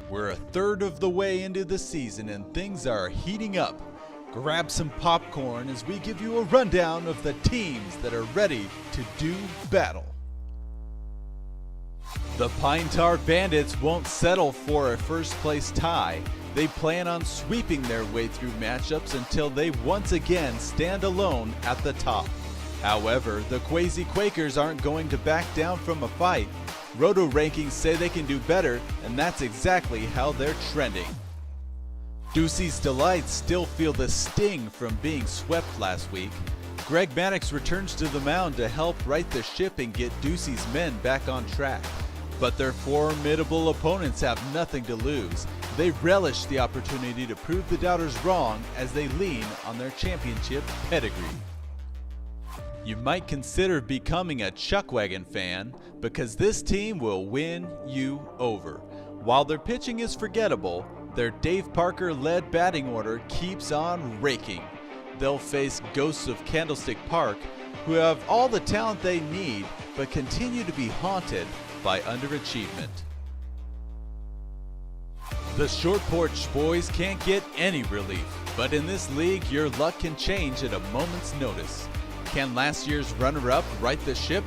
We're a third of the way into the season and things are heating up. Grab some popcorn as we give you a rundown of the teams that are ready to do battle. The Pine Tar Bandits won't settle for a first place tie. They plan on sweeping their way through matchups until they once again stand alone at the top. However, the Quazy Quakers aren't going to back down from a fight. Roto rankings say they can do better, and that's exactly how they're trending. Ducey's Delights still feel the sting from being swept last week. Greg Maddox returns to the mound to help right the ship and get Ducey's men back on track. But their formidable opponents have nothing to lose. They relish the opportunity to prove the doubters wrong as they lean on their championship pedigree. You might consider becoming a Chuckwagon fan because this team will win you over. While their pitching is forgettable, their Dave Parker-led batting order keeps on raking. They'll face ghosts of Candlestick Park, who have all the talent they need but continue to be haunted by underachievement. The Short Porch boys can't get any relief, but in this league your luck can change at a moment's notice. Can last year's runner-up right the ship?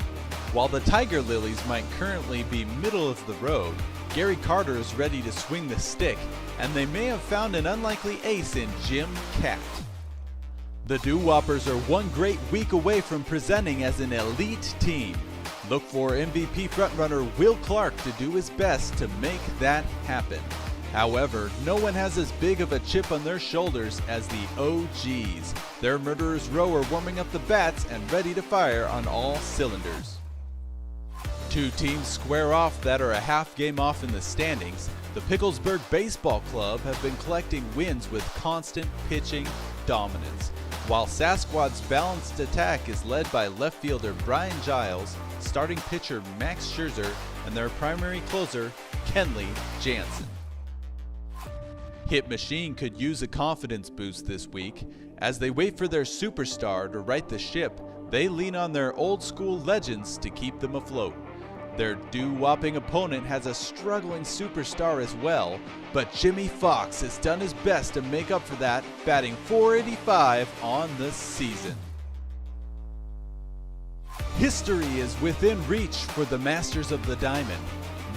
While the Tiger Lilies might currently be middle of the road, Gary Carter is ready to swing the stick, and they may have found an unlikely ace in Jim Cat. The Doo-Whoppers are one great week away from presenting as an elite team. Look for MVP frontrunner Will Clark to do his best to make that happen. However, no one has as big of a chip on their shoulders as the OGs. Their Murderers Row are warming up the bats and ready to fire on all cylinders. Two teams square off that are a half game off in the standings. The Picklesburg Baseball Club have been collecting wins with constant pitching dominance, while Sasquad's balanced attack is led by left fielder Brian Giles, starting pitcher Max Scherzer, and their primary closer Kenley Jansen. hitMachine could use a confidence boost this week. As they wait for their superstar to right the ship, they lean on their old school legends to keep them afloat. Their doo-whopping opponent has a struggling superstar as well, but Jimmy Fox has done his best to make up for that, batting .485 on the season. History is within reach for the Masters of the Diamond.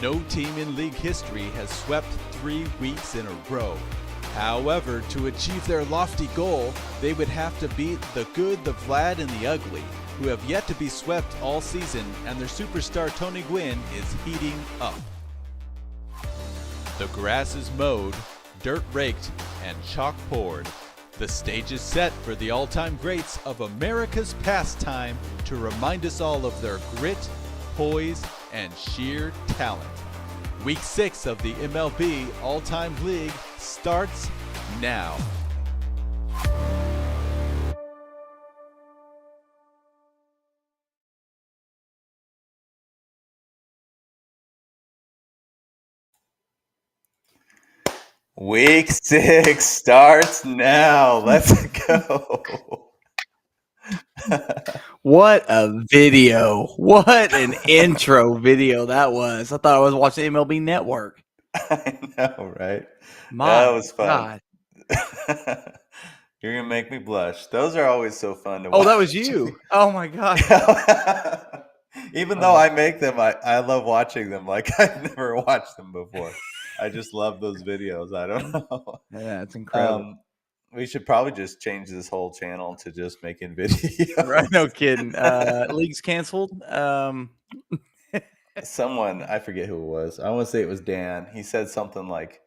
No team in league history has swept 3 weeks in a row. However, to achieve their lofty goal, they would have to beat the good, the Vlad, and the ugly, who have yet to be swept all season, and their superstar Tony Gwynn is heating up. The grass is mowed, dirt raked, and chalk poured. The stage is set for the all-time greats of America's pastime to remind us all of their grit, poise, and sheer talent. Week 6 of the MLB All-Time League starts now. Week 6 starts now. Let's go. What a video. What an intro video that was. I thought I was watching MLB Network. I know, right? My that was fun. God. You're going to make me blush. Those are always so fun to watch. Oh, that was you. Oh, my God. Even though I make them, I love watching them like I've never watched them before. I just love those videos. I don't know. Yeah, it's incredible. We should probably just change this whole channel to just making videos. Right, no kidding. League's canceled. Someone, I forget who it was. I want to say it was Dan. He said something like,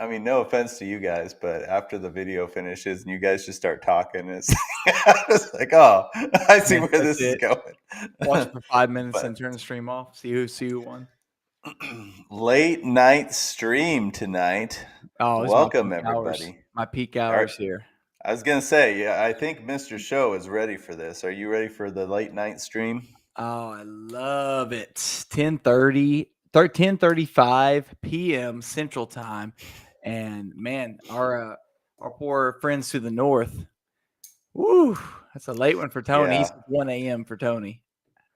I mean, no offense to you guys, but after the video finishes and you guys just start talking, it's like, oh, I see where this is going. Watch for 5 minutes and turn the stream off. See who won. Late night stream tonight. Oh, welcome everybody. My peak hours here. I was gonna say, yeah, I think Mr. Show is ready for this. Are you ready for the late night stream? Oh, I love it. 10:35 p.m. Central Time, and man, our poor friends to the north. Woo, that's a late one for Tony. Yeah. It's 1 a.m. for Tony.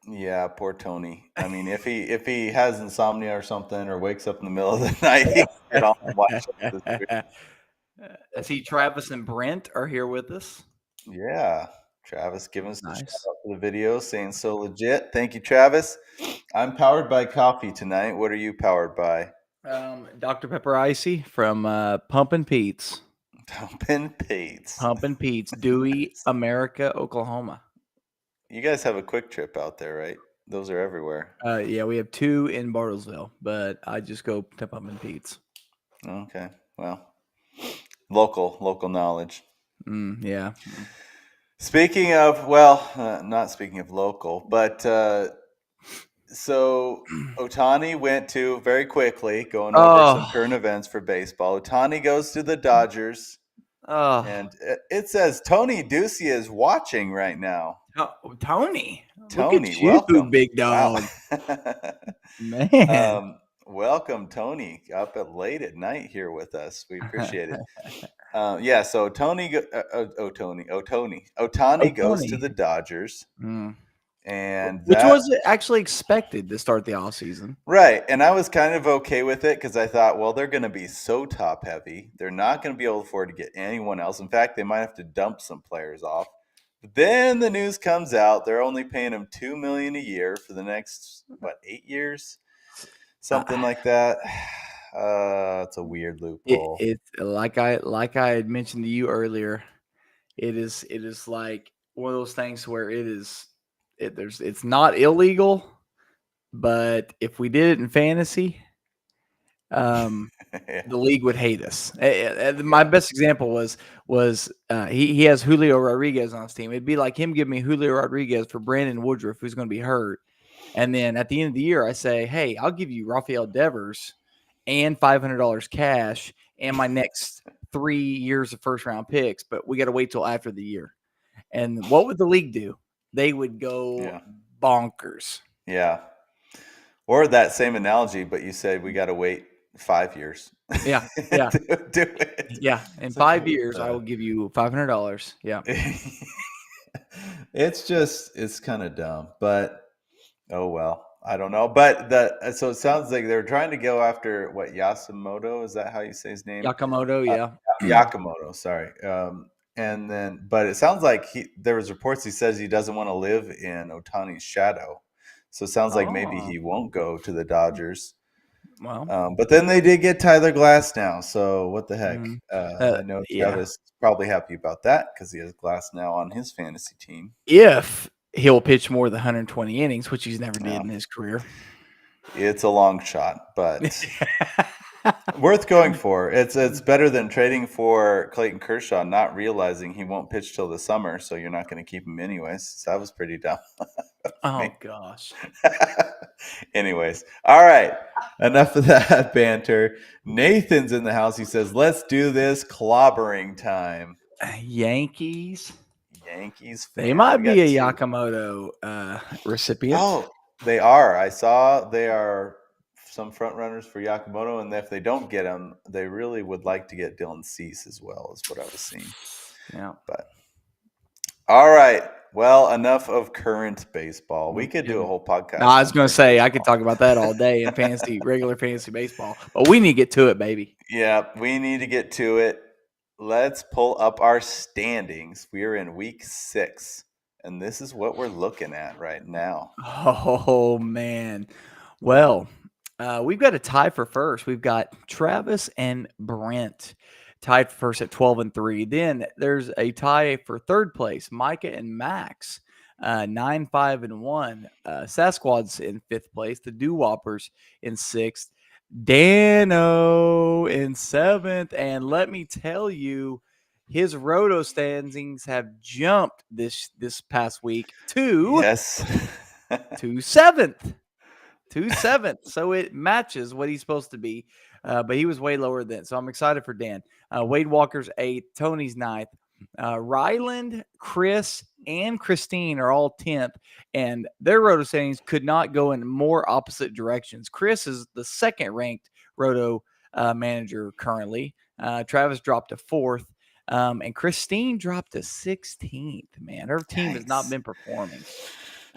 Yeah, poor Tony. I mean, if he has insomnia or something, or wakes up in the middle of the night, he can get on and watch this video. I see Travis and Brent are here with us. Yeah, Travis giving us a shout Nice. out for the video, saying so legit. Thank you, Travis. I'm powered by coffee tonight. What are you powered by? Dr. Pepper Icy from Pumpin' Pete's. Pumpin' Pates. Pumpin' Pete's, Dewey, America, Oklahoma. You guys have a quick trip out there, right? Those are everywhere. Yeah, we have 2 in Bartlesville, but I just go to Pumpin' Pete's. Okay, well, local knowledge. Yeah. Speaking of, not speaking of local, but so Otani went to, very quickly, going over some current events for baseball. Otani goes to the Dodgers, and it says Tony Ducey is watching right now. Tony, Tony, look at you, welcome. big dog. Wow. Man. Welcome, Tony, up at late at night here with us. We appreciate it. Yeah, so Otani goes to the Dodgers, and which was actually expected to start the offseason. Right, and I was kind of okay with it because I thought, well, they're going to be so top heavy, they're not going to be able to afford to get anyone else. In fact, they might have to dump some players off. But then the news comes out they're only paying him $2 million a year for the next 8 years, something like that. It's a weird loophole. It's like I had mentioned to you earlier. It is like one of those things where it's not illegal, but if we did it in fantasy, the league would hate us. My best example was he has Julio Rodriguez on his team. It'd be like him giving me Julio Rodriguez for Brandon Woodruff, who's going to be hurt. And then at the end of the year, I say, hey, I'll give you Rafael Devers and $500 cash and my next 3 years of first round picks, but we got to wait till after the year. And what would the league do? They would go bonkers. Yeah. Or that same analogy, but you said we got to wait 5 years. Yeah. do it. Yeah. In 5 years, I will give you $500. Yeah. It's kind of dumb, but oh well. I don't know. But so it sounds like they're trying to go after Yasumoto. Is that how you say his name? Yakamoto, yeah. Yakamoto, sorry. And then, but it sounds like there was reports he says he doesn't want to live in Otani's shadow. So it sounds like maybe he won't go to the Dodgers. Well, but then they did get Tyler Glass now. So what the heck? I know Travis is probably happy about that because he has Glass now on his fantasy team. If he'll pitch more than 120 innings, which he's never did in his career. It's a long shot, but worth going for. It's better than trading for Clayton Kershaw, not realizing he won't pitch till the summer, so you're not going to keep him anyways. So that was pretty dumb. Oh gosh. Anyways, all right. Enough of that banter. Nathan's in the house. He says, "Let's do this clobbering time." Yankees. They might be a Yakamoto recipient. Oh, they are. I saw they are some front runners for Yakamoto, and if they don't get him, they really would like to get Dylan Cease as well, is what I was seeing. Yeah. But all right. Well, enough of current baseball. We could do a whole podcast. No, I was going to say I could talk about that all day in regular fantasy baseball, but we need to get to it, baby. Yeah, we need to get to it. Let's pull up our standings. We are in week 6, and this is what we're looking at right now. Oh, man. Well, we've got a tie for first. We've got Travis and Brent tied for first at 12-3. Then there's a tie for third place, Micah and Max, 9-5-1. Sasquad's in 5th place. The Doo-Whoppers in 6th. Dano in 7th, and let me tell you, his roto standings have jumped this past week to 7th. So it matches what he's supposed to be, but he was way lower than. So I'm excited for Dan. Wade Walker's 8th, Tony's 9th. Ryland, Chris, and Christine are all 10th, and their roto standings could not go in more opposite directions. Chris is the 2nd-ranked roto manager currently. Travis dropped to 4th, and Christine dropped to 16th. Man, her team has not been performing.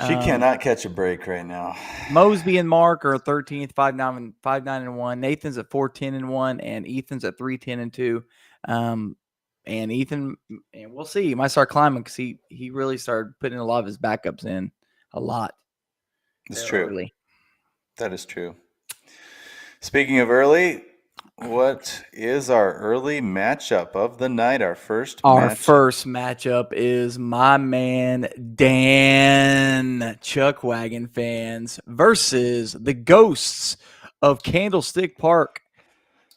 She cannot catch a break right now. Mosby and Mark are 13th, 5-9-1. Nathan's at 4-10-1, and Ethan's at 3-10-2. And Ethan, and we'll see. He might start climbing because he really started putting a lot of his backups in a lot. It's true. Early. That is true. Speaking of early, what is our early matchup of the night? Our first matchup is my man Dan Chuckwagon fans versus the Ghosts of Candlestick Park,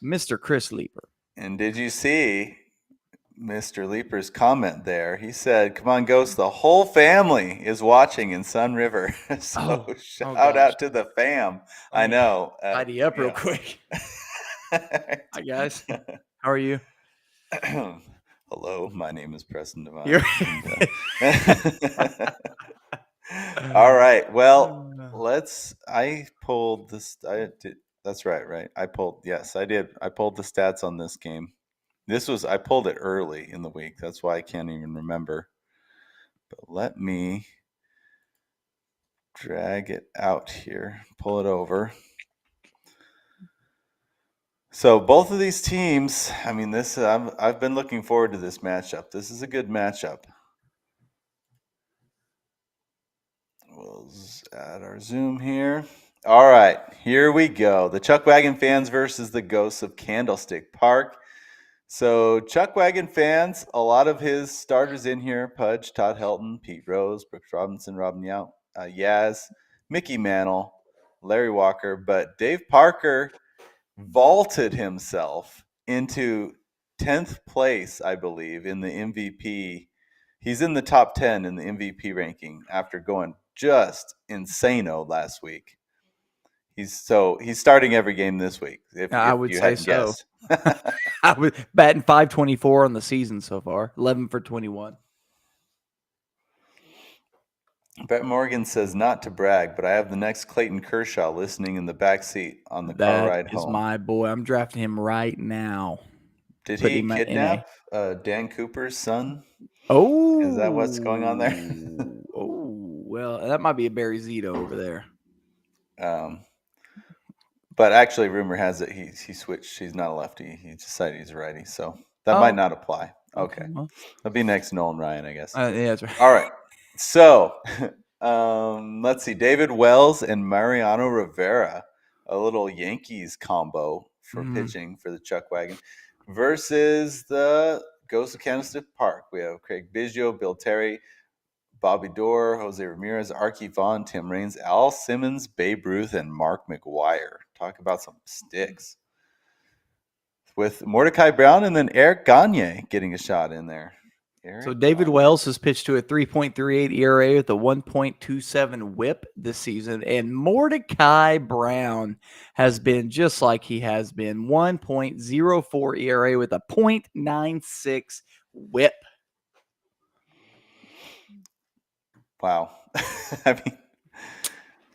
Mr. Chris Leeper. And did you see Mr. Leeper's comment there? He said, "Come on, Ghosts, the whole family is watching in Sun River." So shout out to the fam. I know. Tidy up real quick. Hi, guys. How are you? Hello, my name is Preston Devine. All right. Well, I pulled this. That's right. I pulled the stats on this game. I pulled it early in the week. That's why I can't even remember. But let me drag it out here, pull it over. So both of these teams, I mean, I've been looking forward to this matchup. This is a good matchup. We'll add our zoom here. All right, here we go. The Chuckwagon fans versus the Ghosts of Candlestick Park. So Chuckwagon fans, a lot of his starters in here: Pudge, Todd Helton, Pete Rose, Brooks Robinson, Robin Yount, Yaz, Mickey Mantle, Larry Walker. But Dave Parker vaulted himself into 10th place, I believe, in the MVP. He's in the top 10 in the MVP ranking after going just insano last week. He's starting every game this week. I would say so. I was batting .524 on the season so far, 11 for 21. Brett Morgan says, not to brag, but I have the next Clayton Kershaw listening in the back seat on the car ride home. That is my boy. I'm drafting him right now. Did he kidnap Dan Cooper's son? Oh. Is that what's going on there? Oh, well, that might be a Barry Zito over there. But actually, rumor has it he switched. He's not a lefty. He decided he's a righty. So that might not apply. Okay. Well. That'll be next Nolan Ryan, I guess. Yeah, that's right. All right. So let's see. David Wells and Mariano Rivera, a little Yankees combo for pitching for the Chuckwagon, versus the Ghosts of Candlestick Park. We have Craig Biggio, Bill Terry, Bobby Dorr, Jose Ramirez, Archie Vaughn, Tim Raines, Al Simmons, Babe Ruth, and Mark McGwire. Talk about some sticks. With Mordecai Brown and then Eric Gagne getting a shot in there. So David Wells has pitched to a 3.38 ERA with a 1.27 WHIP this season, and Mordecai Brown has been just like he has been, 1.04 ERA with a 0.96 WHIP. Wow. I mean,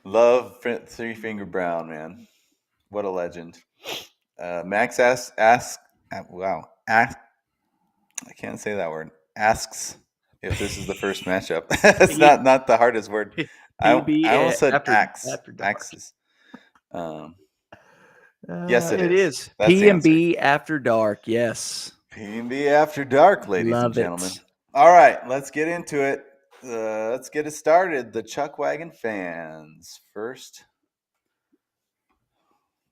love Three Finger Brown, man. What a legend. Max asks, I can't say that word. Asks if this is the first matchup. It's not the hardest word. I almost said axes. Yes, it is. P&B After Dark, yes. P&B After Dark, ladies and gentlemen. All right, let's get into it. Let's get it started. The Chuckwagon fans first.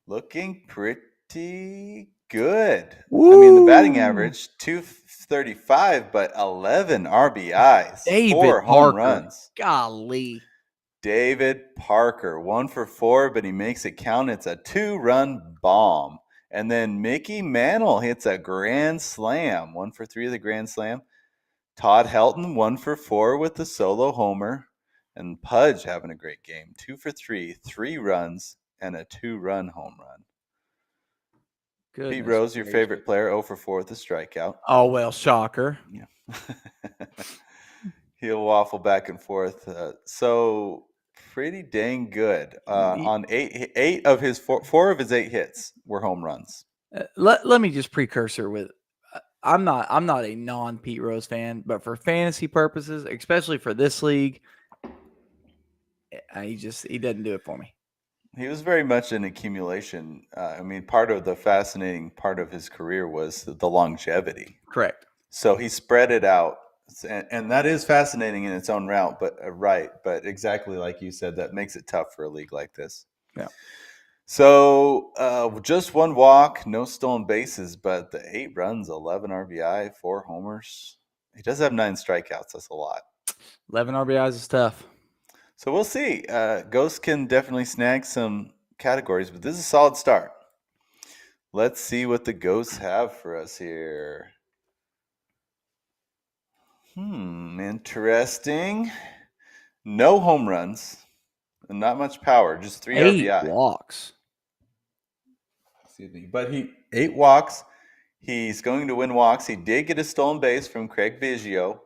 Looking pretty good. Woo! I mean, the batting average, 235, but 11 RBIs, David 4 home runs. Golly. David Parker, 1 for 4, but he makes it count. It's a 2-run bomb. And then Mickey Mantle hits a grand slam, 1 for 3 of the grand slam. Todd Helton, 1 for 4 with the solo homer. And Pudge having a great game, 2 for 3, 3 runs, and a 2-run home run. Goodness Pete Rose, your favorite player, 0 for 4 with a strikeout. Oh, well, shocker. Yeah. He'll waffle back and forth. So pretty dang good. On 4 of his 8 hits were home runs. Let me just precursor with, I'm not a non-Pete Rose fan, but for fantasy purposes, especially for this league, He doesn't do it for me. He was very much an accumulation. Part of the fascinating part of his career was the longevity. Correct. So he spread it out, and that is fascinating in its own route. But but exactly like you said, that makes it tough for a league like this. Yeah. So just one walk, no stolen bases, but the 8 runs, 11 RBI, 4 homers. He does have 9 strikeouts. That's a lot. 11 RBIs is tough. So we'll see. Ghost can definitely snag some categories, but this is a solid start. Let's see what the Ghosts have for us here. Interesting. No home runs, and not much power, just 3 RBI. 8 walks. Excuse me. But 8 walks. He's going to win walks. He did get a stolen base from Craig Biggio.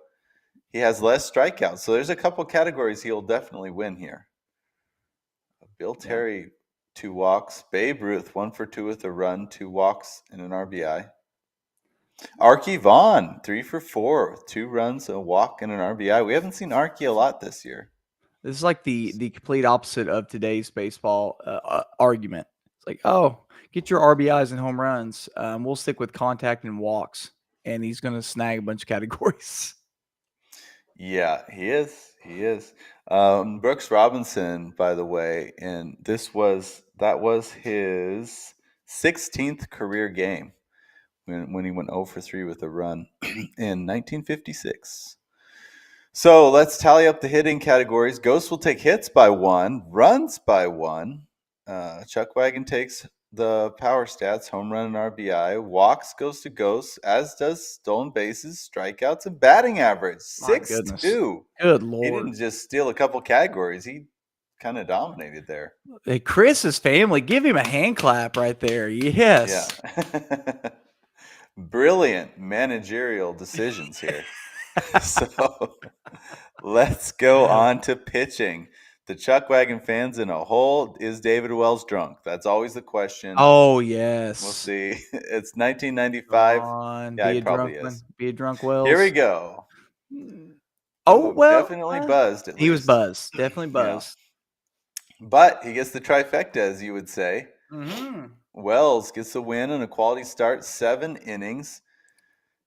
He has less strikeouts. So there's a couple categories he'll definitely win here. Bill Terry, 2 walks. Babe Ruth, 1 for 2 with a run, 2 walks and an RBI. Archie Vaughn, 3 for 4 with 2 runs, a walk and an RBI. We haven't seen Archie a lot this year. This is like the complete opposite of today's baseball argument. It's like, oh, get your RBIs and home runs. We'll stick with contact and walks, and he's going to snag a bunch of categories. Yeah, he is. He is. Brooks Robinson, by the way, and that was his 16th career game when he went 0 for 3 with a run in 1956. So let's tally up the hitting categories. Ghost will take hits by 1, runs by 1. Chuckwagon takes the power stats, home run and RBI. Walks goes to Ghost, as does stolen bases, strikeouts, and batting average. 6-2. Good Lord. He didn't just steal a couple categories. He kind of dominated there. Hey, Chris's family, give him a hand clap right there. Yes. Yeah. Brilliant managerial decisions here. So let's go on to pitching. The Chuckwagon fans in a hole. Is David Wells drunk? That's always the question. Oh, yes. We'll see. It's 1995. Yeah, he probably is. Be a drunk Wells. Here we go. Oh, well. Definitely buzzed. He was buzzed. Definitely buzzed. Yeah. But he gets the trifecta, as you would say. Mm-hmm. Wells gets a win and a quality start, 7 innings.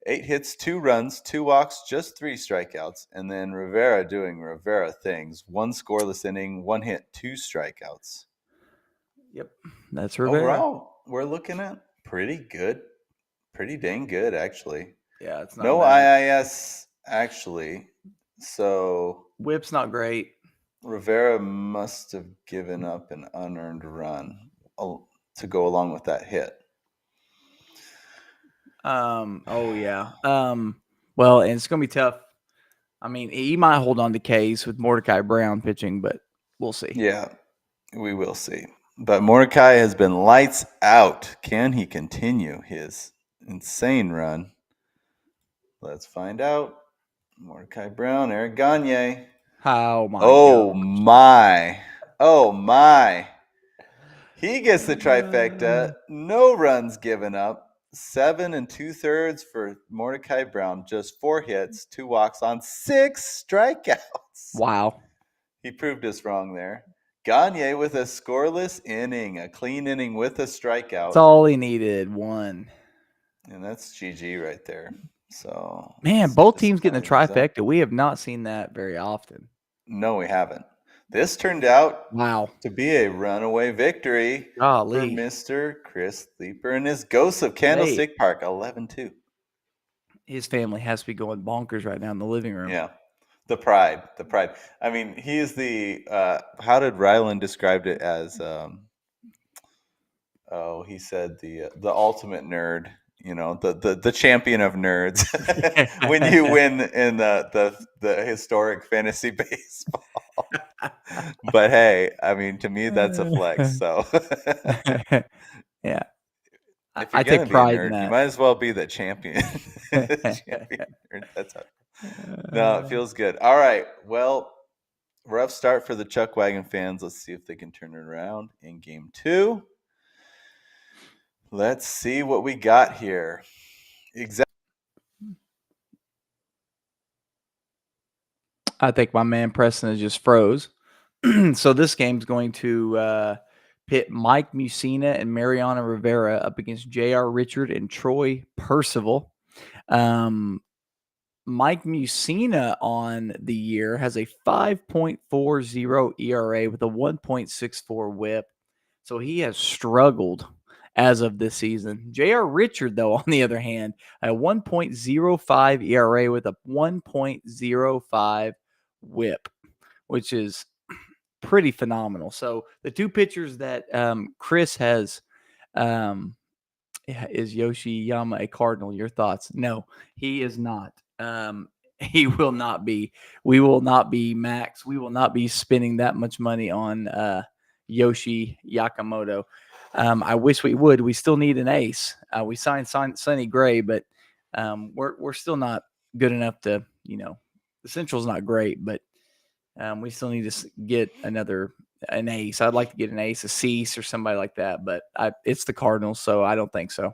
8 hits, 2 runs, 2 walks, just 3 strikeouts. And then Rivera doing Rivera things. 1 scoreless inning, 1 hit, 2 strikeouts. Yep, that's Rivera. Overall, we're looking at pretty good. Pretty dang good, actually. Yeah, it's not no bad. IIS, actually. So Whip's not great. Rivera must have given up an unearned run to go along with that hit. Oh yeah. Well, and it's gonna be tough. I mean, he might hold on to Case with Mordecai Brown pitching, but we'll see. Yeah, we will see. But Mordecai has been lights out. Can he continue his insane run? Let's find out. Mordecai Brown, Eric Gagne. Oh my! Oh gosh. my! Oh my! He gets the trifecta. No runs given up. 7 2/3 for Mordecai Brown. Just 4 hits, 2 walks on 6 strikeouts. Wow. He proved us wrong there. Gagne with a scoreless inning, a clean inning with a strikeout. That's all he needed. 1. And that's GG right there. So man, both teams getting a trifecta. We have not seen that very often. No, we haven't. This turned out to be a runaway victory for Mr. Chris Leeper and his Ghosts of Candlestick Park, 11-2. His family has to be going bonkers right now in the living room. Yeah. The pride. I mean, he is the how did Ryland describe it as he said the ultimate nerd, you know, the champion of nerds when you win in the historic fantasy baseball. But hey, I mean, to me that's a flex. So yeah, I take pride in that. You might as well be the champion. Champion nerd. That's how. No, it feels good. All right. Well, rough start for the Chuckwagon fans. Let's see if they can turn it around in game 2. Let's see what we got here. Exactly. I think my man Preston has just froze. So this game's going to pit Mike Musina and Mariano Rivera up against J.R. Richard and Troy Percival. Mike Musina on the year has a 5.40 ERA with a 1.64 whip. So he has struggled as of this season. J.R. Richard, though, on the other hand, a 1.05 ERA with a 1.05 whip, which is pretty phenomenal. So the two pitchers that Chris has is Yoshiyama a Cardinal? Your thoughts? No, he is not. He will not be. We will not be, Max. We will not be spending that much money on Yoshi Yakamoto. I wish we would. We still need an ace. We signed Sonny Gray, but we're still not good enough to, the Central's not great, but we still need to get an ace. I'd like to get an ace, a Cease, or somebody like that, but it's the Cardinals, so I don't think so.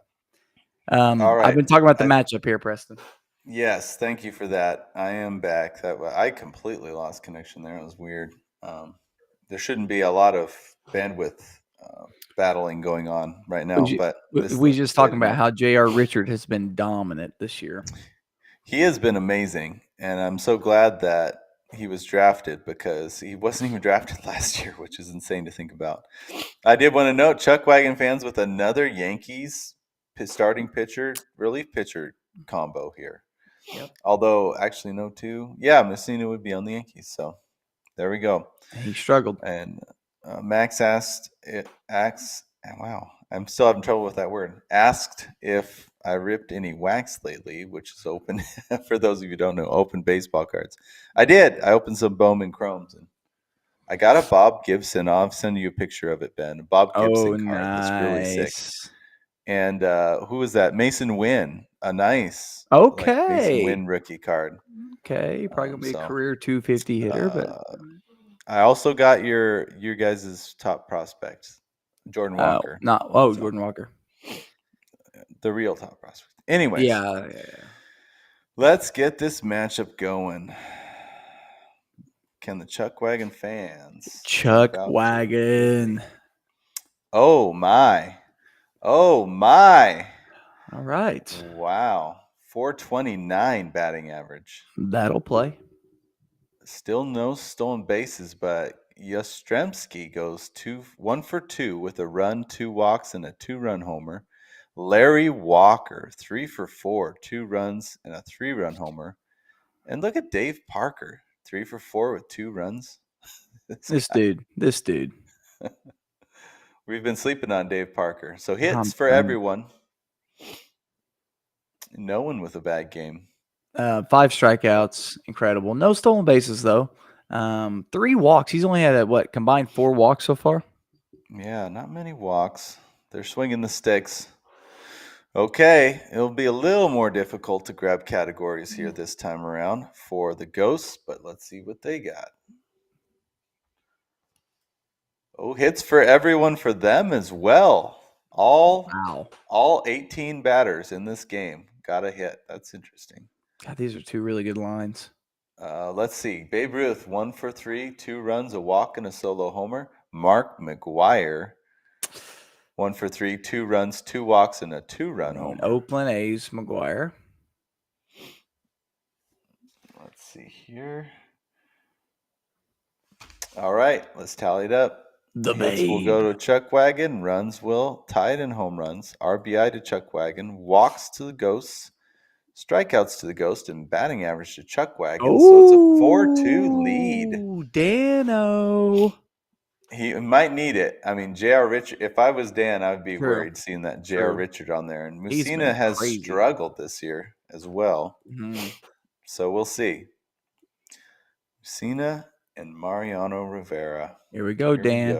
All right. I've been talking about the matchup here, Preston. Yes, thank you for that. I am back. I completely lost connection there. It was weird. There shouldn't be a lot of bandwidth battling going on right now, but we just talking about how J.R. Richard has been dominant this year. He has been amazing, and I'm so glad that he was drafted because he wasn't even drafted last year, which is insane to think about. I did want to note Chuckwagon fans with another Yankees starting pitcher, relief pitcher combo here. Yep. Although, actually, no two. Yeah, Messina would be on the Yankees, so there we go. He struggled. And Max wow, I'm still having trouble with that word. Asked if I ripped any wax lately, which is open, for those of you who don't know, open baseball cards. I did. I opened some Bowman Chromes, and I got a Bob Gibson. I'll send you a picture of it, Ben. A Bob Gibson card that's really sick. And who was that? Mason Wynn. A nice Mason Wynn rookie card. Okay, probably gonna be a career 250 hitter, but I also got your guys' top prospects, Jordan Walker. Jordan Walker, the real top prospect. Anyways, yeah. Let's get this matchup going. Can the Chuckwagon fans? Chuckwagon. Oh my! Oh my! All right. Wow. 429 batting average. That'll play. Still no stolen bases, but Yastrzemski goes 1 for 2 with a run, 2 walks, and a 2-run homer. Larry Walker 3 for 4, 2 runs, and a 3-run homer. And look at Dave Parker 3 for 4 with 2 runs. This dude. We've been sleeping on Dave Parker. So hits for everyone. No one with a bad game. 5 strikeouts, incredible. No stolen bases though. 3 walks. He's only had combined 4 walks so far. Yeah, not many walks. They're swinging the sticks. Okay, it'll be a little more difficult to grab categories here this time around for the Ghosts, but let's see what they got. Oh, hits for everyone for them as well. All 18 batters in this game got a hit. That's interesting. God, these are 2 really good lines. Let's see. Babe Ruth, 1 for 3, 2 runs, a walk, and a solo homer. Mark McGwire, 1 for 3, 2 runs, 2 walks, and a 2-run homer. Oakland A's, McGwire. Let's see here. All right, let's tally it up. The hits will go to Chuckwagon. Runs will tied in home runs. RBI to Chuckwagon. Walks to the Ghosts. Strikeouts to the Ghost, and batting average to Chuckwagon. So it's a 4-2 lead. Dano. He might need it. I mean, J.R. Richard, if I was Dan, I would be worried seeing that J.R. Richard on there. And Messina has struggled this year as well. Mm-hmm. So we'll see. Messina and Mariano Rivera. Here we go, Dan.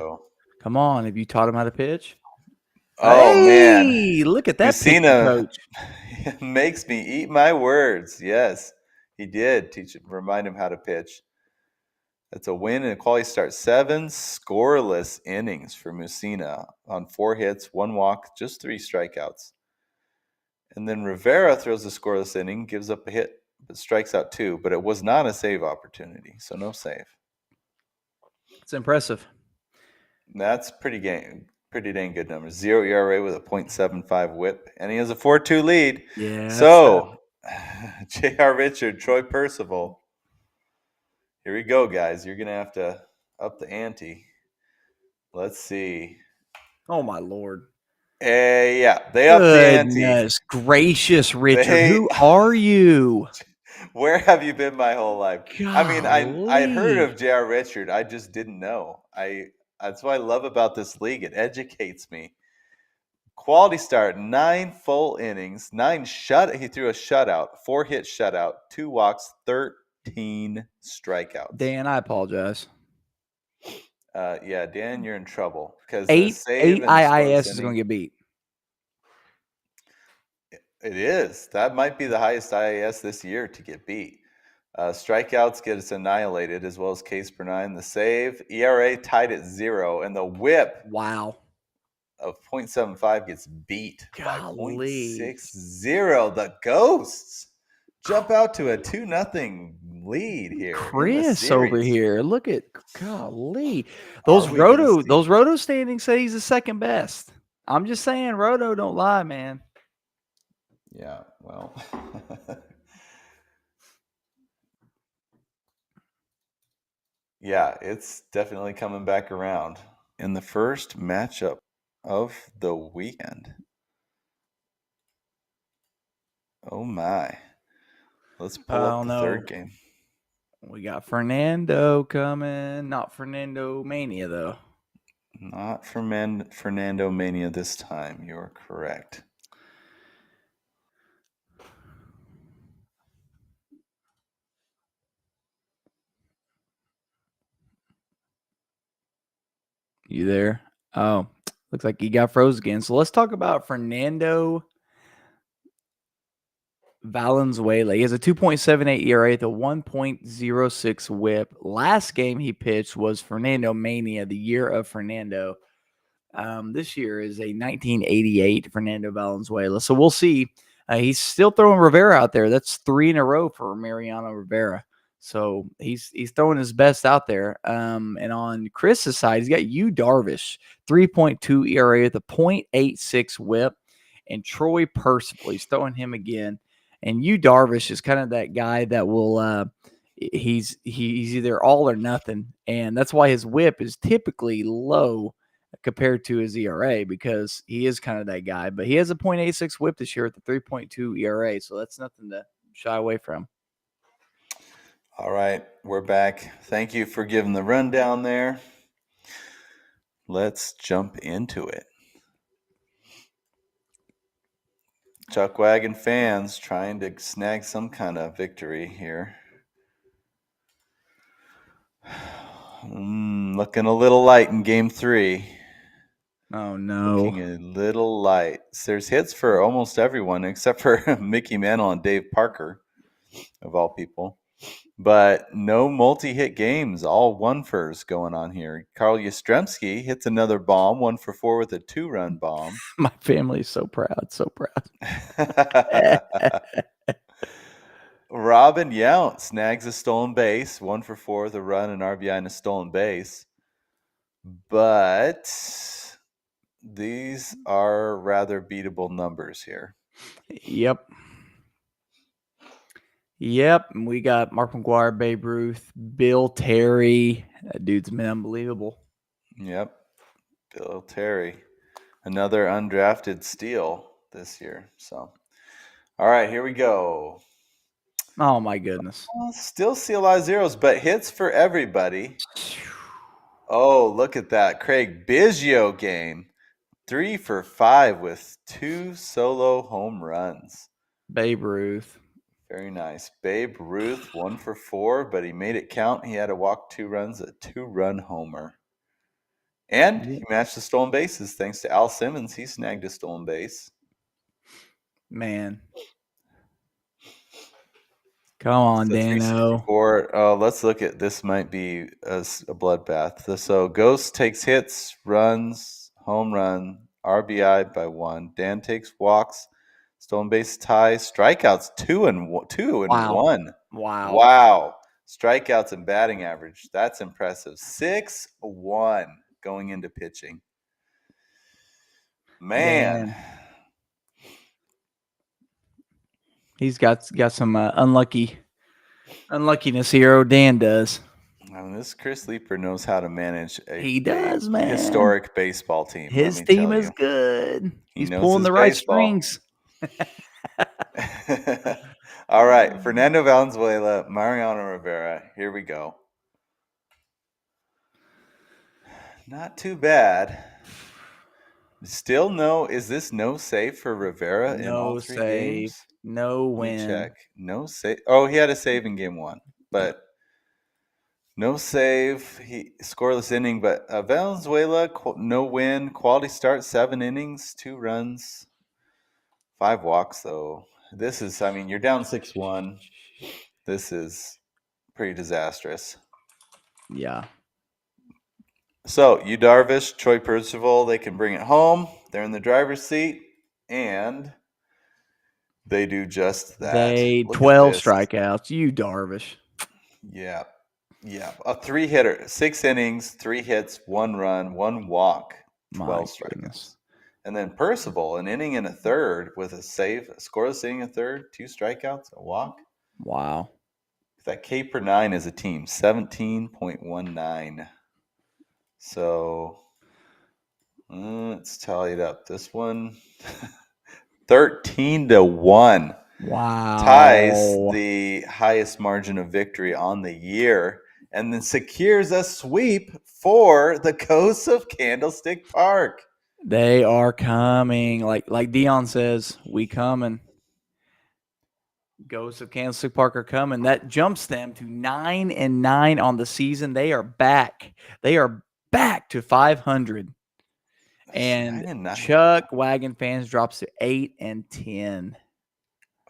Come on. Have you taught him how to pitch? Oh, man. Look at that Messina coach. Makes me eat my words. Yes, he did remind him how to pitch. That's a win and a quality start. 7 scoreless innings for Messina on 4 hits, 1 walk, just 3 strikeouts. And then Rivera throws a scoreless inning, gives up a hit, but strikes out 2. But it was not a save opportunity, so no save. It's impressive. That's pretty dang good numbers. 0 ERA with a .75 WHIP, and he has a 4-2 lead. Yeah. So, J.R. Richard, Troy Percival. Here we go, guys. You're gonna have to up the ante. Let's see. Oh my Lord. Yeah, they upped the ante. Goodness gracious, Richard. They- Who are you? Where have you been my whole life? I mean, I heard Golly. of J.R. Richard. I just didn't know. That's what I love about this league. It educates me. Quality start, 9 full innings, he threw a shutout, 4-hit shutout, 2 walks, 13 strikeouts. Dan, I apologize. Yeah, Dan, you're in trouble because Eight save and IIS is going to get beat. It is. That might be the highest IAS this year to get beat. Strikeouts get us annihilated, as well as Ks per 9. The save, ERA tied at 0, and the WHIP of .75 gets beat by .60. The Ghosts jump out to a 2-0 lead here. Chris over here. Look at golly. Those Roto standings say he's the second best. I'm just saying, Roto don't lie, man. Yeah, well. Yeah, it's definitely coming back around. In the first matchup of the weekend. Oh my. Let's pull up the third game. We got Fernando coming. Not Fernando Mania, though. Not Fernando Mania this time. You're correct. You there? Oh, looks like he got froze again. So let's talk about Fernando Valenzuela. He has a 2.78 ERA with a 1.06 WHIP. Last game he pitched was Fernando Mania, the year of Fernando. This year is a 1988 Fernando Valenzuela. So we'll see. He's still throwing Rivera out there. That's 3 in a row for Mariano Rivera. So he's throwing his best out there. And on Chris's side, he's got Yu Darvish, 3.2 ERA with a 0.86 WHIP, and Troy Percival. He's throwing him again. And Yu Darvish is kind of that guy that will he's either all or nothing, and that's why his WHIP is typically low compared to his ERA, because he is kind of that guy. But he has a 0.86 WHIP this year at the 3.2 ERA, so that's nothing to shy away from. All right, we're back. Thank you for giving the rundown there. Let's jump into it. Chuckwagon fans trying to snag some kind of victory here. Looking a little light in game 3. Oh, no. Looking a little light. There's hits for almost everyone except for Mickey Mantle and Dave Parker, of all people. But no multi-hit games, all one-fers going on here. Carl Yastrzemski hits another bomb, 1 for 4 with a 2-run bomb. My family is so proud, so proud. Robin Yount snags a stolen base, 1 for 4 with a run, an RBI, and a stolen base. But these are rather beatable numbers here. Yep. And we got Mark McGwire, Babe Ruth, Bill Terry. That dude's been unbelievable. Yep. Bill Terry. Another undrafted steal this year. So, all right, here we go. Oh, my goodness. Still see a lot of zeros, but hits for everybody. Oh, look at that. Craig Biggio game. 3 for 5 with 2 solo home runs. Babe Ruth. Very nice. Babe Ruth, 1 for 4, but he made it count. He had to walk 2 runs, a 2-run homer. And he matched the stolen bases thanks to Al Simmons. He snagged a stolen base. Man. Come on, Dano. Let's look at this. Might be a bloodbath. So Ghost takes hits, runs, home run, RBI by 1. Dan takes walks, stolen base tie, strikeouts 2 and 1. Wow. Wow. Strikeouts and batting average. That's impressive. 6-1 going into pitching. Man. He's got some unluckiness here. Dan does. I mean, this Chris Leeper knows how to manage a historic baseball team. His team is good. He's pulling the right strings. All right, Fernando Valenzuela, Mariano Rivera. Here we go. Not too bad. Still no. Is this no save for Rivera in all 3 games? No win. Check. No save. Oh, he had a save in game 1, but no save. He scoreless inning. But Valenzuela, no win. Quality start, 7 innings, 2 runs, 5 walks. Though this is, I mean, you're down 6-1. This is pretty disastrous. Yeah. So, Yu Darvish, Troy Percival, they can bring it home. They're in the driver's seat, and they do just that. 12 strikeouts. Yu Darvish. Yeah. A 3-hitter, 6 innings, 3 hits, 1 run, 1 walk, 12 strikeouts. Goodness. And then Percival, an inning and a third with a save, a scoreless inning and a third, 2 strikeouts, a walk. Wow. That K per 9 is a team, 17.19. So let's tally it up. This one, 13-1. Wow. Ties the highest margin of victory on the year and then secures a sweep for the Ghosts of Candlestick Park. They are coming. Like Dion says, we coming. Ghosts of Candlestick Park are coming. That jumps them to 9-9 on the season. They are back. They are back to 500. And Chuckwagon fans drops to 8-10.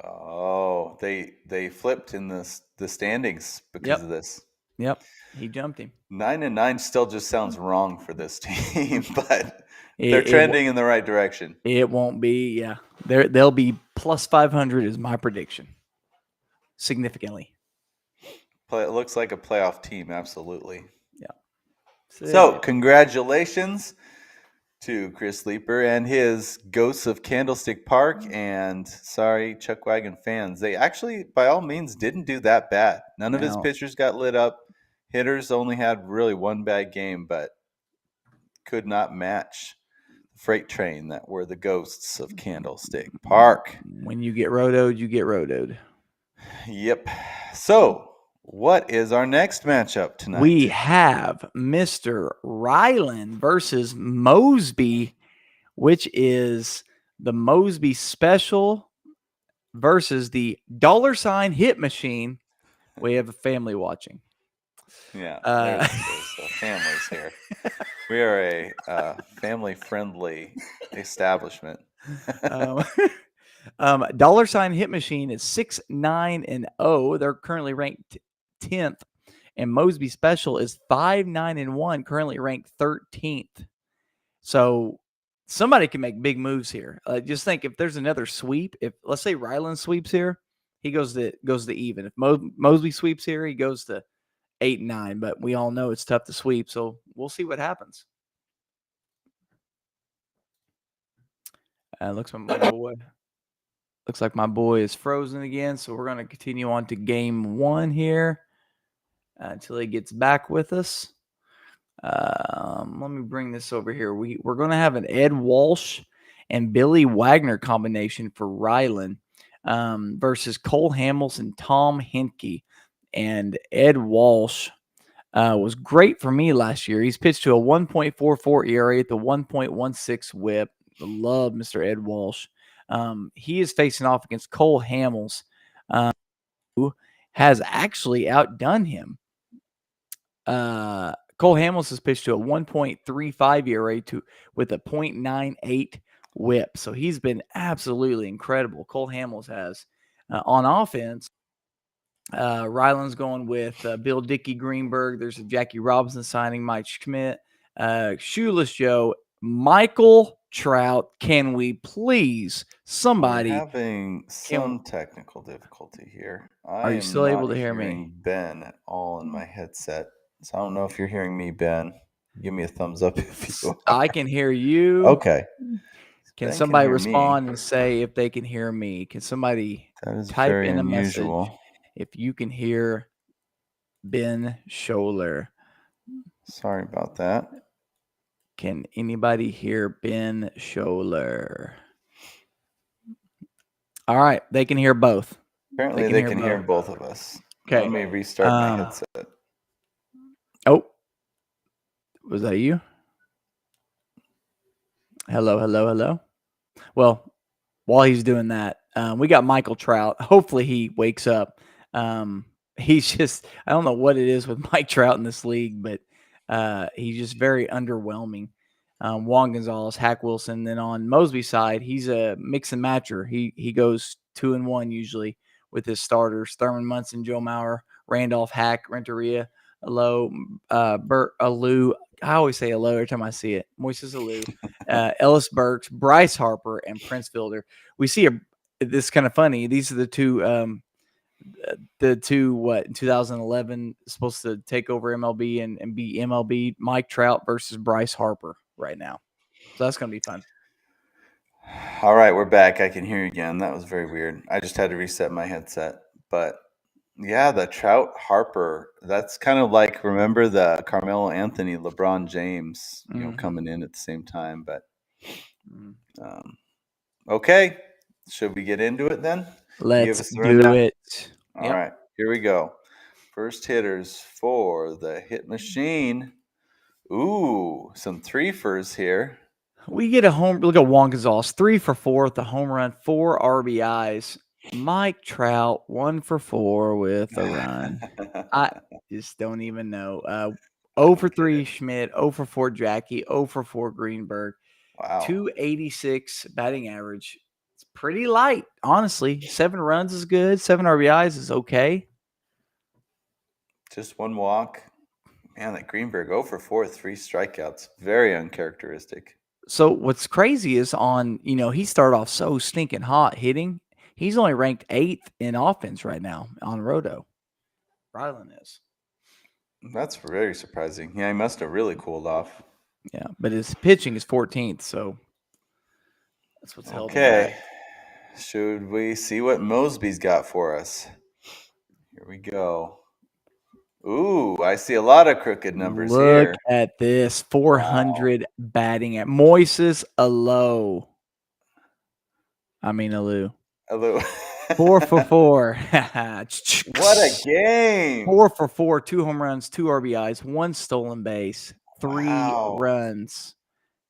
Oh, they flipped in the standings because of this. Yep, he jumped him. 9-9 still just sounds wrong for this team, but they're trending in the right direction. It won't be, yeah. They'll be plus 500 is my prediction. Significantly. It looks like a playoff team, absolutely. Yeah. So, congratulations to Chris Leeper and his Ghosts of Candlestick Park. And sorry, Chuckwagon fans. They actually, by all means, didn't do that bad. None of his pitchers got lit up. Hitters only had really 1 bad game, but could not match the freight train that were the Ghosts of Candlestick Park. When you get rotoed, you get rotoed. Yep. So, what is our next matchup tonight? We have Mr. Ryland versus Mosby, which is the Mosby Special versus the $ hitMachine. We have a family watching. Yeah, there's families here. We are a family-friendly establishment. $ hitMachine is 6-9-0. They're currently ranked 10th, and Mosby Special is 5-9-1, currently ranked 13th. So somebody can make big moves here. Just think if there's another sweep. If let's say Ryland sweeps here, he goes to even. If Mosby sweeps here, he goes to 8-9. But we all know it's tough to sweep, so we'll see what happens. Looks like my boy is frozen again, so we're going to continue on to game 1 here until he gets back with us. Let me bring this over here. We're going to have an Ed Walsh and Billy Wagner combination for Ryland versus Cole Hamels and Tom Henke. And Ed Walsh was great for me last year. He's pitched to a 1.44 ERA at the 1.16 whip. Love Mr. Ed Walsh. He is facing off against Cole Hamels, who has actually outdone him. Cole Hamels has pitched to a 1.35 ERA with a 0.98 whip. So he's been absolutely incredible. Cole Hamels has. On offense, Ryland's going with Bill Dickey Greenberg. There's a Jackie Robinson signing, Mike Schmidt, Shoeless Joe, Michael Trout, can we please somebody? We're having some technical difficulty here. I Are you am still able not to hear me? hearing Ben at all in my headset. So I don't know if you're hearing me, Ben. Give me a thumbs up if you are. I can hear you. Okay. Can Ben somebody hear me. respond and say if they can hear me? Can somebody That is type very in a unusual. message if you can hear Ben Scholler? Sorry about that. Can anybody hear Ben Scholler? All right, they can hear both. Apparently they can hear both of us. Okay. Let me restart my headset. Oh, was that you? Hello, hello, hello. Well, while he's doing that, we got Michael Trout. Hopefully he wakes up. He's just, I don't know what it is with Mike Trout in this league, but he's just very underwhelming. Juan Gonzalez, Hack Wilson. Then on Mosby's side, he's a mix and matcher. He goes 2-1 usually with his starters: Thurman Munson, Joe Mauer, Randolph, Hack, Renteria, Alo, Bert Alou. I always say Alo every time I see it. Moises Alou, Ellis Burks, Bryce Harper, and Prince Fielder. We see this is kind of funny. These are the two in 2011 supposed to take over MLB and be MLB, Mike Trout versus Bryce Harper right now. So that's going to be fun. All right, we're back. I can hear you again. That was very weird. I just had to reset my headset. But yeah, the Trout Harper, that's kind of like, remember the Carmelo Anthony, LeBron James, coming in at the same time. But okay, should we get into it then? Let's do it. All right, here we go. First hitters for the hitMachine. Ooh, some threefers here. We get a home. Look at Juan Gonzalez, 3 for 4 with the home run, 4 RBIs. Mike Trout, 1 for 4 with a run. I just don't even know. 0 for 3 Schmidt, 0 for 4 Jackie, 0 for 4 Greenberg. Wow. 286 batting average. It's pretty light, honestly. 7 runs is good. 7 RBIs is okay. Just 1 walk. Man, that Greenberg 0 for 4, 3 strikeouts. Very uncharacteristic. So what's crazy is he started off so stinking hot hitting. He's only ranked 8th in offense right now on Roto. Rylan is. That's very surprising. Yeah, he must have really cooled off. Yeah, but his pitching is 14th, so that's what's held him back. Should we see what Mosby's got for us? Here we go. Ooh, I see a lot of crooked numbers here. Look at this. 400 batting at Moises Alou. Alou. 4 for 4. What a game. 4 for 4, 2 home runs, 2 RBIs, 1 stolen base, 3 runs.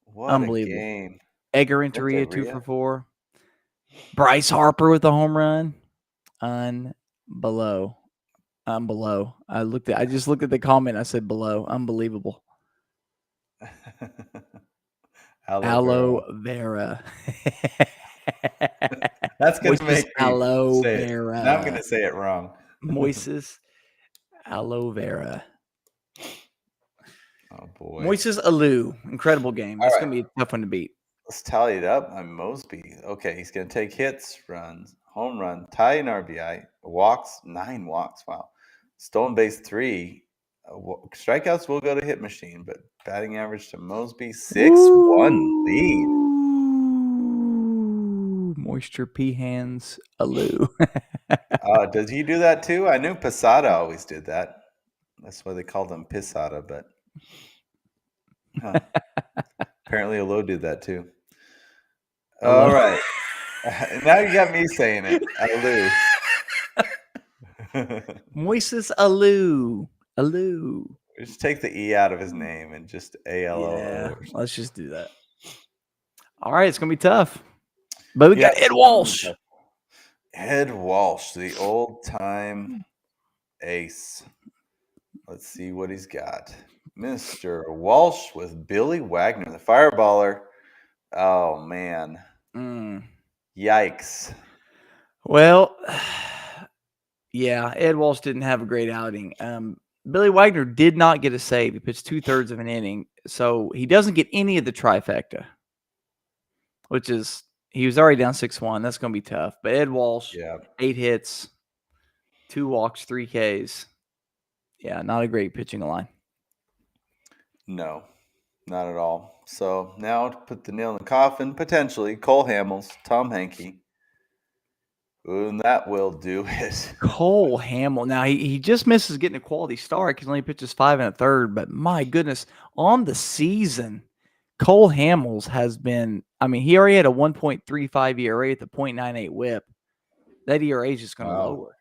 What unbelievable. A game. Edgar Renteria, 2 for 4. Bryce Harper with a home run. Below. I just looked at the comment. I said below. Unbelievable. Aloe vera. That's going to make me aloe say vera. Now I'm going to say it wrong. Moises aloe vera. Oh, boy. Moises Alou. Incredible game. That's going to be a tough one to beat. Let's tally it up on Mosby. Okay, he's going to take hits, runs, home run, tie in RBI, walks, 9 walks. Wow. Stolen base 3. Strikeouts will go to hitMachine, but batting average to Mosby, 6-1 lead. Moisture pea hands Alou. Does he do that too? I knew Posada always did that. That's why they called him Pisada, but apparently Alou did that too. All right. Now you got me saying it. Alou. Moises Alou. Just take the E out of his name and just A-L-O. Yeah, let's just do that. All right, it's going to be tough. But we got Ed Walsh. Ed Walsh, the old-time ace. Let's see what he's got. Mr. Walsh with Billy Wagner, the fireballer. Oh, man. Yikes. Well, yeah, Ed Walsh didn't have a great outing. Billy Wagner did not get a save. He pitched 2/3 of an inning, so he doesn't get any of the trifecta. which is he was already down 6-1. That's going to be tough. But Ed Walsh, Yeah. 8 hits, 2 walks, 3 Ks. Yeah, not a great pitching line. No, not at all. So now to put the nail in the coffin, potentially Cole Hamels, Tom Henke. Ooh, and that will do it. Cole Hamill. Now he just misses getting a quality start because he only pitches 5 1/3. But my goodness, on the season, Cole Hamels has been. I mean, he already had a 1.35 ERA with a .98 WHIP. That ERA is just going to Wow. lower.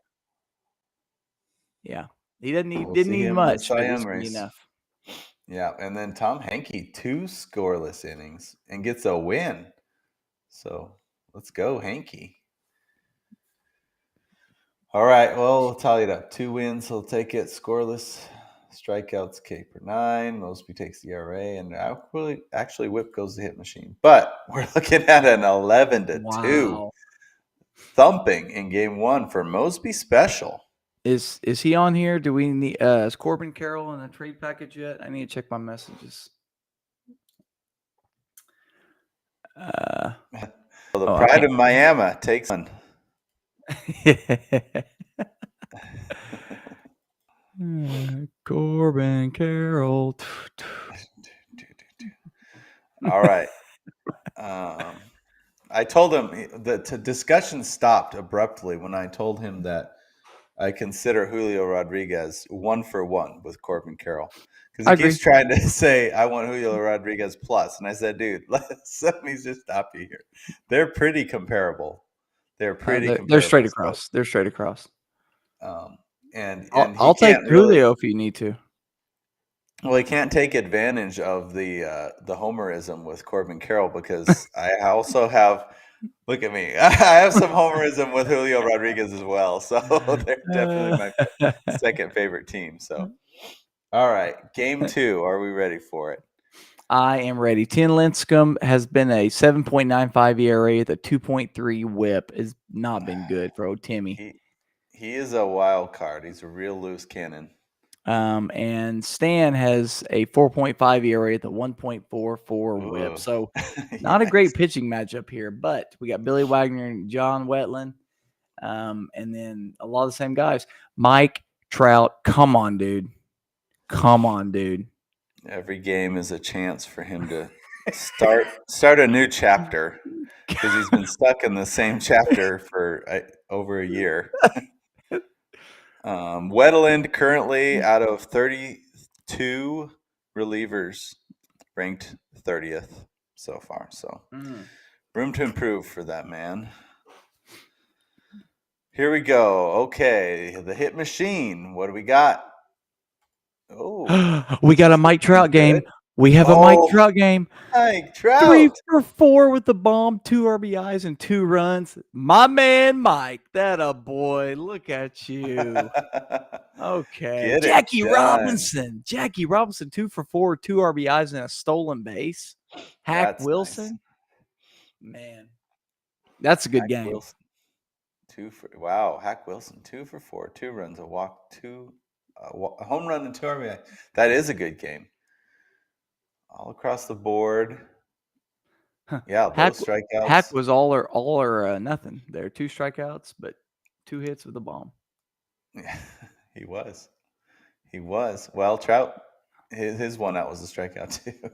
Yeah, he didn't We'll need see him in the much, Cy but Young it's going to be race. enough. Yeah, and then Tom Henke, 2 scoreless innings and gets a win. So let's go, Henke. All right, well, we'll tally it up. 2 wins, he'll take it. Scoreless, strikeouts, K per 9. Mosby takes the ERA, and actually Whip goes to HitMachine. But we're looking at an 11-2 Wow. thumping in Game 1 for Mosby Special. Is he on here? Do we need is Corbin Carroll in the trade package yet? I need to check my messages. The pride of Miami takes one. Corbin Carroll. All right. I told him the discussion stopped abruptly when I told him that I consider Julio Rodriguez 1-for-1 with Corbin Carroll. Because he keeps trying to say, I want Julio Rodriguez plus. And I said, dude, let me just stop you here. They're pretty comparable. They're straight across. So, they're straight across. And I'll take Julio if you need to. Well, he can't take advantage of the homerism with Corbin Carroll because I also have. Look at me. I have some homerism with Julio Rodriguez as well. So they're definitely my second favorite team. So, all right. Game 2. Are we ready for it? I am ready. Tim Lincecum has been a 7.95 ERA with a 2.3 WHIP. Has not been good for old Timmy. He is a wild card. He's a real loose cannon. And Stan has a 4.5 ERA with a 1.44 WHIP. So not a great pitching matchup here, but we got Billy Wagner and John Wetland. And then a lot of the same guys. Mike Trout, come on, dude. Come on, dude. Every game is a chance for him to start a new chapter because he's been stuck in the same chapter for over a year. Wetland currently out of 32 relievers ranked 30th so far. So room to improve for that man. Here we go. Okay, the hit machine. What do we got? Oh, we got a Mike Trout game. We have a Mike Trout game. Mike Trout. 3 for 4 with the bomb, 2 RBIs and 2 runs. My man, Mike. That a boy. Look at you. Okay. Jackie Robinson. 2 for 4, 2 RBIs and a stolen base. Hack Wilson. Nice. Man. That's a good game. Wilson. Hack Wilson. 2 for 4, 2 runs, a walk, a home run and 2 RBI. That is a good game. All across the board. Yeah, those strikeouts. Hack was all or nothing. There 2 strikeouts, but 2 hits with a bomb. Yeah, he was. Well, Trout, his one out was a strikeout too.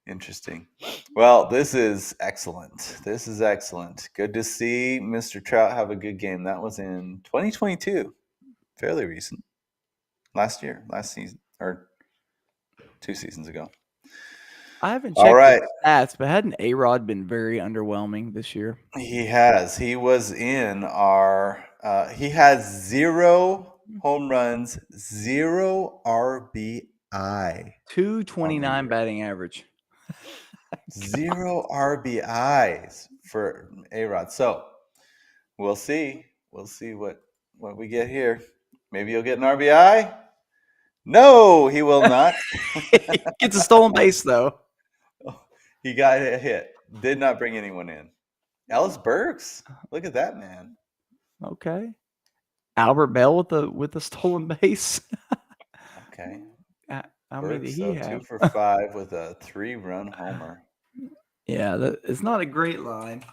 Interesting. Well, this is excellent. Good to see Mr. Trout have a good game. That was in 2022. Fairly recent. Last season, or 2 seasons ago. I haven't checked the stats, but hadn't A-Rod been very underwhelming this year? He has. He was in our he has 0 home runs, 0 RBI. 229 batting average. 0 RBIs for A-Rod. So we'll see. We'll see what we get here. Maybe he'll get an RBI. No, he will not. He gets a stolen base, though. He got a hit. Did not bring anyone in. Ellis Burks. Look at that man. Okay. Albert Bell with the stolen base. Okay. How many did he have? 2 for 5 with a 3-run homer. Yeah, it's not a great line.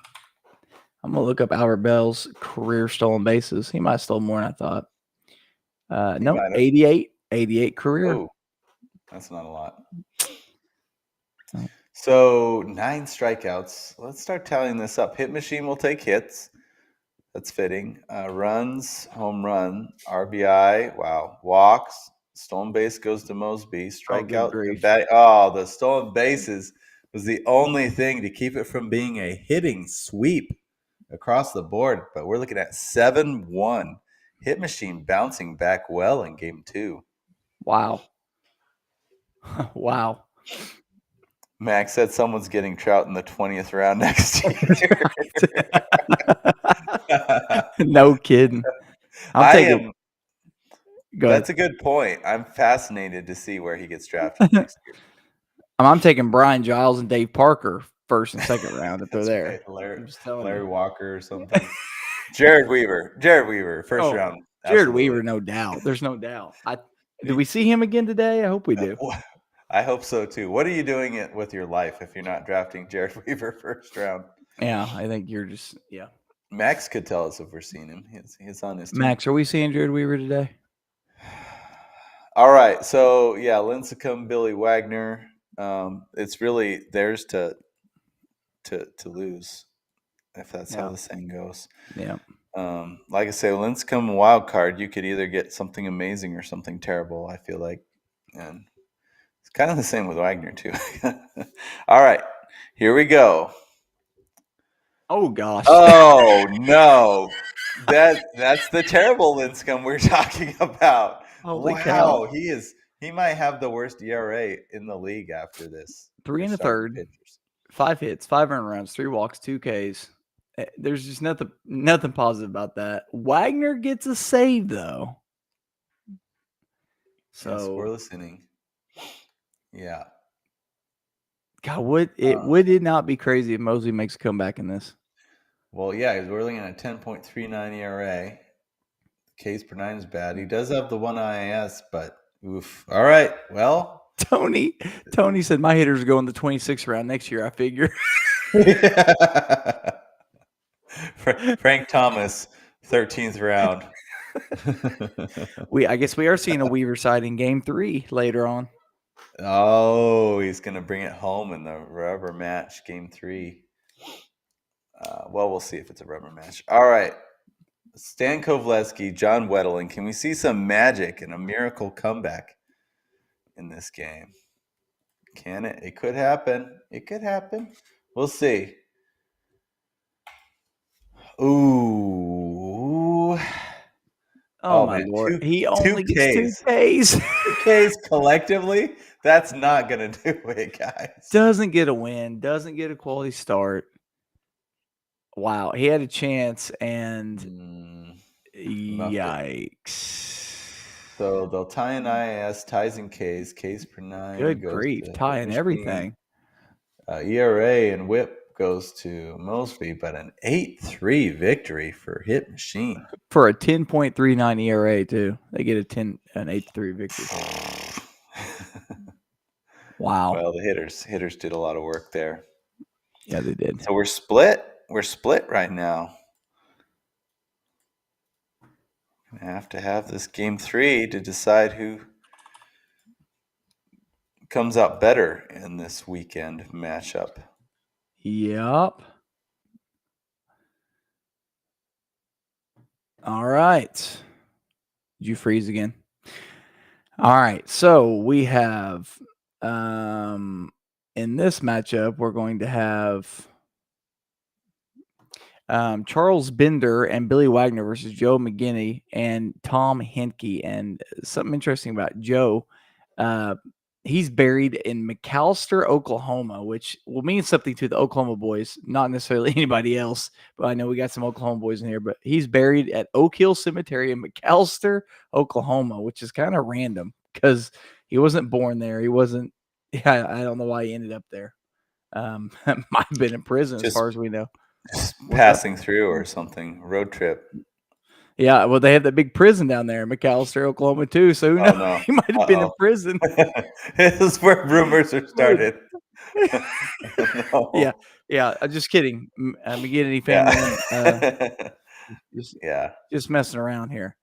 I'm going to look up Albert Bell's career stolen bases. He might have stolen more than I thought. No, might have. 88 career. Oh, that's not a lot. Oh. So 9 strikeouts. Let's start tallying this up. HitMachine will take hits. That's fitting. Runs, home run, RBI. Wow. Walks. Stolen base goes to Mosby. Strikeout. grief. The stolen bases was the only thing to keep it from being a hitting sweep across the board. But we're looking at 7-1. HitMachine bouncing back well in game 2. Wow. Wow. Max said someone's getting Trout in the 20th round next year. No kidding. That's a good point. I'm fascinated to see where he gets drafted next year. I'm taking Brian Giles and Dave Parker first and second round if they're there. Right. Larry Walker or something. Jared Weaver, first round. Jared Weaver, no doubt. There's no doubt. Did we see him again today? I hope we do. I hope so too. What are you doing with your life if you're not drafting Jared Weaver first round? Yeah, I think you're just Max could tell us if we're seeing him. He's on his team. Max, are we seeing Jared Weaver today? All right. So yeah, Lincecum, Billy Wagner. It's really theirs to lose, if that's how the saying goes. Yeah. Like I say, Lincecum wild card, you could either get something amazing or something terrible, I feel like. And it's kind of the same with Wagner too. All right. Here we go. Oh gosh. Oh no. That's the terrible Lincecum we're talking about. Holy cow. He might have the worst ERA in the league after this. 3 1/3, 5 hits, 5 earned runs, 3 walks, 2 Ks. There's just nothing positive about that. Wagner gets a save though. So scoreless inning. Yeah. God, would it not be crazy if Mosby makes a comeback in this? Well, yeah, he's whirling in a 10.39 ERA. Ks per 9 is bad. He does have the 1 IAS, but oof. All right. Well, Tony said my hitters are going the 26th round next year, I figure. Frank Thomas, 13th round. I guess we are seeing a Weaver side in game 3 later on. Oh, he's going to bring it home in the rubber match, game 3. Well, we'll see if it's a rubber match. All right. Stan Kovaleski, John Weddling. Can we see some magic and a miracle comeback in this game? Can it? It could happen. It could happen. We'll see. Ooh. Oh my Lord. He only gets 2 Ks. 2 Ks collectively? That's not going to do it, guys. Doesn't get a win. Doesn't get a quality start. Wow. He had a chance and yikes. So they'll tie in IAS, ties in Ks, Ks per 9. Good grief. Tying everything. ERA and whip goes to Mosby, but an 8-3 victory for HitMachine. For a 10.39 ERA, too. They get an 8-3 victory. Wow. Well, the hitters did a lot of work there. Yeah, they did. So we're split. We're split right now. Gonna have to have this game 3 to decide who comes out better in this weekend matchup. Yep. All right. Did you freeze again? All right. So we have in this matchup, we're going to have Charles Bender and Billy Wagner versus Joe McGinney and Tom Henke. And something interesting about Joe, he's buried in McAlester, Oklahoma, which will mean something to the Oklahoma boys, not necessarily anybody else, but I know we got some Oklahoma boys in here. But he's buried at Oak Hill Cemetery in McAlester, Oklahoma, which is kind of random because he wasn't born there. He wasn't. Yeah, I don't know why he ended up there. Might have been in prison as far as we know. Just passing through or something, road trip. Yeah, well, they have that big prison down there in McAlester, Oklahoma, too. So who knows? No. He might have been in prison. This is where rumors are started. No. Yeah. Just kidding. McGinnity family. Yeah. Just, Yeah. just messing around here.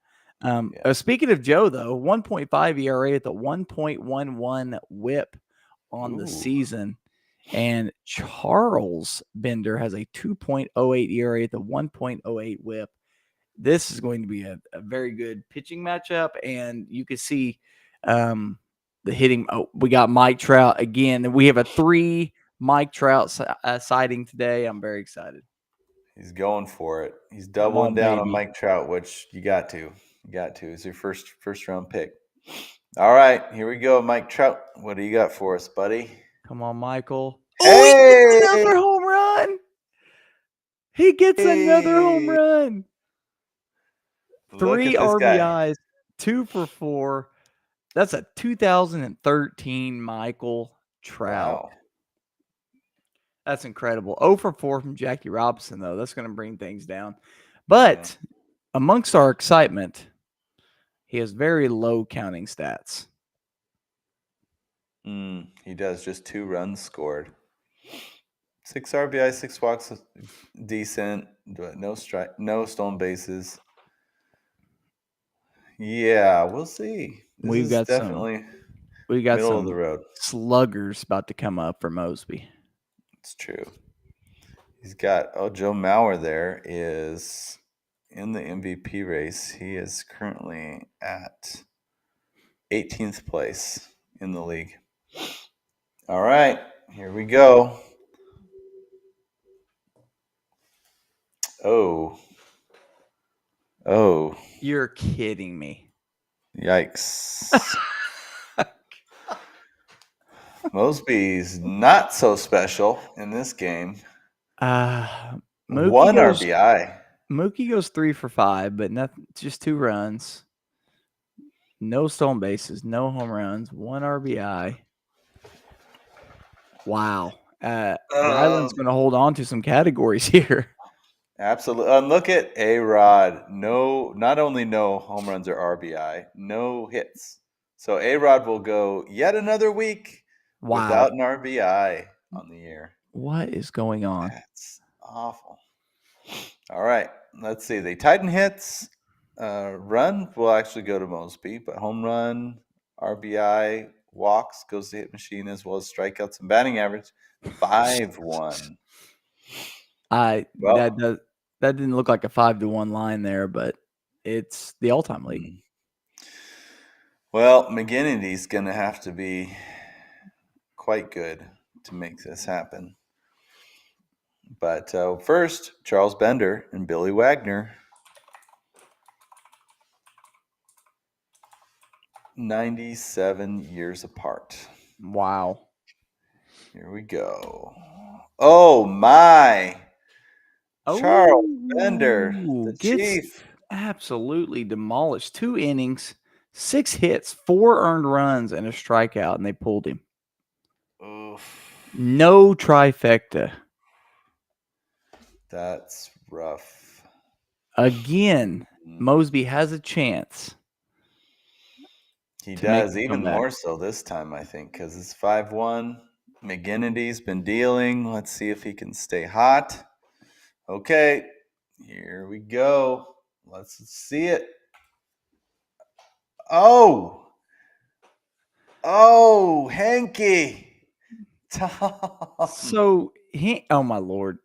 Yeah. Speaking of Joe, though, 1.5 ERA at the 1.11 WHIP on the Ooh. season, and Charles Bender has a 2.08 ERA at the 1.08 WHIP. This is going to be a very good pitching matchup, and you can see the hitting. Oh, we got Mike Trout again. We have a 3 Mike Trout sighting today. I'm very excited. He's going for it. He's Come doubling on, down on baby. Mike Trout, which you got to. You got to. It's your first round pick. All right, here we go, Mike Trout. What do you got for us, buddy? Come on, Michael. Hey! Oh, he gets another home run. He gets another home run. Look 3 at this guy. RBIs, 2 for 4. That's a 2013 Michael Trout. Wow. That's incredible. 0 for 4 from Jackie Robinson, though. That's going to bring things down. But amongst our excitement, he has very low counting stats. He does. Just 2 runs scored. 6 RBI, 6 walks, decent. But no stolen bases. Yeah, we'll see. We got definitely some middle of the road. sluggers about to come up for Mosby. It's true. He's got Joe Mauer there is in the MVP race. He is currently at 18th place in the league. All right, here we go. Oh. You're kidding me. Yikes. Mosby's not so special in this game. 1 RBI. Mookie goes 3 for 5, but nothing, just 2 runs. No stolen bases, no home runs, 1 RBI. Wow. Ryland's going to hold on to some categories here. Absolutely. And look at A-Rod. Not only no home runs or RBI, no hits. So A-Rod will go yet another week without an RBI on the year. What is going on? That's awful. All right. Let's see. They tighten hits. Run will actually go to Mosby, but home run, RBI, walks goes to hitMachine, as well as strikeouts and batting average. 5-1. That didn't look like a 5-1 line there, but it's the all-time league. Well, McGinnity's going to have to be quite good to make this happen. But first, Charles Bender and Billy Wagner. 97 years apart. Wow. Here we go. Oh, my. Charles Bender, the Chief. Absolutely demolished. 2 innings, 6 hits, 4 earned runs, and a strikeout, and they pulled him. Oof. No trifecta. That's rough. Again, Mosby has a chance. He does, even more so this time, I think, because it's 5-1. McGinnity's been dealing. Let's see if he can stay hot. Okay, here we go. Let's see it. Oh, Hanky. So, oh my Lord.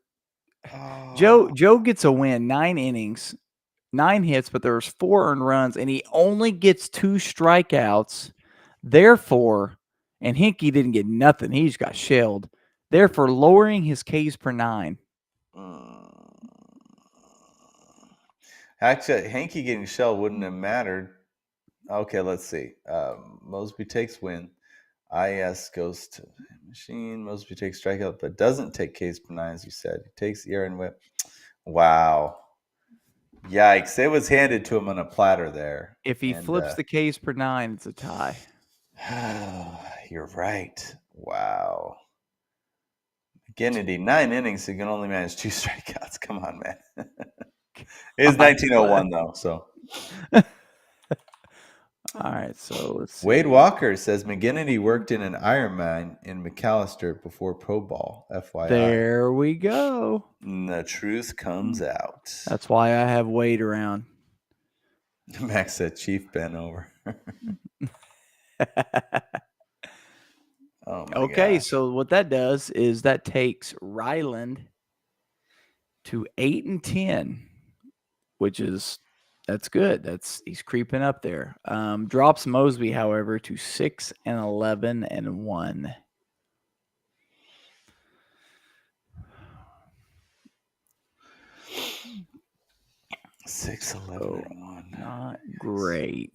Joe gets a win, 9 innings, 9 hits, but there's 4 earned runs, and he only gets 2 strikeouts. Therefore, and Hinkie didn't get nothing. He just got shelled. Therefore, lowering his Ks per 9. Actually, Hanky getting shelled wouldn't have mattered. Okay, let's see. Mosby takes win. IS goes to machine. Mosby takes strikeout, but doesn't take Ks per 9, as you said. He takes ERA and whip. Wow. Yikes. It was handed to him on a platter there. If he flips the Ks per 9, it's a tie. You're right. Wow. McGinnity, 9 innings, he can only manage 2 strikeouts. Come on, man. It is 1901, though, so. All right, so let's see. Wade Walker says McGinnity worked in an iron mine in McAllister before pro ball. FYI. There we go. And the truth comes out. That's why I have Wade around. Max said Chief bent over. Oh my Okay, gosh. so what that does is that takes Ryland to 8-10, which is that's good. He's creeping up there. Drops Mosby, however, to 6-11-1. 6-11-1. Not great.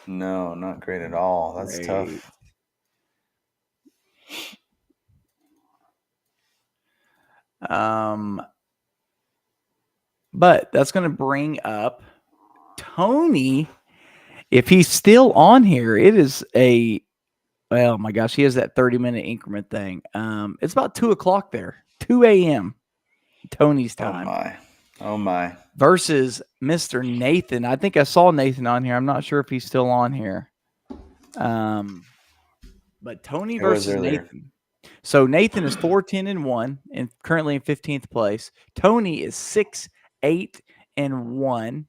No, not great at all. That's tough. But that's going to bring up Tony. If he's still on here, it is oh my gosh, he has that 30-minute increment thing. It's about 2:00 there, 2 a.m. Tony's time. Oh my. Versus Mr. Nathan. I think I saw Nathan on here. I'm not sure if he's still on here. But Tony versus Nathan. So Nathan is 4-10-1 and currently in 15th place. Tony is 6-8-1.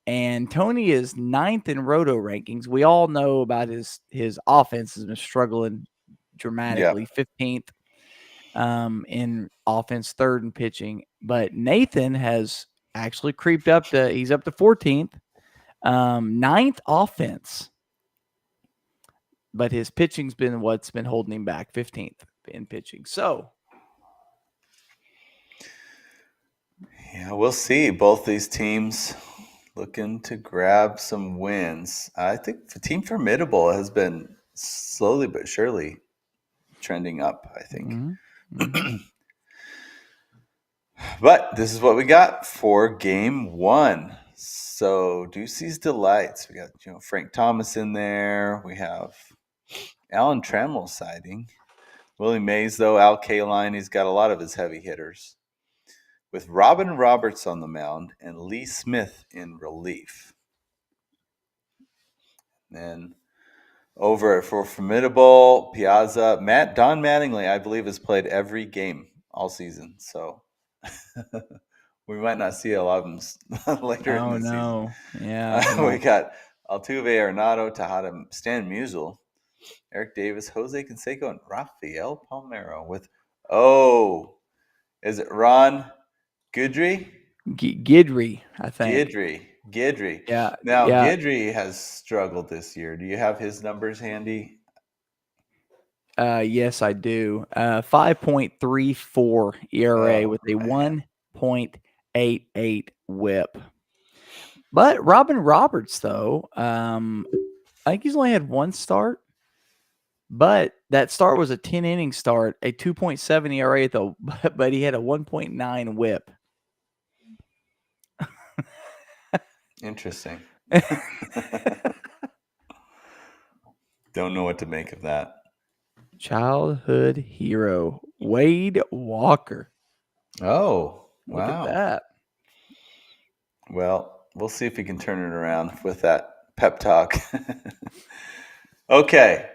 And Tony is 9th in roto rankings. We all know about his offense has been struggling dramatically. Yep. 15th in offense, 3rd in pitching. But Nathan has actually creeped up he's up to 14th, 9th offense. But his pitching's been what's been holding him back, 15th in pitching. So, yeah, we'll see. Both these teams looking to grab some wins. I think the team Formidable has been slowly but surely trending up, I think. Mm-hmm. But this is what we got for game 1. So Ducey's Delights. We got Frank Thomas in there. We have Alan Trammell siding. Willie Mays, though, Al Kaline, he's got a lot of his heavy hitters. With Robin Roberts on the mound and Lee Smith in relief. Then over for Formidable, Piazza, Don Mattingly, I believe, has played every game all season. So we might not see a lot of them later in the season. Yeah. We got Altuve, Arenado, Tejada, Stan Musial, Eric Davis, Jose Canseco, and Rafael Palmeiro with, is it Ron Guidry? Guidry, I think. Guidry. Yeah. Now, Guidry has struggled this year. Do you have his numbers handy? Yes, I do. 5.34 ERA with a 1.88 whip. But Robin Roberts, though, I think he's only had one start. But that start was a 10-inning start, a 2.7 ERA, though, but he had a 1.9 whip. Interesting. Don't know what to make of that. Childhood hero, Wade Walker. Oh, wow. Look at that. Well, we'll see if he can turn it around with that pep talk. Okay,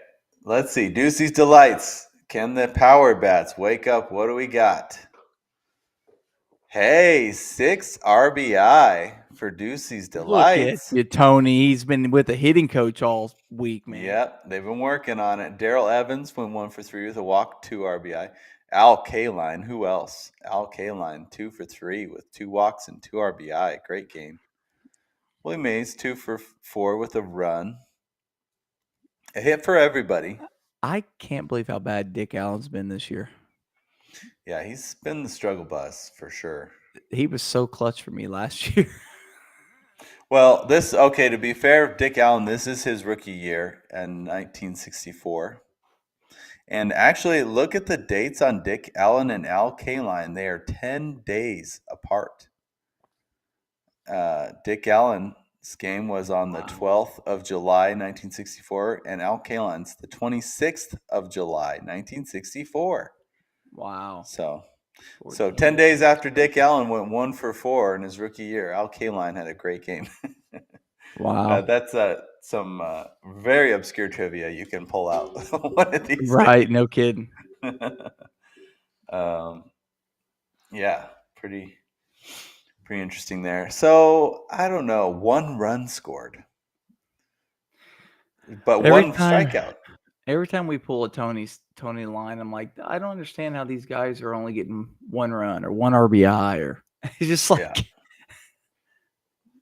let's see. Ducey's Delights. Can the power bats wake up? What do we got? Hey, 6 RBI for Ducey's Delights. Look at you, Tony. He's been with a hitting coach all week, man. Yep, they've been working on it. Daryl Evans went 1 for 3 with a walk, 2 RBI. Al Kaline, who else? Al Kaline, 2 for 3 with 2 walks and 2 RBI. Great game. Willie Mays, 2 for 4 with a run. A hit for everybody. I can't believe how bad Dick Allen's been this year. Yeah, he's been the struggle bus for sure. He was so clutch for me last year. Well, to be fair, Dick Allen, this is his rookie year in 1964. And actually, look at the dates on Dick Allen and Al Kaline. They are 10 days apart. Dick Allen's game was on the 12th of July, 1964, and Al Kaline's the 26th of July, 1964. Wow. So 10 days after Dick Allen went 1 for 4 in his rookie year, Al Kaline had a great game. Wow. That's some very obscure trivia you can pull out one of these Right. No kidding. days. Yeah, pretty interesting there. So I don't know, 1 run scored, but Every 1 time strikeout. every time we pull a Tony line, I'm like, I don't understand how these guys are only getting 1 run or 1 RBI or it's just like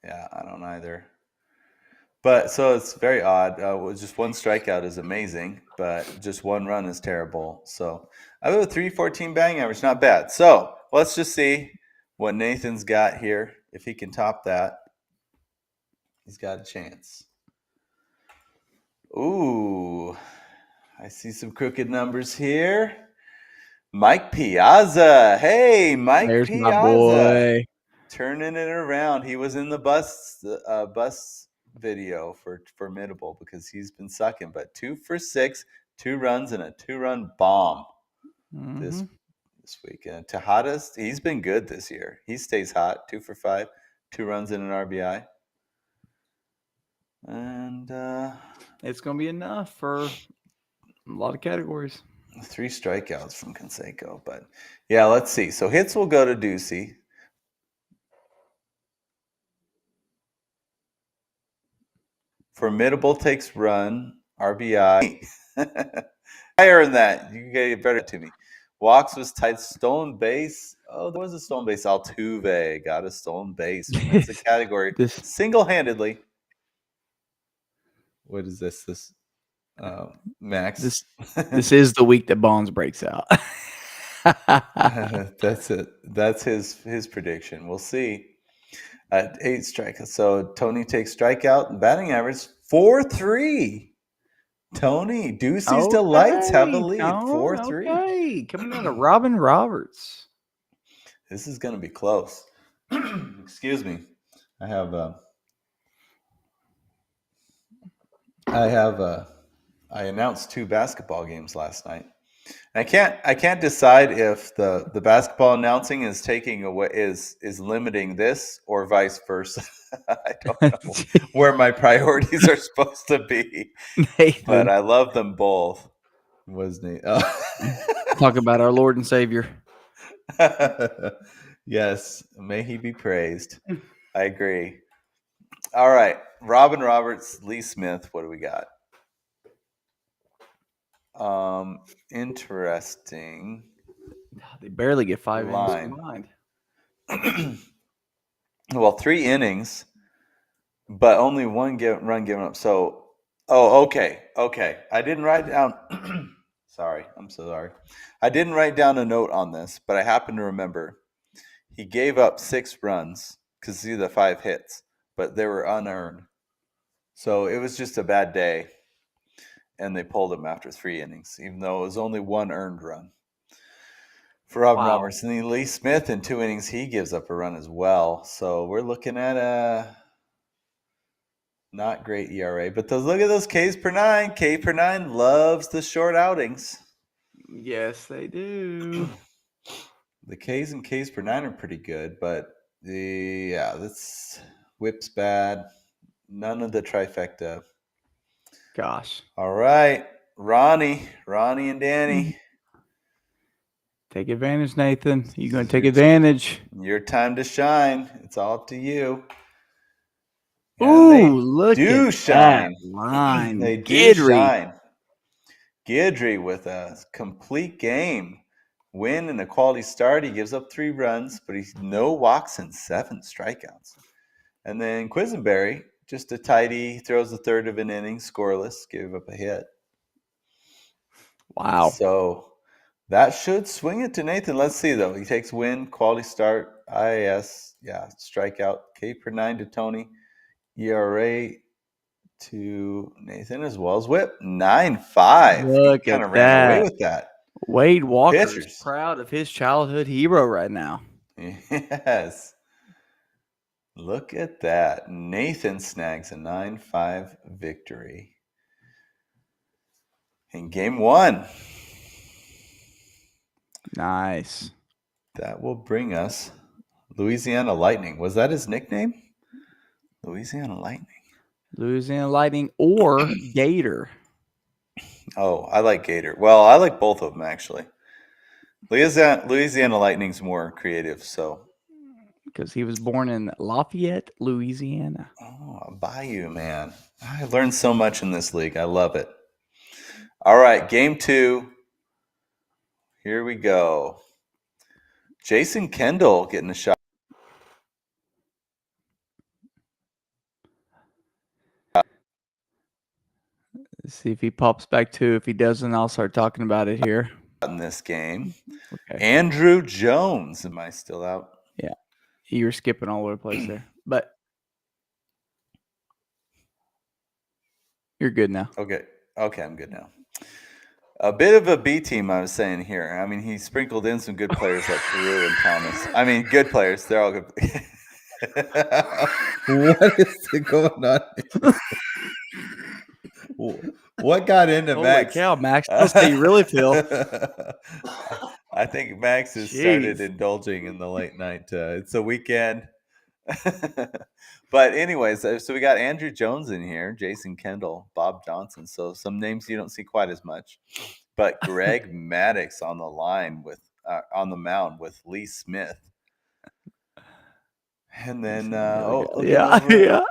Yeah, I don't either. But so it's very odd. Just 1 strikeout is amazing, but just 1 run is terrible. So I have a 314 batting average, not bad. So let's just see what Nathan's got here. If he can top that, he's got a chance. Ooh, I see some crooked numbers here. Mike Piazza. Hey, Mike there's my Piazza. boy. Turning it around. He was in the bus video for Formidable because he's been sucking. But 2 for 6, 2 runs and a 2-run bomb this Mhm. weekend. Tejadas, he's been good this year. He stays hot. 2 for 5, 2 runs and an RBI. And It's going to be enough for a lot of categories. 3 strikeouts from Canseco. But yeah, let's see. So hits will go to Ducey. Formidable takes run, RBI. Higher than that. You can get better to me. Walks was tight. Stolen base. Oh, there was a stolen base. Altuve got a stolen base. Wins the category This single-handedly. What is this? Max. this is the week that Bonds breaks out. That's it. That's his prediction. We'll see. At 8 strikeouts. So Tony takes strikeout. Batting average 4.3. Tony, Ducey's Delights have the lead. 4-3. Okay. Coming out of Robin Roberts. This is going to be close. Excuse me. I announced 2 basketball games last night. I can't decide if the basketball announcing is taking away is limiting this or vice versa. I don't know where my priorities are supposed to be, Nathan. but I love them both. Was Nate? Talk about our Lord and Savior. Yes, may he be praised. I agree. All right, Robin Roberts, Lee Smith. What do we got? Interesting. They barely get 5 Line. innings combined. Well, 3 innings, but only 1 run given up. So, okay. I didn't write down. Sorry, I'm so sorry. I didn't write down a note on this, but I happen to remember he gave up 6 runs because see the 5 hits, but they were unearned. So it was just a bad day, and they pulled him after 3 innings, even though it was only 1 earned run. For Robin Roberts. And then Lee Smith in 2 innings, he gives up a run as well. So we're looking at a not great ERA. But look at those Ks per 9. K per 9 loves the short outings. Yes, they do. The Ks and Ks per 9 are pretty good, but this whip's bad. None of the trifecta. Gosh. All right. Ronnie and Danny. Take advantage, Nathan. You're going to take advantage. Your time to shine. It's all up to you. Ooh, look at shine. that line. They do Guidry. shine. Guidry with a complete game. Win and a quality start. He gives up 3 runs, but he's no walks and 7 strikeouts. And then Quisenberry, just a tidy, throws a third of an inning, scoreless, gave up a hit. Wow. So that should swing it to Nathan. Let's see, though. He takes win, quality start, IAS, strikeout, K per 9 to Tony, ERA to Nathan as well as whip, 9.5. Look He kind of at ran away that. with that. Wade Walker's Pitchers. proud of his childhood hero right now. Yes. Look at that. Nathan snags a 9-5 victory in game 1. Nice. That will bring us Louisiana Lightning. Was that his nickname? Louisiana Lightning. Louisiana Lightning or Gator. Oh, I like Gator. Well, I like both of them actually. Louisiana Lightning's more creative, so. Because he was born in Lafayette, Louisiana. Oh, Bayou, man. I learned so much in this league. I love it. All right, game 2. Here we go. Jason Kendall getting a shot. Let's see if he pops back too. If he doesn't, I'll start talking about it here. In this game. Okay. Andrew Jones. Am I still out? Yeah. You were skipping all over the place there. But you're good now. Okay, I'm good now. A bit of a B team, I was saying here. I mean, he sprinkled in some good players like Peru and Thomas. I mean, good players. They're all good. What is going on? What got into Holy Max? cow, Max. That's how you really feel. I think Max has started indulging in the late night. It's a weekend. But anyways, so we got Andrew Jones in here, Jason Kendall, Bob Johnson. So some names you don't see quite as much. But Greg Maddux on the line with on the mound with Lee Smith. And then yeah.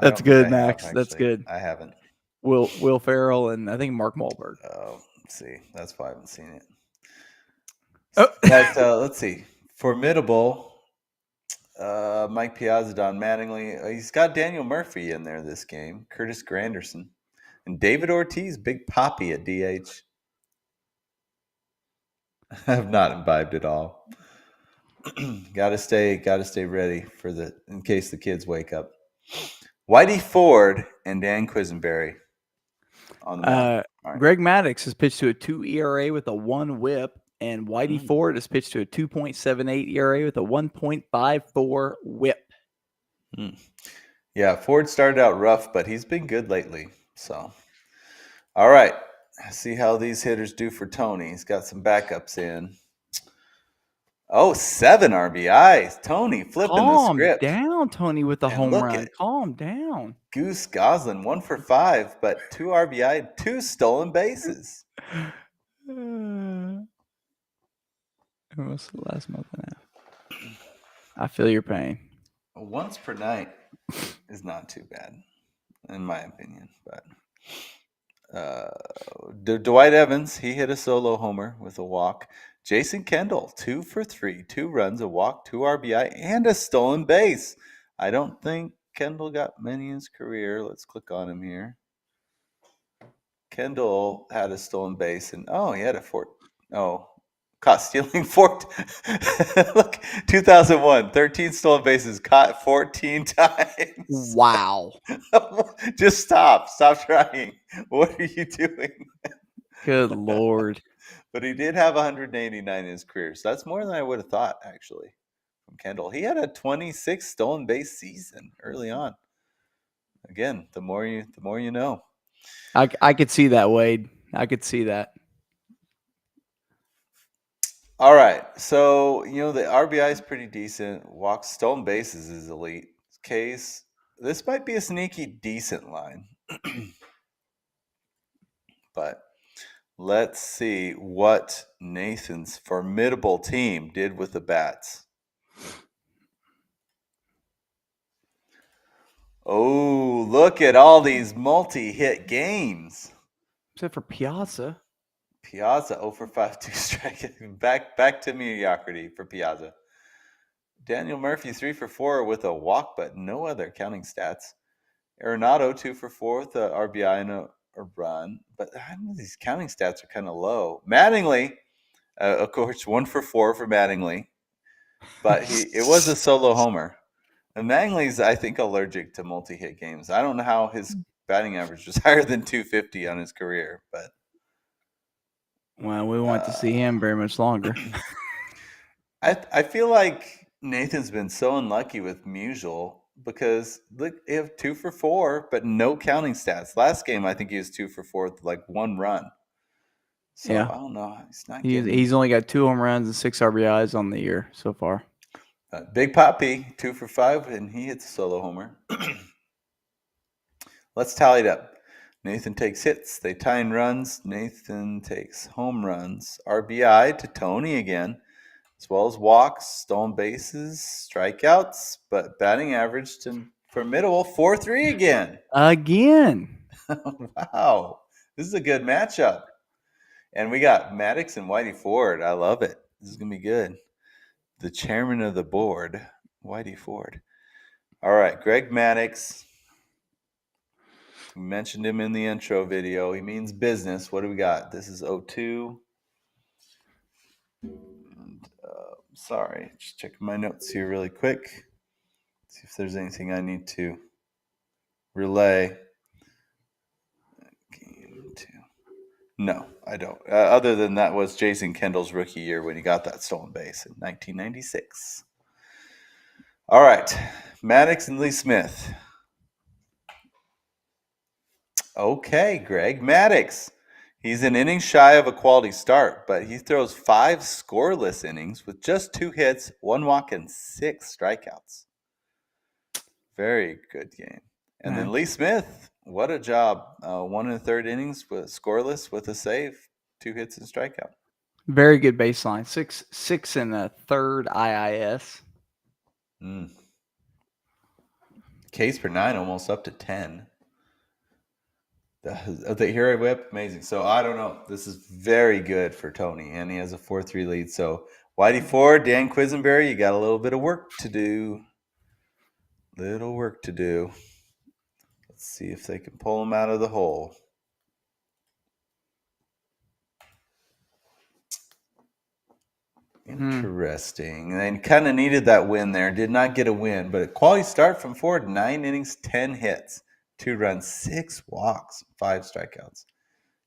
That's good, Max. That's good. I haven't. Will Ferrell and I think Mark Wahlberg. Oh, let's see. That's why I haven't seen it. Oh. But let's see. Formidable. Mike Piazza, Don Mattingly. He's got Daniel Murphy in there this game. Curtis Granderson. And David Ortiz, Big Poppy at DH. I have not imbibed at all. Gotta stay ready in case the kids wake up. Whitey Ford and Dan Quisenberry on the mound. Right. Greg Maddux has pitched to a 2 ERA with a 1 WHIP, and Whitey Ford has pitched to a 2.78 ERA with a 1.54 WHIP. Yeah, Ford started out rough, but he's been good lately. So, all right, see how these hitters do for Tony. He's got some backups in. Oh, 7 RBIs. Tony flipping the script. Calm down, Tony, with the home run. Calm down. Goose Goslin, 1 for 5, but 2 RBI, 2 stolen bases. What's the last month and a half? I feel your pain. Once per night is not too bad, in my opinion. But Dwight Evans, he hit a solo homer with a walk. Jason Kendall, 2 for 3, 2 runs, a walk, 2 RBI, and a stolen base. I don't think Kendall got many in his career. Let's click on him here. Kendall had a stolen base, and he had caught stealing 4. Look, 2001, 13 stolen bases, caught 14 times. Wow. Just stop trying. What are you doing? Good Lord. But he did have 189 in his career, so that's more than I would have thought, actually, from Kendall. He had a 26 stolen base season early on. Again, the more you know. I could see that, Wade. I could see that. All right, so the RBI is pretty decent. Walks, stolen bases is elite. Case, this might be a sneaky decent line, but. Let's see what Nathan's formidable team did with the bats. Oh, look at all these multi-hit games. Except for Piazza. Piazza, 0 for 5, 2 strikeouts. Back to mediocrity for Piazza. Daniel Murphy, 3 for 4 with a walk, but no other counting stats. Arenado, 2 for 4 with a RBI and a run, but these counting stats are kind of low. Mattingly, of course, 1 for 4 for Mattingly, but it was a solo homer. And Mattingly's, I think, allergic to multi-hit games. I don't know how his batting average was higher than 250 on his career, but well, we want to see him very much longer. I feel like Nathan's been so unlucky with Musial. Because look, he have 2 for 4, but no counting stats. Last game, I think he was 2 for 4 with like 1 run. So yeah. I don't know. He's only got 2 home runs and 6 RBIs on the year so far. Big Poppy, 2 for 5, and he hits a solo homer. Let's tally it up. Nathan takes hits. They tie in runs. Nathan takes home runs. RBI to Tony again, as well as walks, stolen bases, strikeouts, but batting average to Formidable 4-3 again. Again. Wow. This is a good matchup. And we got Maddox and Whitey Ford. I love it. This is going to be good. The chairman of the board, Whitey Ford. All right, Greg Maddox. We mentioned him in the intro video. He means business. What do we got? This is 02. And, sorry, just checking my notes here really quick. See if there's anything I need to relay. Game 2. No, I don't. Other than that was Jason Kendall's rookie year when he got that stolen base in 1996. All right, Maddox and Lee Smith. Okay, Greg Maddox. He's an inning shy of a quality start, but he throws 5 scoreless innings with just 2 hits, 1 walk, and 6 strikeouts. Very good game. And then Lee Smith, what a job. 1 1/3 innings with scoreless with a save, 2 hits and strikeout. Very good baseline. 6 in the third IIS. Ks per 9 almost up to 10. The hero whip, amazing. So I don't know. This is very good for Tony, and he has a 4-3 lead. So Whitey Ford, Dan Quisenberry, you got a little bit of work to do. Let's see if they can pull him out of the hole. Interesting. And they kind of needed that win there. Did not get a win, but a quality start from Ford. 9 innings, 10 hits, 2 runs, 6 walks, 5 strikeouts.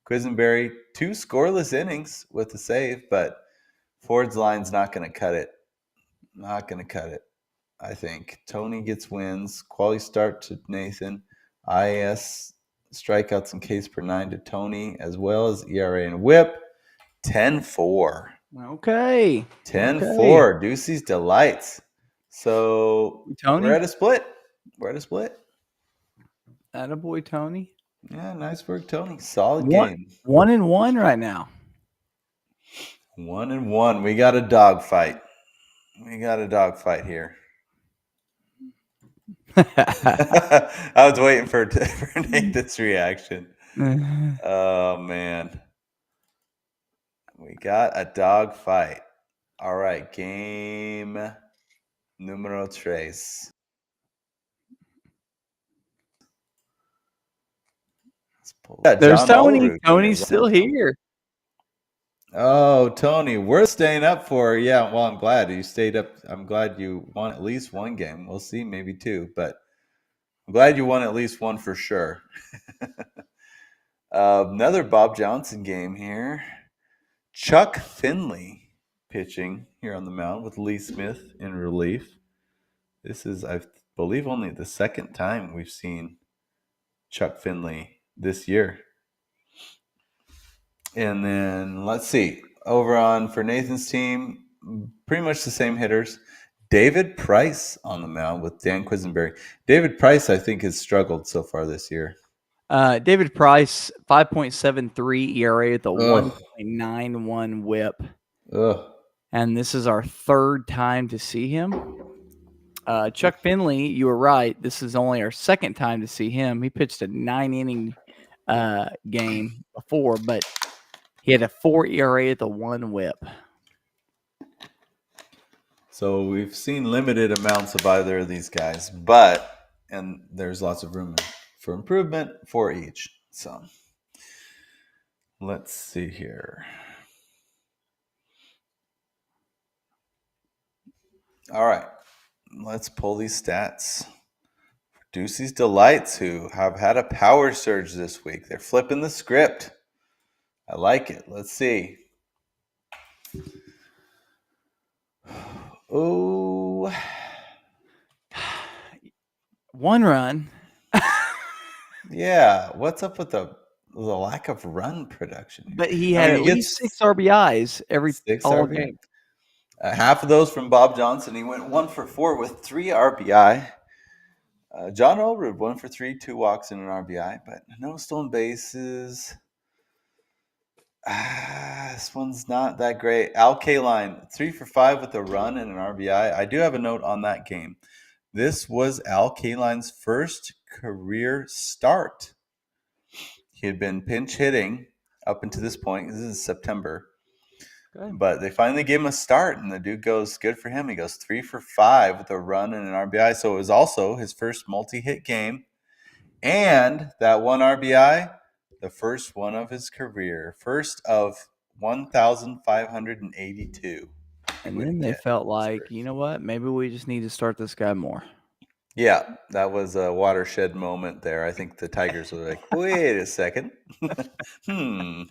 Quisenberry, 2 scoreless innings with a save, but Ford's line's not going to cut it. Not going to cut it, I think. Tony gets wins. Quality start to Nathan. IS strikeouts and Ks per 9 to Tony, as well as ERA and whip. 10-4. Okay. 10-4. Ducey's delights. So Tony? we're at a split. Attaboy, Tony. Yeah, nice work, Tony. Solid game. 1-1 right now. 1-1. We got a dogfight. Here. I was waiting for Nathan's reaction. Oh, man. We got a dogfight. All right, game numero tres. There's Tony. Tony's still here. Oh, Tony, worth staying up for. Yeah, well, I'm glad you stayed up. I'm glad you won at least one game. We'll see, maybe 2, but I'm glad you won at least one for sure. Another Bob Johnson game here. Chuck Finley pitching here on the mound with Lee Smith in relief. This is, I believe, only the second time we've seen Chuck Finley this year. And then let's see. Over on for Nathan's team, pretty much the same hitters. David Price on the mound with Dan Quisenberry. David Price, I think, has struggled so far this year. David Price, 5.73 ERA with a 1.91 whip. And this is our 3rd time to see him. Chuck Finley, you were right. This is only our 2nd time to see him. He pitched a 9-inning game before, but he had a 4 ERA at the 1 whip. So we've seen limited amounts of either of these guys, and there's lots of room for improvement for each. So let's see here. All right, let's pull these stats. Ducey's Delights, who have had a power surge this week. They're flipping the script. I like it. Let's see. Oh. 1 run. Yeah. What's up with the lack of run production here? But he had at least 6 RBIs every all game. Half of those from Bob Johnson. He went 1 for 4 with 3 RBI. John Elwood 1 for 3, 2 walks and an RBI, but no stolen bases. This one's not that great. Al Kaline 3 for 5 with a run and an RBI. I do have a note on that game. This was Al Kaline's first career start. He had been pinch hitting up until this point. This is September. Okay. But they finally gave him a start, and the dude goes, good for him. He goes 3 for 5 with a run and an RBI. So it was also his first multi-hit game. And that one RBI, the first one of his career. First of 1,582. And then they felt like, you know what? Maybe we just need to start this guy more. Yeah, that was a watershed moment there. I think the Tigers were like, wait a second. Don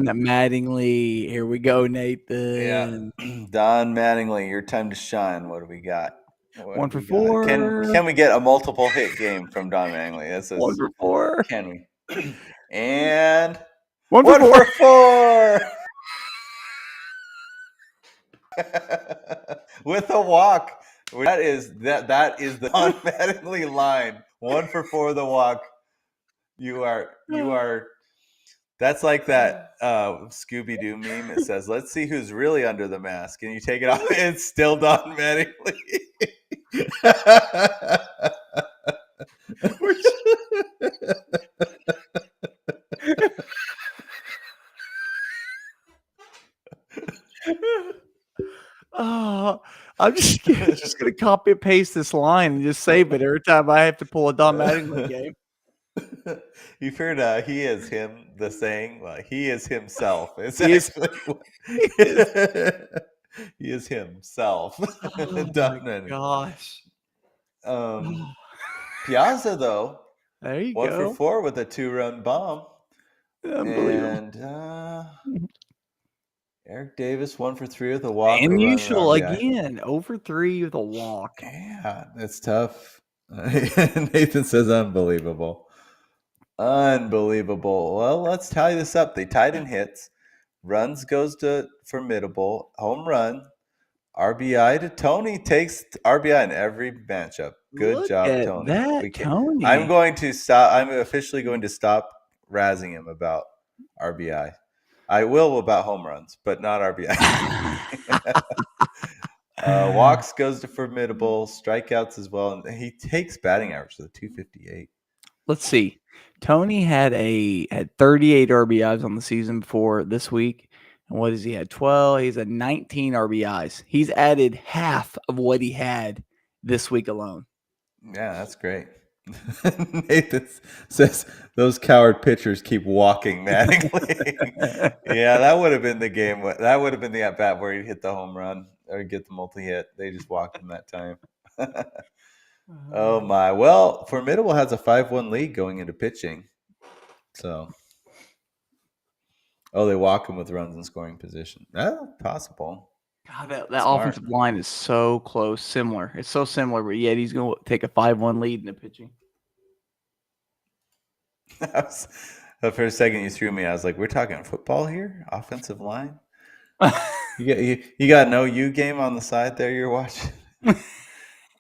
Mattingly. Here we go, Nathan. Yeah. Don Mattingly, your time to shine. What do we got? 1 for 4. Can we get a multiple hit game from Don Mattingly? 1 for 4. Can we? And 1 for 4. With a walk. That is the Don Mattingly line. 1 for 4 the walk. You are. That's like that Scooby-Doo meme. It says, let's see who's really under the mask. And you take it off, and it's still Don Mattingly. Oh, I'm just gonna copy and paste this line and just save it every time I have to pull a Don Mattingly game. You've heard he is him, the saying. Well, he is himself. It's He is- he is himself. Oh Don my Mattingly. gosh. Piazza, though, There you 1 go. for 4 with a 2-run bomb. Unbelievable. And Eric Davis 1 for 3 with a walk. Unusual again. Over 3 with a walk. Yeah, that's tough. Nathan says unbelievable. Unbelievable. Well, let's tally this up. They tied in hits. Runs goes to Formidable. Home run. RBI to Tony. Takes RBI in every matchup. Good Look job, at Tony. that, Tony. I'm going to stop. I'm officially going to stop razzing him about RBI. I will about home runs, but not RBI. Walks goes to Formidable. Strikeouts as well. And he takes batting average to 258. Let's see. Tony had 38 RBIs on the season before this week. And what has he had? 12. He's at 19 RBIs. He's added half of what he had this week alone. Yeah, that's great. Nathan says those coward pitchers keep walking Mattingly. Yeah, that would have been the game. That would have been the at bat where he'd hit the home run or get the multi hit. They just walked him that time. Oh my! Well, Formidable has a 5-1 lead going into pitching. So, they walk him with runs in scoring position. Possible. God, that offensive line is so close, similar. It's so similar, but yet he's going to take a 5-1 lead in the pitching. For a second, you threw me. I was like, "We're talking football here, offensive line." You got no U game on the side there. You're watching.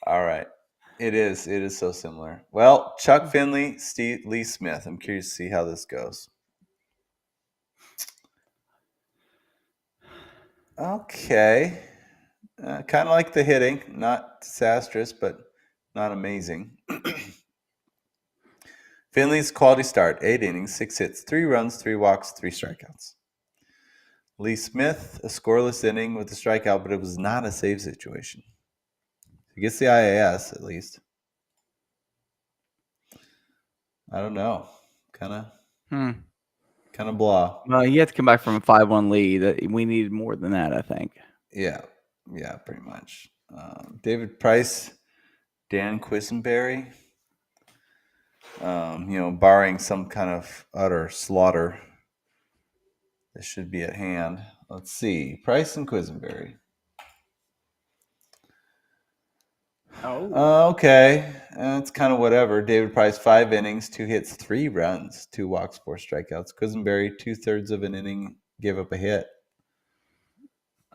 All right, it is so similar. Well, Chuck Finley, Lee Smith. I'm curious to see how this goes. Okay. Kind of like the hitting. Not disastrous, but not amazing. Finley's quality start. 8 innings, 6 hits, 3 runs, 3 walks, 3 strikeouts. Lee Smith, a scoreless inning with a strikeout, but it was not a save situation. He gets the IAS, at least. I don't know. Kind of blah. Well, he had to come back from a 5-1 lead. We needed more than that, I think. Yeah, pretty much. David Price, Dan Quisenberry. Barring some kind of utter slaughter that should be at hand. Let's see. Price and Quisenberry. Okay. It's kind of whatever. David Price, 5 innings, 2 hits, 3 runs, 2 walks, 4 strikeouts. Quisenberry, 2/3 of an inning, gave up a hit.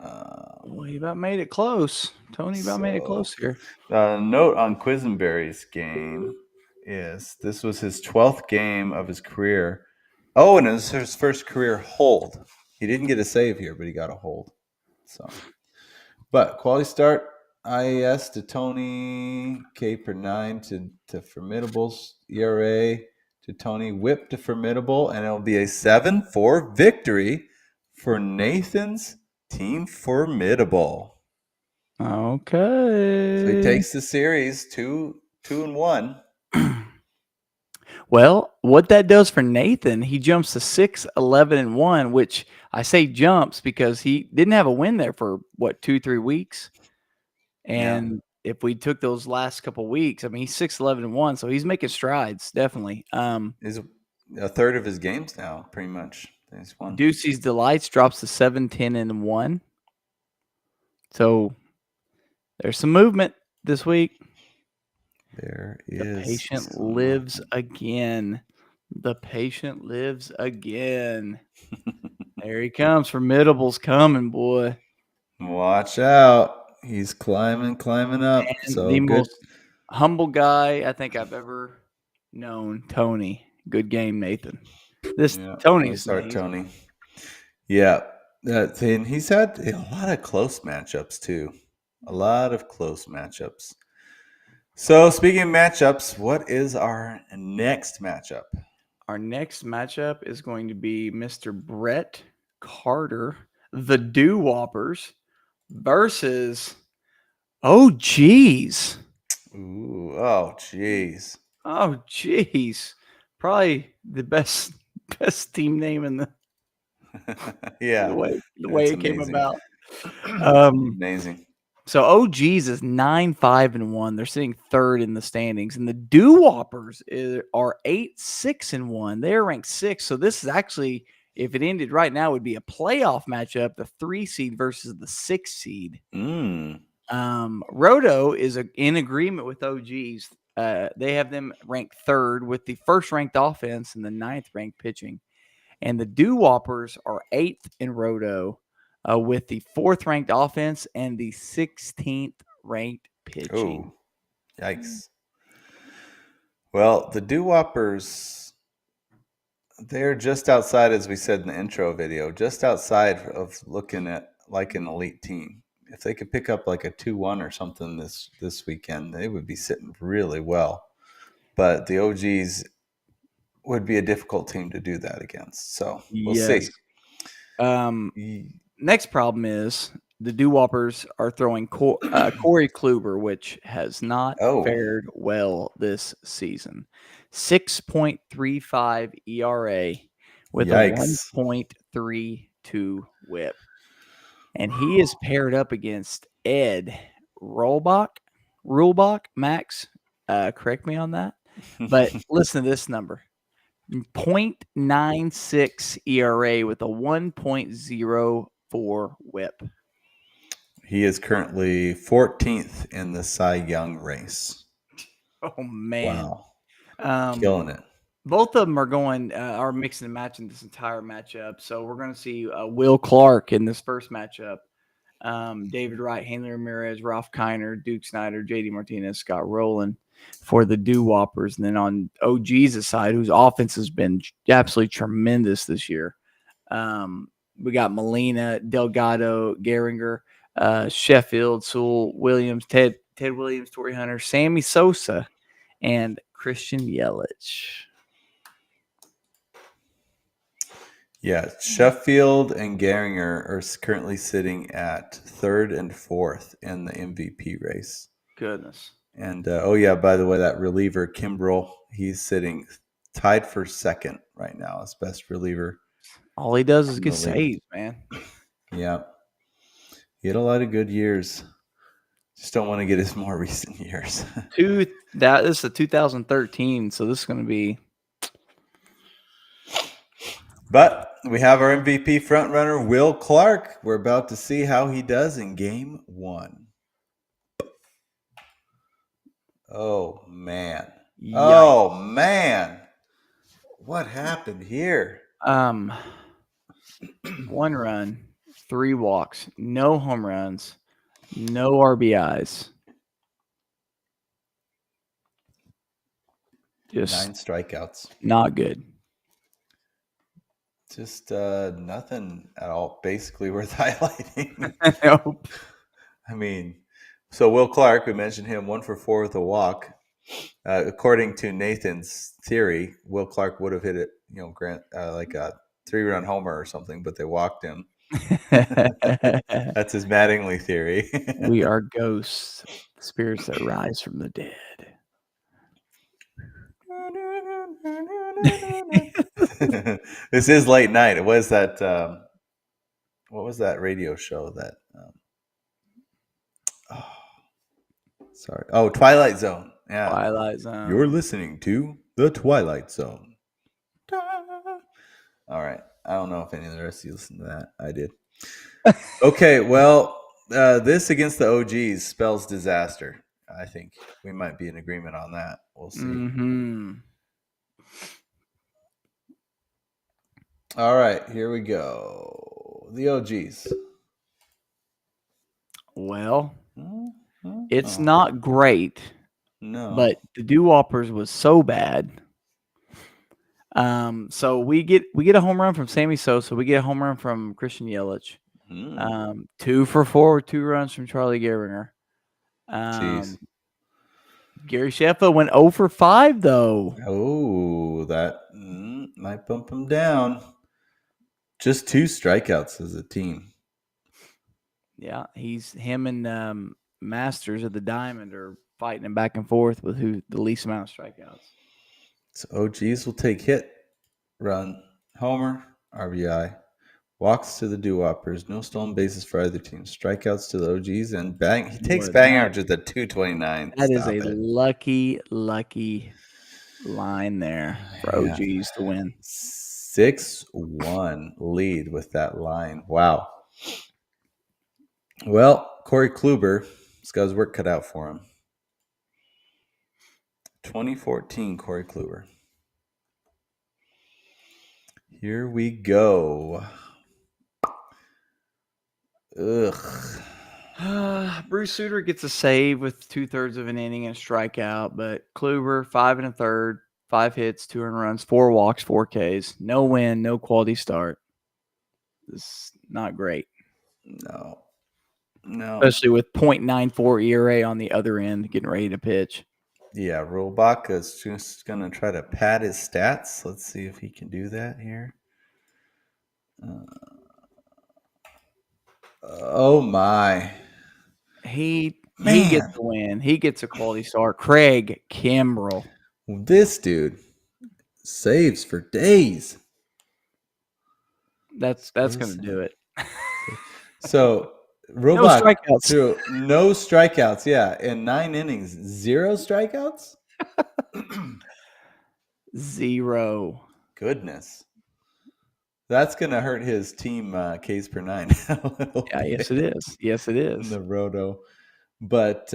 Well, he about made it close. Tony about made it close here. Note on Quisenberry's game is this was his 12th game of his career. Oh, and it was his first career hold. He didn't get a save here, but he got a hold. So, but quality start. IAS to Tony, K per 9 to Formidable's ERA to Tony, whip to Formidable, and it'll be a 7-4 victory for Nathan's team Formidable. Okay. So he takes the series 2-1. Well, what that does for Nathan, he jumps to 6-11-1, which I say jumps because he didn't have a win there for 2-3 weeks. And if we took those last couple weeks, I mean, he's 6-11-1, so he's making strides, definitely. He's a third of his games now, pretty much. He's won. Ducey's Delights drops to 7-10-1. So there's some movement this week. There is. The patient lives again. The patient lives again. There he comes. Formidable's coming, boy. Watch out. He's climbing up. And so the good. most humble guy I think I've ever known, Tony. Good game, Nathan. Tony's start Tony. Yeah. And he's had a lot of close matchups, too. A lot of close matchups. So, speaking of matchups, what is our next matchup? Our next matchup is going to be Mr. Brett Carter, the Doo-Whoppers, versus Geeze. Ooh, oh, jeez. Oh, jeez. Probably the best team name in the the way it came about. Amazing. So Geeze is 9-5-1. They're sitting third in the standings, and the Doo-Whoppers are 8-6-1. They're ranked 6th. So this is actually, if it ended right now, would be a playoff matchup: the 3 seed versus the 6 seed. Roto is in agreement with OGs. They have them ranked 3rd with the 1st ranked offense and the 9th ranked pitching, and the Doo-Whoppers are 8th in Roto. With the 4th ranked offense and the 16th ranked pitching. Oh, yikes. Well, the Doo-Whoppers, they're just outside, as we said in the intro video, just outside of looking at like an elite team. If they could pick up like a 2-1 or something this weekend, they would be sitting really well. But the OGs would be a difficult team to do that against. So we'll see. Next problem is the Doo-Whoppers are throwing Corey Kluber, which has not fared well this season. 6.35 ERA with a 1.32 whip. And he is paired up against Ed Rulebach. Max, correct me on that. But listen to this number. 0.96 ERA with a 1.04 whip. He is currently 14th in the Cy Young race. Oh, man. Wow. Killing it. Both of them are mixing and matching this entire matchup. So we're going to see Will Clark in this first matchup. David Wright, Hanley Ramirez, Ralph Kiner, Duke Snyder, JD Martinez, Scott Rowland for the Doo-Whoppers. And then on OG's side, whose offense has been absolutely tremendous this year, we got Molina, Delgado, Gehringer, Sheffield, Sewell, Williams, Ted Williams, Torrey Hunter, Sammy Sosa, and Christian Yelich. Yeah, Sheffield and Gehringer are currently sitting at 3rd and 4th in the MVP race. Goodness. And, by the way, that reliever, Kimbrel, he's sitting tied for 2nd right now as best reliever. All he does is get saves, man. Yeah. He had a lot of good years. Just don't want to get his more recent years. This is a 2013, so this is going to be... But we have our MVP frontrunner, Will Clark. We're about to see how he does in Game 1. Oh, man. Yikes. Oh, man. What happened here? 1 run. 3 walks, no home runs, no RBIs. Just 9 strikeouts. not good. Just nothing at all basically worth highlighting. Nope. I mean, so Will Clark, we mentioned him, 1 for 4 with a walk. According to Nathan's theory, Will Clark would have hit it, like a 3-run homer or something, but they walked him. That's his Mattingly theory. We are ghosts, spirits that rise from the dead. This is late night. It was that. What was that radio show that? Sorry. Oh, Twilight Zone. Yeah. Twilight Zone. You're listening to the Twilight Zone. All right. I don't know if any of the rest of you listened to that. I did. Okay. Well, this against the OGs spells disaster. I think we might be in agreement on that. We'll see. Mm-hmm. All right. Here we go. The OGs. Well, it's not great. No. But the Doo-Whoppers was so bad. So we get a home run from Sammy Sosa. We get a home run from Christian Yelich. 2 for 4 with 2 runs from Charlie Gehringer. Jeez. Gary Sheffield went 0 for 5 though. Oh, that might bump him down. Just 2 strikeouts as a team. Yeah, him and Masters of the Diamond are fighting him back and forth with who the least amount of strikeouts. So OGs will take hit, run, homer, RBI, walks to the Doo-Whoppers, no stolen bases for either team, strikeouts to the OGs, and bang. He takes batting average at the 229. That is a lucky line there for OGs to win. 6-1 lead with that line. Wow. Well, Corey Kluber, he's got his work cut out for him. 2014 Corey Kluber. Here we go. Ugh. Bruce Sutter gets a save with 2/3 of an inning and a strikeout, but Kluber 5 1/3, 5 hits, 2 earned runs, 4 walks, 4 Ks. No win, no quality start. This is not great. No. Especially with .94 ERA on the other end, getting ready to pitch. Yeah, Robach is just going to try to pad his stats. Let's see if he can do that here. Oh, my. He gets the win. He gets a quality start. Craig Kimbrell. This dude saves for days. That's going to do it. So, Robach threw no strikeouts. Yeah, in 9 innings, 0 strikeouts? 0. Goodness. That's going to hurt his team Ks per 9 a little bit. Yes, it is. Yes, it is. In the roto. But,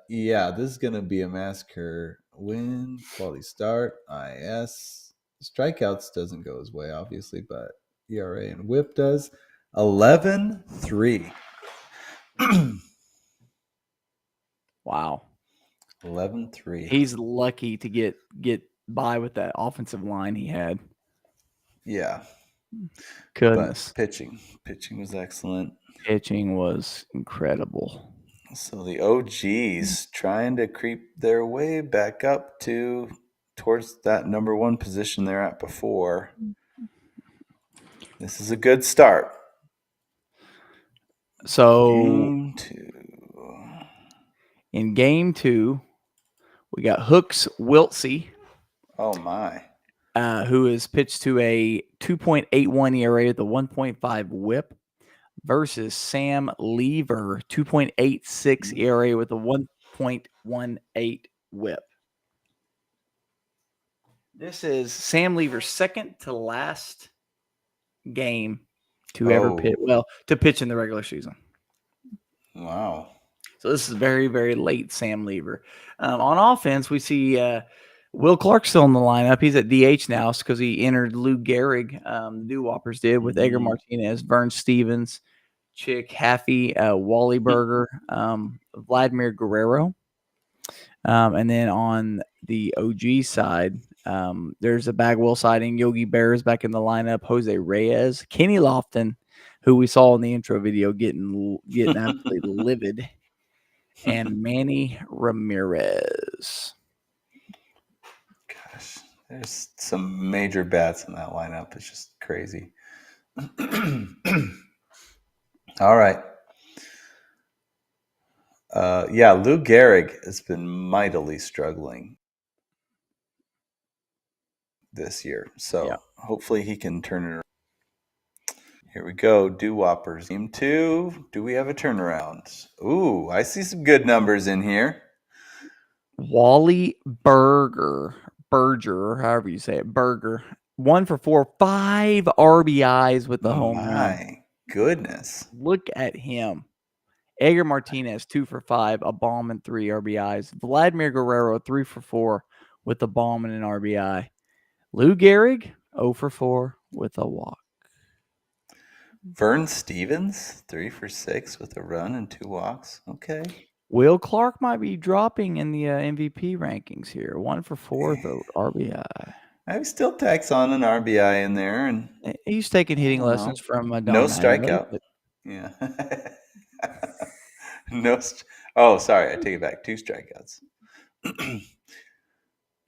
this is going to be a massacre. Win, quality start, IS. Strikeouts doesn't go his way, obviously, but ERA and WHIP does. 11-3. Wow. 11-3. He's lucky to get by with that offensive line he had. Yeah. Goodness. But pitching was excellent. Pitching was incredible. So the OGs trying to creep their way back up towards that number 1 position they're at before. This is a good start. So in game 2, we got Hooks Wiltsey. Oh my. Who is pitched to a 2.81 ERA with a 1.5 WHIP versus Sam Lever, 2.86 ERA with a 1.18 WHIP. This is Sam Lever's second to last game to ever pitch. Well, to pitch in the regular season. Wow. So this is very, very late Sam Lever. On offense, we see Will Clark's still in the lineup. He's at DH now because he entered Lou Gehrig. The Doo-Whoppers did with Edgar Martinez, Vern Stevens, Chick Haffey, Wally Berger, Vladimir Guerrero. And then on the OG side, there's a Bagwell sighting. Yogi Berra is back in the lineup. Jose Reyes, Kenny Lofton, who we saw in the intro video getting absolutely livid, and Manny Ramirez. Gosh, there's some major bats in that lineup. It's just crazy. All right. Lou Gehrig has been mightily struggling this year. So hopefully he can turn it around. Here we go. Doo-Whoppers. Team 2. Do we have a turnaround? Ooh, I see some good numbers in here. Wally Berger, however you say it, Berger. 1 for 4, 5 RBIs with the home run. My goodness. Look at him. Edgar Martinez, 2 for 5, a bomb and 3 RBIs. Vladimir Guerrero, 3 for 4 with a bomb and an RBI. Lou Gehrig, 0 for 4 with a walk. Vern Stevens, 3 for 6 with a run and 2 walks. Okay. Will Clark might be dropping in the MVP rankings here. 1 for 4 with a RBI. I still tax on an RBI in there, and he's taking hitting lessons from Don no strikeout. But... Yeah. Sorry, I take it back. 2 strikeouts.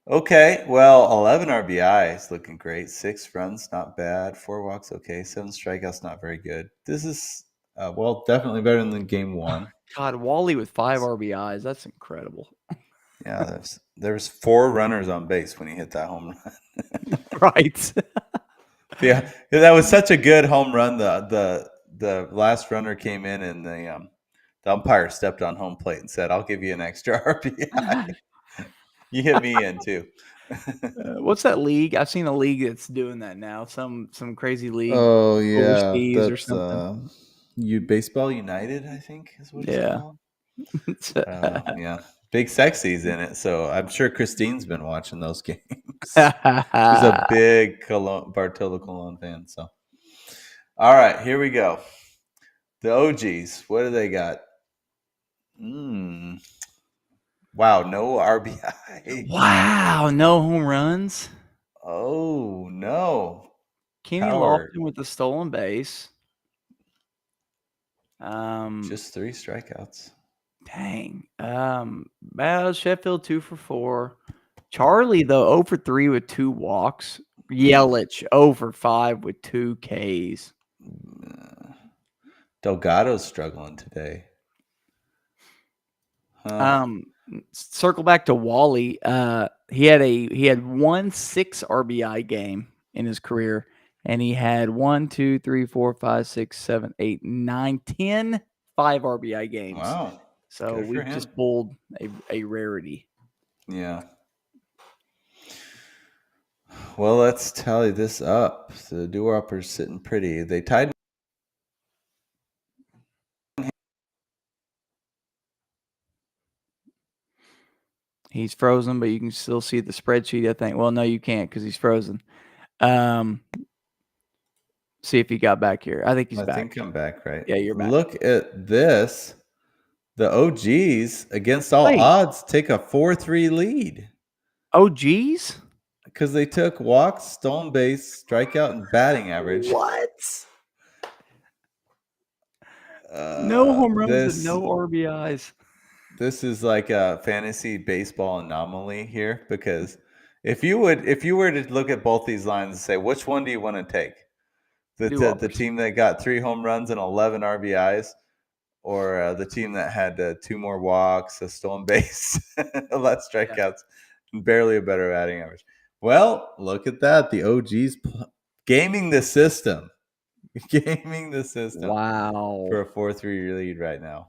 Okay, well, 11 RBIs looking great. 6 runs, not bad. 4 walks, okay. 7 strikeouts, not very good. This is definitely better than game 1. God, Wally with 5 RBIs, that's incredible. Yeah, there's 4 runners on base when he hit that home run. Right. Yeah, that was such a good home run. The last runner came in, and the umpire stepped on home plate and said, "I'll give you an extra RBI." You hit me in too. What's that league? I've seen a league that's doing that now. Some crazy league. Oh yeah, overseas or something. Baseball United, I think is what it's called. Yeah. Big Sexy's in it, so I'm sure Christine's been watching those games. She's a big Bartolo Colon fan. So, all right, here we go. The OGs, what do they got? Wow, no RBI. Wow, no home runs. Oh no. Kenny Lofton with the stolen base. Just 3 strikeouts. Dang. Sheffield 2 for 4. Charlie though 0 for 3 with 2 walks. Yelich 0 for 5 with 2 Ks. Delgado's struggling today. Circle back to Wally. He had 1 6 RBI game in his career, and he had 1, 2, 3, 4, 5, 6, 7, 8, 9, 10 5 RBI games. Wow. So we just pulled a rarity. Yeah. Well, let's tally this up. The Doo-Whoppers sitting pretty. They tied. He's frozen, but you can still see the spreadsheet, I think. Well, no, you can't because he's frozen. See if he got back here. I think he's back. I think I'm back, right? Yeah, you're back. Look at this. The OGs, against all odds, take a 4-3 lead. OGs? Because they took walks, stolen base, strikeout, and batting average. What? No home runs and no RBIs. This is like a fantasy baseball anomaly here, because if you were to look at both these lines and say, which one do you want to take? The team that got 3 home runs and 11 RBIs, or the team that had 2 more walks, a stolen base, less strikeouts, and barely a better batting average. Well, look at that. The OGs gaming the system. Wow. For a 4-3 lead right now.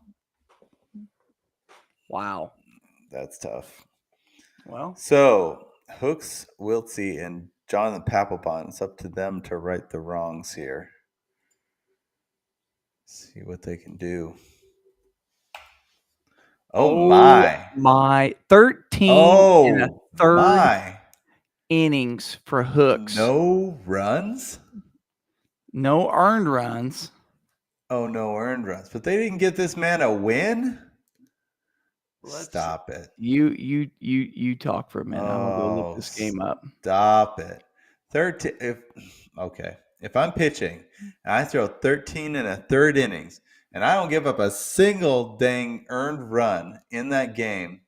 Wow. That's tough. Well. So, Hooks, Wiltsey, and Jonathan Papelbon, it's up to them to right the wrongs here. See what they can do. Oh my. 13. my. innings for hooks. No runs? No earned runs. Oh, no earned runs. But they didn't get this man a win? Stop it. You talk for a minute. I'm gonna go look this game up. Stop it. 13 if I'm pitching and I throw 13 and a third innings and I don't give up a single dang earned run in that game,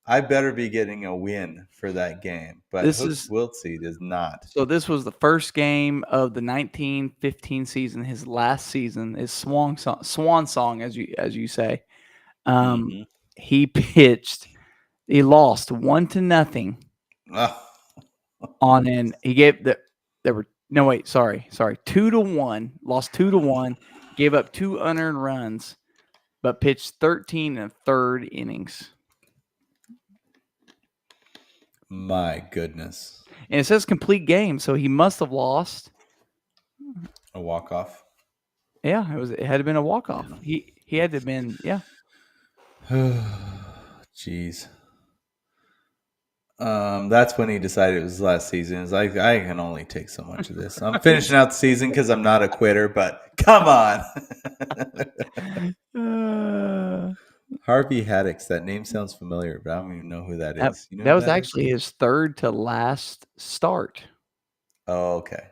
I better be getting a win for that game. But Wiltsey does not. So this was the first game of the 1915 season, his last season, his swan song, as you say. He pitched. He lost 1-0 on an. He gave the. There were 2-1. Lost 2-1. Gave up 2 unearned runs, but pitched 13 and a third innings. My goodness. And it says complete game, so he must have lost. A walk-off? Yeah, it had to have been a walk-off. He had to have been, yeah. Jeez. That's when he decided it was his last season. It's like, I can only take so much of this. I'm finishing out the season because I'm not a quitter, but come on. Harvey Haddix. That name sounds familiar, but I don't even know who that is. You know that was actually his third to last start. Oh, okay.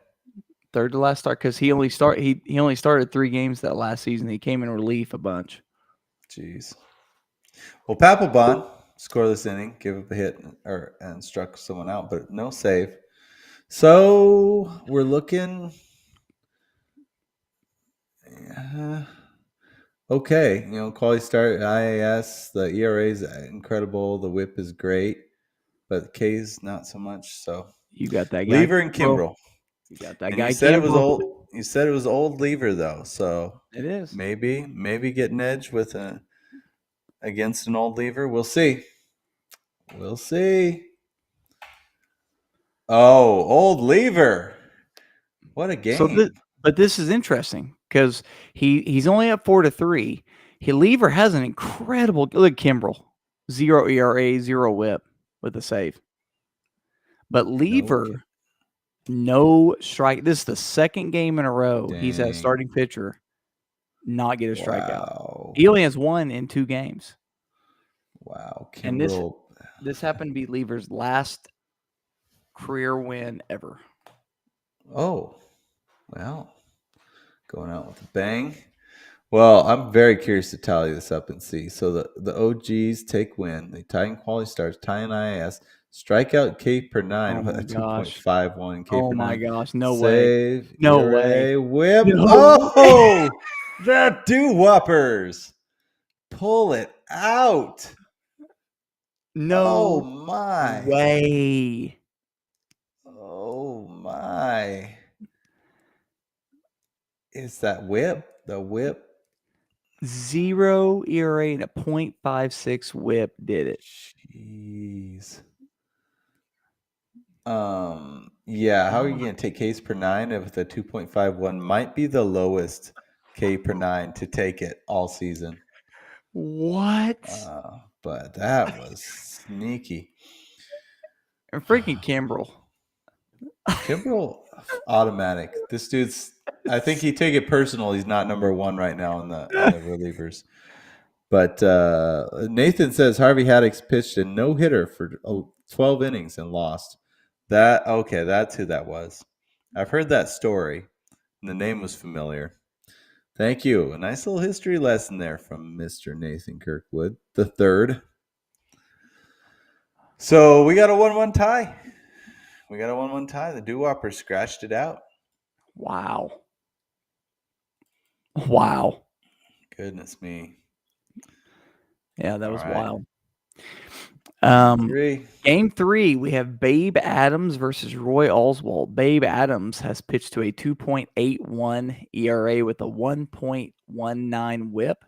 Third to last start because he only started 3 games that last season. He came in relief a bunch. Jeez. Well, Papelbon scoreless inning, gave up a hit and struck someone out, but no save. So we're looking. Okay, quality start, IAS, the ERA is incredible, the WHIP is great, but the K's not so much. So you got that guy, Lever and Kimbrel. You got that guy. You said it was old. You said it was old Lever though, so it is. Maybe get an edge with against an old Lever. We'll see. We'll see. Oh, old Lever! What a game! But this is interesting because he's only up 4-3. Lever has an incredible look. Kimbrel 0 ERA, 0 WHIP with a save. But Lever, no strike. This is the second game in a row he's had starting pitcher not get a strikeout. He only has 1 in 2 games. Wow, Kimbrel. And this happened to be Lever's last career win ever. Oh, well, going out with a bang. Well, I'm very curious to tally this up and see. So the OGs take win. They tie in quality starts, tie in IAS, strikeout K per 9 with a 2.51 K per 9. Oh my gosh, no Save, way. No ERA, way. WHIP. No. The Doo-Whoppers. Pull it out. No my way. Oh my. Is that WHIP? The WHIP? 0 ERA and a 0.56 WHIP did it. Jeez. Yeah, how are you going to take Ks per 9 if the 2.51 might be the lowest K per 9 to take it all season? What? But that was sneaky. And freaking Kimbrel. Kimbrel, automatic. This dude's, I think he take it personal. He's not number 1 right now on the relievers. But Nathan says Harvey Haddix pitched a no-hitter for 12 innings and lost. That's who that was. I've heard that story. And the name was familiar. Thank you. A nice little history lesson there from Mr. Nathan Kirkwood, the third. So we got a 1-1 tie. The Doo-Whoppers scratched it out. Wow. Goodness me. Yeah, that was wild. Three. Game 3, we have Babe Adams versus Roy Oswalt. Babe Adams has pitched to a 2.81 ERA with a 1.19 WHIP.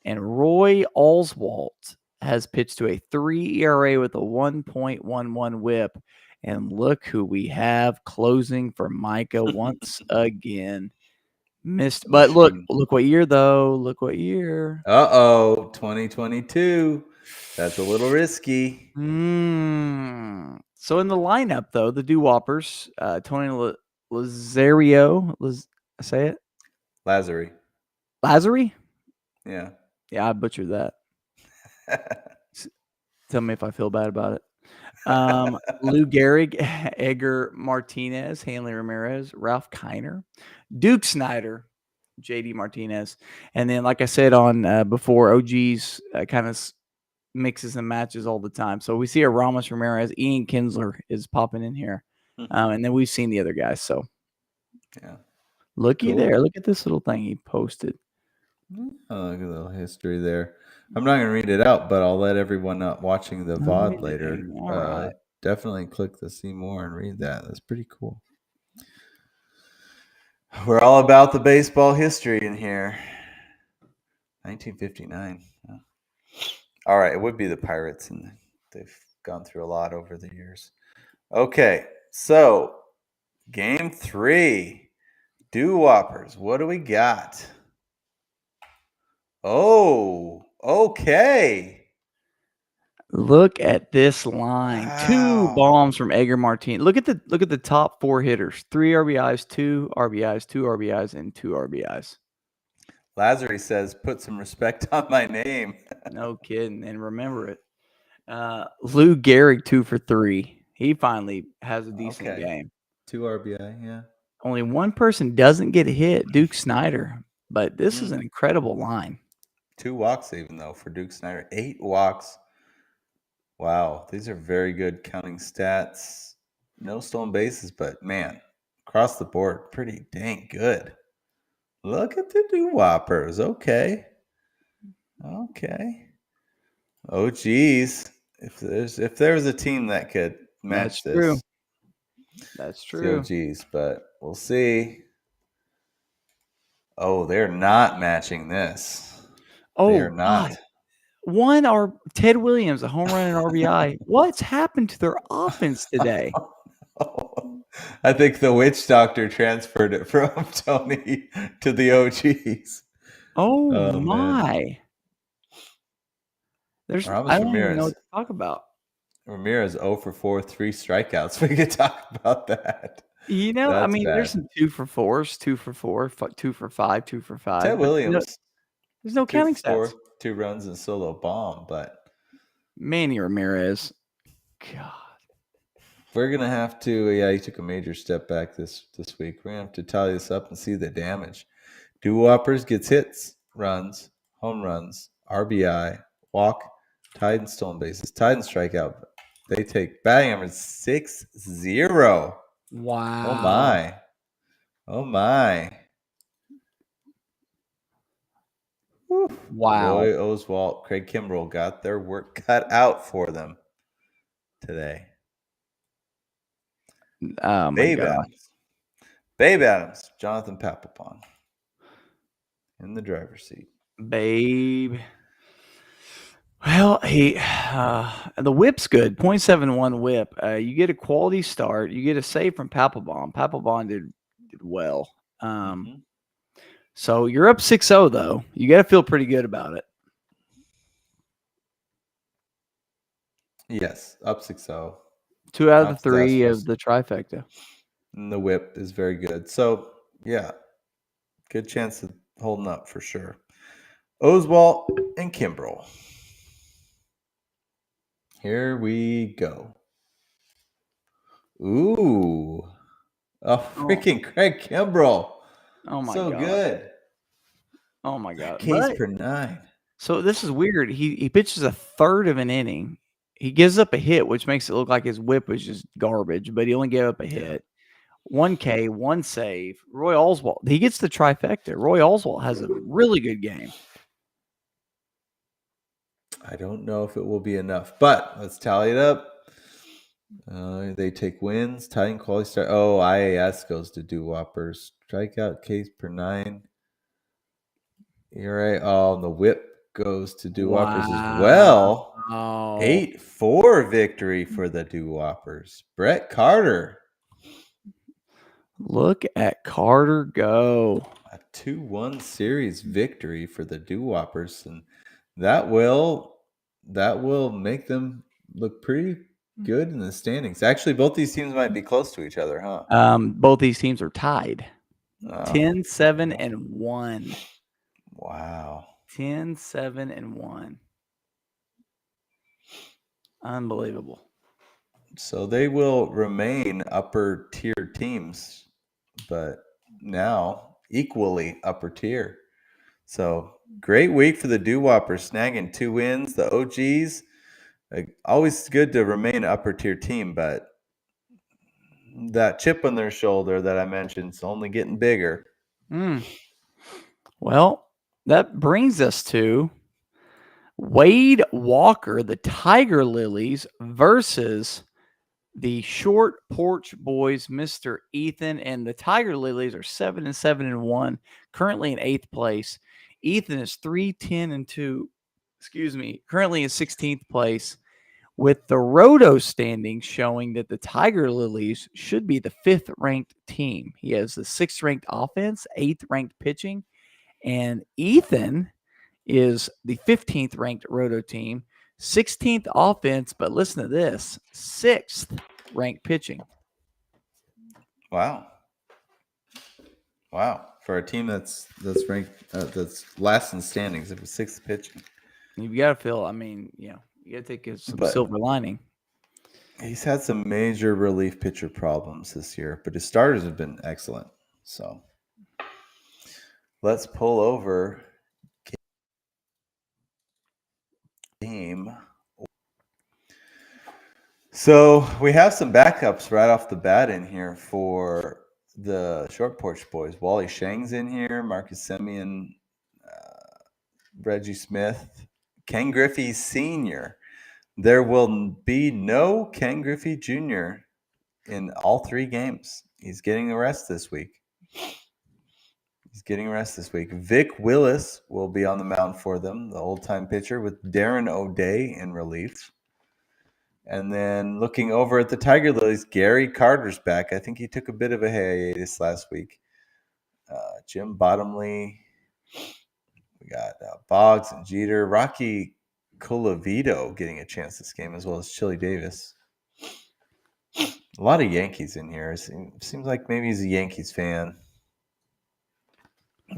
And Roy Oswalt has pitched to a 3 ERA with a 1.11 WHIP. And look who we have closing for Micah once again. But look what year, though. Look what year. 2022. That's a little risky. So in the lineup, though, the Doo-Whoppers, Tony Lazario, say it? Lazary. Lazary? Yeah. Yeah, I butchered that. Tell me if I feel bad about it. Lou Gehrig, Edgar Martinez, Hanley Ramirez, Ralph Kiner, Duke Snyder, JD Martinez, and then, like I said on before, OG's kind of mixes and matches all the time. So we see a Ramos Ramirez, Ian Kinsler is popping in here, and then we've seen the other guys. So yeah, looky cool. there, look at this little thing he posted. Oh, look at a little history there. I'm not going to read it out, but I'll let everyone watching the VOD later definitely click the see more and read that. That's pretty cool. We're all about the baseball history in here. 1959. All right, it would be the Pirates, and they've gone through a lot over the years. Okay, so game 3, Doo-Whoppers. What do we got? Oh, okay. Look at this line. Wow. 2 bombs from Edgar Martinez. Look at the top 4 hitters. 3 RBIs, 2 RBIs, 2 RBIs, and 2 RBIs. Lazary says, put some respect on my name. No kidding. And remember it. Lou Gehrig 2 for 3. He finally has a decent game. 2 RBI, yeah. Only one person doesn't get hit, Duke Snyder. But this is an incredible line. 2 walks even, though, for Duke Snyder. 8 walks. Wow, these are very good counting stats. No stolen bases, but, man, across the board, pretty dang good. Look at the Doo-Whoppers. Okay. Oh, geez. If there was a team that could match this. True. That's true. Oh, geez, but we'll see. Oh, they're not matching this. Oh, they are not. God. One are Ted Williams, a home run and RBI. What's happened to their offense today? I think the witch doctor transferred it from Tony to the OGs. Oh my. Man. I don't even know what to talk about. Ramirez 0 for 4, 3 strikeouts. We could talk about that. You know, I mean, there's some 2 for 4s, 2 for 4, 2 for 5, 2 for 5. Ted Williams. There's no counting stats. 2 runs and solo bomb, but Manny Ramirez. God. We're gonna have to. Yeah, he took a major step back this week. We're gonna have to tally this up and see the damage. Doo-Whoppers gets hits, runs, home runs, RBI, walk, tied and stolen bases, tied and strikeout. They take batting average 6-0. Wow. Oh my. Woo. Wow. Roy Oswalt, Craig Kimbrell got their work cut out for them today. Oh my God. Babe Adams, Jonathan Papelbon in the driver's seat. Babe. Well, the whip's good. 0.71 whip. You get a quality start. You get a save from Papelbon. Papelbon did well. So you're up 6-0, though. You got to feel pretty good about it. Yes, up 6-0. 2 out of the 3 of the trifecta. And the whip is very good. So, yeah, good chance of holding up for sure. Oswalt and Kimbrell. Here we go. Ooh. Freaking Craig Kimbrell. Oh, my God. So good. Oh, my God. Ks per 9. So this is weird. He pitches a third of an inning. He gives up a hit, which makes it look like his whip was just garbage, but he only gave up a hit. 1 K, 1 save. Roy Oswalt, he gets the trifecta. Roy Oswalt has a really good game. I don't know if it will be enough, but let's tally it up. They take wins, tying quality start. Oh, IAS goes to Doo-Whoppers. Strikeout case per 9. You're right. Oh, the whip goes to Doo-Whoppers as well. 8-4 victory for the Doo-Whoppers. Brett Carter. Look at Carter go. A 2-1 series victory for the Doo-Whoppers. And that will that will make them look pretty good in the standings. Actually, both these teams might be close to each other, huh? Both these teams are tied. Oh, 10-7-1. wow. 10-7-1. Unbelievable. So they will remain upper tier teams, but now equally upper tier. So great week for the Doo-Whoppers, snagging 2 wins. The OGs, always good to remain an upper tier team, but that chip on their shoulder that I mentioned is only getting bigger. Well, that brings us to Wade Walker, the Tiger Lilies, versus the Short Porch Boys, Mr. Ethan, and the Tiger Lilies are 7-7-1, currently in 8th place. Ethan is 3-10-2. Excuse me, currently in 16th place, with the Roto standings showing that the Tiger Lilies should be the 5th ranked team. He has the 6th ranked offense, 8th ranked pitching, and Ethan is the 15th ranked Roto team, 16th offense, but listen to this, 6th ranked pitching. Wow. For a team that's ranked that's last in standings, it was 6th pitching. You've got to feel, you got to take some silver lining. He's had some major relief pitcher problems this year, but his starters have been excellent. So let's pull over game. So we have some backups right off the bat in here for the Short Porch Boys. Wally Shang's in here, Marcus Semien, Reggie Smith, Ken Griffey Sr. There will be no Ken Griffey Jr. in all 3 games. He's getting a rest this week. Vic Willis will be on the mound for them, the old-time pitcher, with Darren O'Day in relief. And then looking over at the Tiger Lilies, Gary Carter's back. I think he took a bit of a hiatus last week. Jim Bottomley. We got Boggs and Jeter. Rocky Colavito getting a chance this game, as well as Chili Davis. A lot of Yankees in here. It seems like maybe he's a Yankees fan.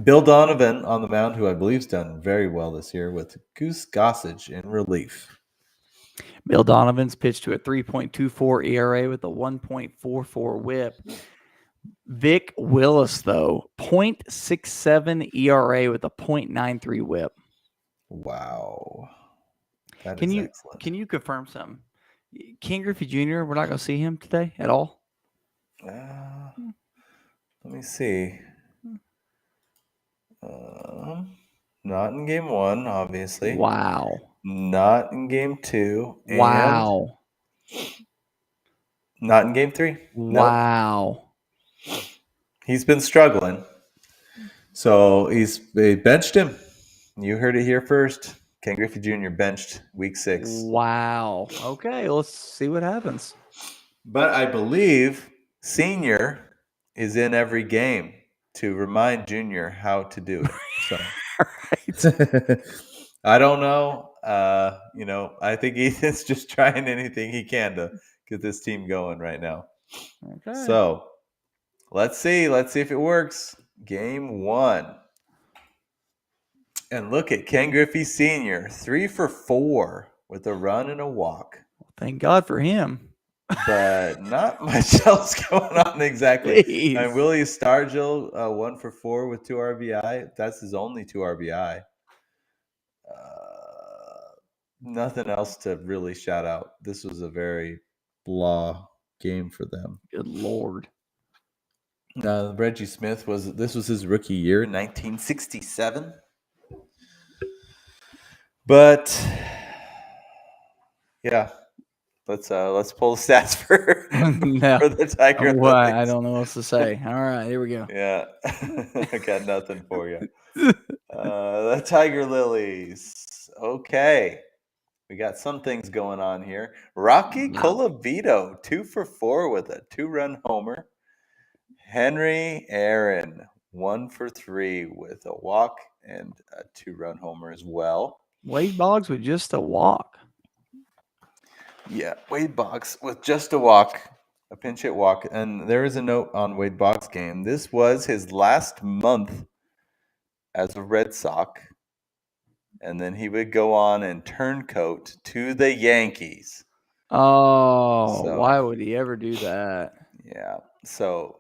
Bill Donovan on the mound, who I believe has done very well this year, with Goose Gossage in relief. Bill Donovan's pitched to a 3.24 ERA with a 1.44 whip. Vic Willis, though, 0.67 ERA with a 0.93 whip. Wow. That is excellent. Can you confirm something? Ken Griffey Jr., we're not going to see him today at all? Let me see. Not in game 1, obviously. Wow. Not in game 2. Wow. And not in game 3. Wow. Nope. He's been struggling. So they benched him. You heard it here first. Ken Griffey Jr. benched week 6. Wow. Okay, let's see what happens. But I believe Senior is in every game to remind Junior how to do it. So. Right. I don't know. I think Ethan's just trying anything he can to get this team going right now. Okay. So let's see. Let's see if it works. Game 1. And look at Ken Griffey Sr., 3 for 4 with a run and a walk. Thank God for him. But not much else going on exactly. Jeez. And Willie Stargell, 1 for 4 with 2 RBI. That's his only 2 RBI. Nothing else to really shout out. This was a very blah game for them. Good Lord. Reggie Smith was his rookie year in 1967. But yeah, let's pull the stats for the Tiger Lilies. I don't know what else to say. All right, here we go. Yeah, I got nothing for you. The Tiger Lilies. Okay. We got some things going on here. Rocky Colavito, 2 for 4 with a 2-run homer. Henry Aaron, 1 for 3 with a walk and a 2-run homer as well. Wade Boggs with just a walk. Yeah, Wade Boggs with just a walk, a pinch hit walk. And there is a note on Wade Boggs' game. This was his last month as a Red Sox. And then he would go on and turncoat to the Yankees. Oh, So, why would he ever do that? yeah. So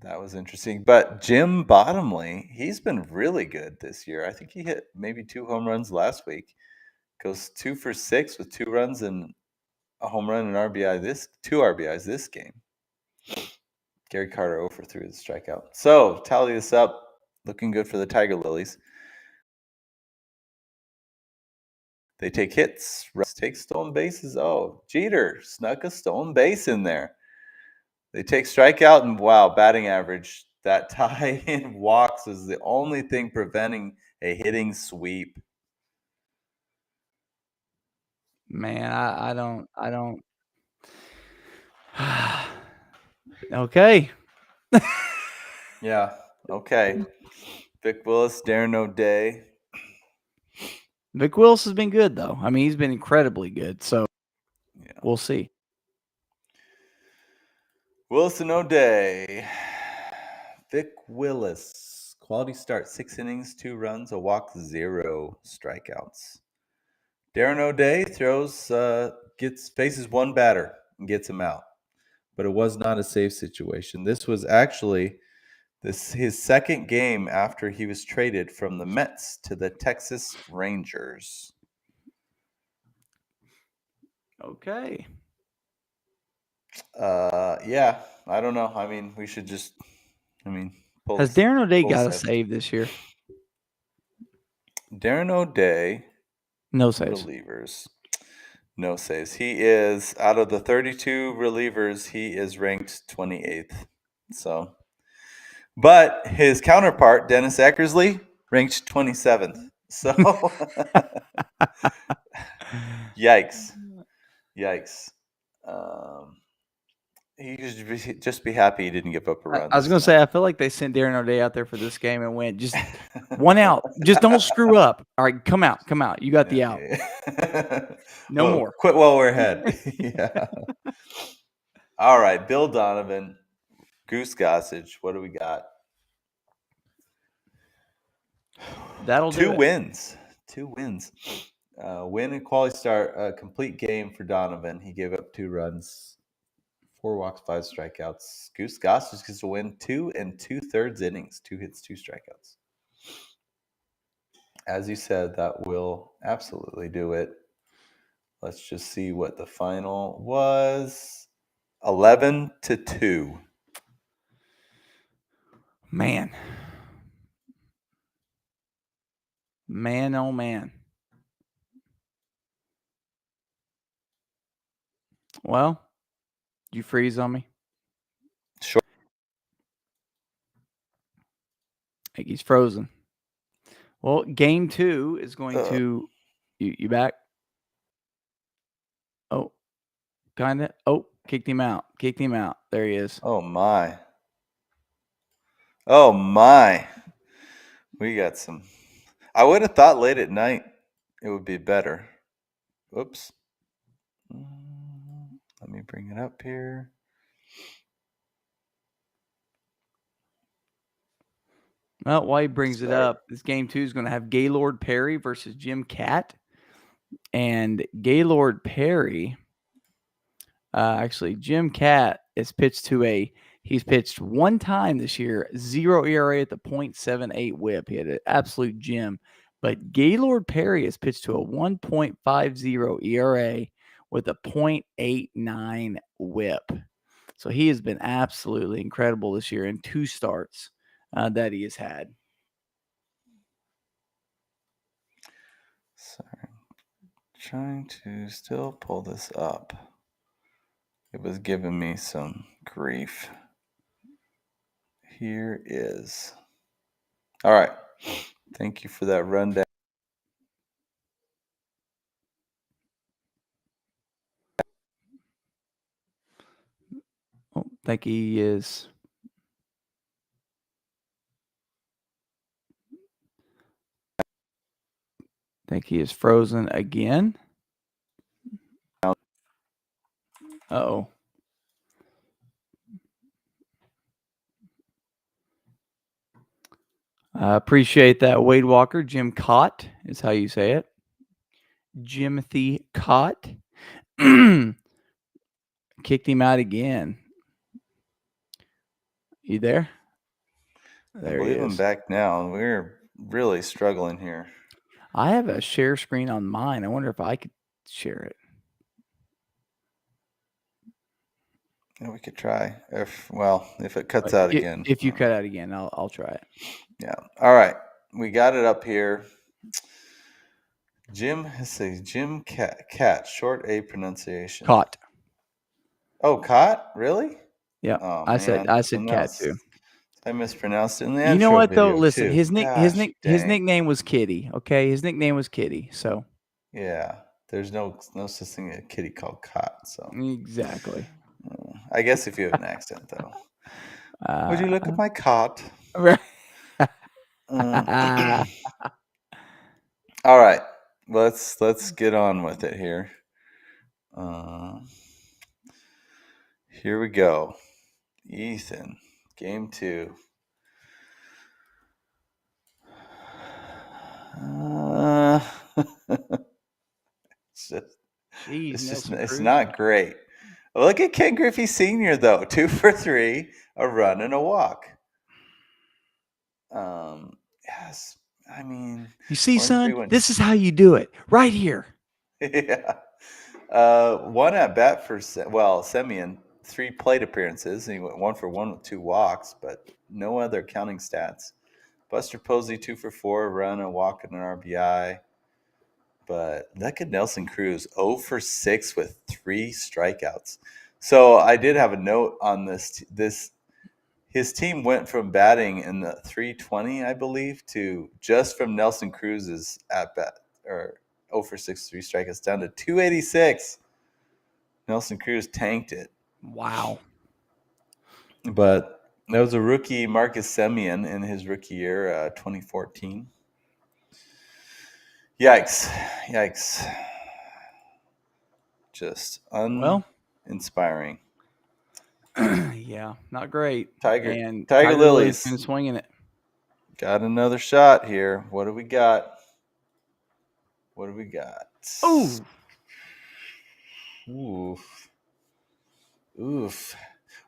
that was interesting. But Jim Bottomley, he's been really good this year. I think he hit maybe 2 home runs last week. Goes 2 for 6 with 2 runs and a home run and RBI 2 RBIs this game. Gary Carter 0 for 3 with a strikeout. So tally this up. Looking good for the Tiger Lilies. They take hits, take stolen bases. Oh, Jeter snuck a stolen base in there. They take strikeout and wow, batting average. That tie in walks is the only thing preventing a hitting sweep. Man, I don't. Okay. Yeah. Okay. Vic Willis, Darren O'Day. Vic Willis has been good though. I mean, he's been incredibly good. So Yeah. we'll see. Wilson O'Day. Vic Willis. Quality start, 6 innings, 2 runs, a walk, 0 strikeouts. Darren O'Day faces one batter and gets him out. But it was not a safe situation. This was actually his second game after he was traded from the Mets to the Texas Rangers. Okay. Yeah, I don't know. I mean, we should just, Has Darren O'Day pull got a this. save this year? Darren O'Day, No saves. relievers. No saves. He is, out of the 32 relievers, he is ranked 28th. So, but his counterpart, Dennis Eckersley, ranked 27th. So, yikes. He should just be happy he didn't give up a run. I was going to say, I feel like they sent Darren O'Day out there for this game and went, just one out. Just don't screw up. All right, come out. You got the out. No more. Quit while we're ahead. Yeah. All right, Bill Donovan, Goose Gossage. What do we got? That'll do 2 it. wins. 2 wins. Win and quality start. A complete game for Donovan. He gave up 2 runs, 4 walks, 5 strikeouts. Goose Gossage gets to win 2 2/3 innings, 2 hits, 2 strikeouts. As you said, that will absolutely do it. Let's just see what the final was. 11-2. Man, oh man. Well, you freeze on me? Sure. I think he's frozen. Well, game 2 is going to you back? Oh, kind of. Oh, kicked him out. There he is. Oh my. Oh my. We got some. I would have thought late at night it would be better. Oops. Let me bring it up here. Well, while he brings it up, this game 2 is going to have Gaylord Perry versus Jim Catt. And Gaylord Perry, actually, Jim Catt is pitched he's pitched one time this year, 0 ERA at the .78 whip. He had an absolute gem. But Gaylord Perry is pitched to a 1.50 ERA with a .89 whip. So he has been absolutely incredible this year in 2 starts that he has had. Sorry. Trying to still pull this up. It was giving me some grief. Here is. All right. Thank you for that rundown. Oh, I think he is. think he is frozen again. Uh-oh. I appreciate that, Wade Walker. Jim Cott is how you say it. Jimothy Cott. Kicked him out again. You there? There I believe he I'm is. back now. We're really struggling here. I have a share screen on mine. I wonder if I could share it. Yeah, we could try. If it cuts out again. If you cut out again, I'll try it. Yeah. All right. We got it up here. Jim Cat, short A pronunciation. Caught. Oh, Cott? Really? Yeah. Oh, I said cat too. I mispronounced it in the You know intro what though? video, Listen, too. his Gosh, nickname was Kitty. Okay, his nickname was Kitty. So yeah, there's no such thing as a kitty called Cott. So exactly. I guess if you have an accent though. Would you look at my cot? Right. All right, let's get on with it here. Here we go. Ethan, game 2. It's not great. Look at Ken Griffey Sr. though, 2 for 3, a run and a walk. Yes, I mean, you see, son, this is how you do it, right here. Yeah. 1 at bat for Semyon, 3 plate appearances. And he went 1 for 1 with 2 walks, but no other counting stats. Buster Posey 2 for 4, a run, a walk, and an RBI. But look at Nelson Cruz, 0 for 6 with 3 strikeouts. So I did have a note on this. His team went from batting in the 320, I believe, to just from Nelson Cruz's at bat, or 0 for 6, 3 strikeouts, down to 286. Nelson Cruz tanked it. Wow. But that was a rookie, Marcus Semien, in his rookie year, 2014. Yikes. Just uninspiring. Yeah, not great. Tiger Lilies been swinging it. Got another shot here. What do we got? Oof.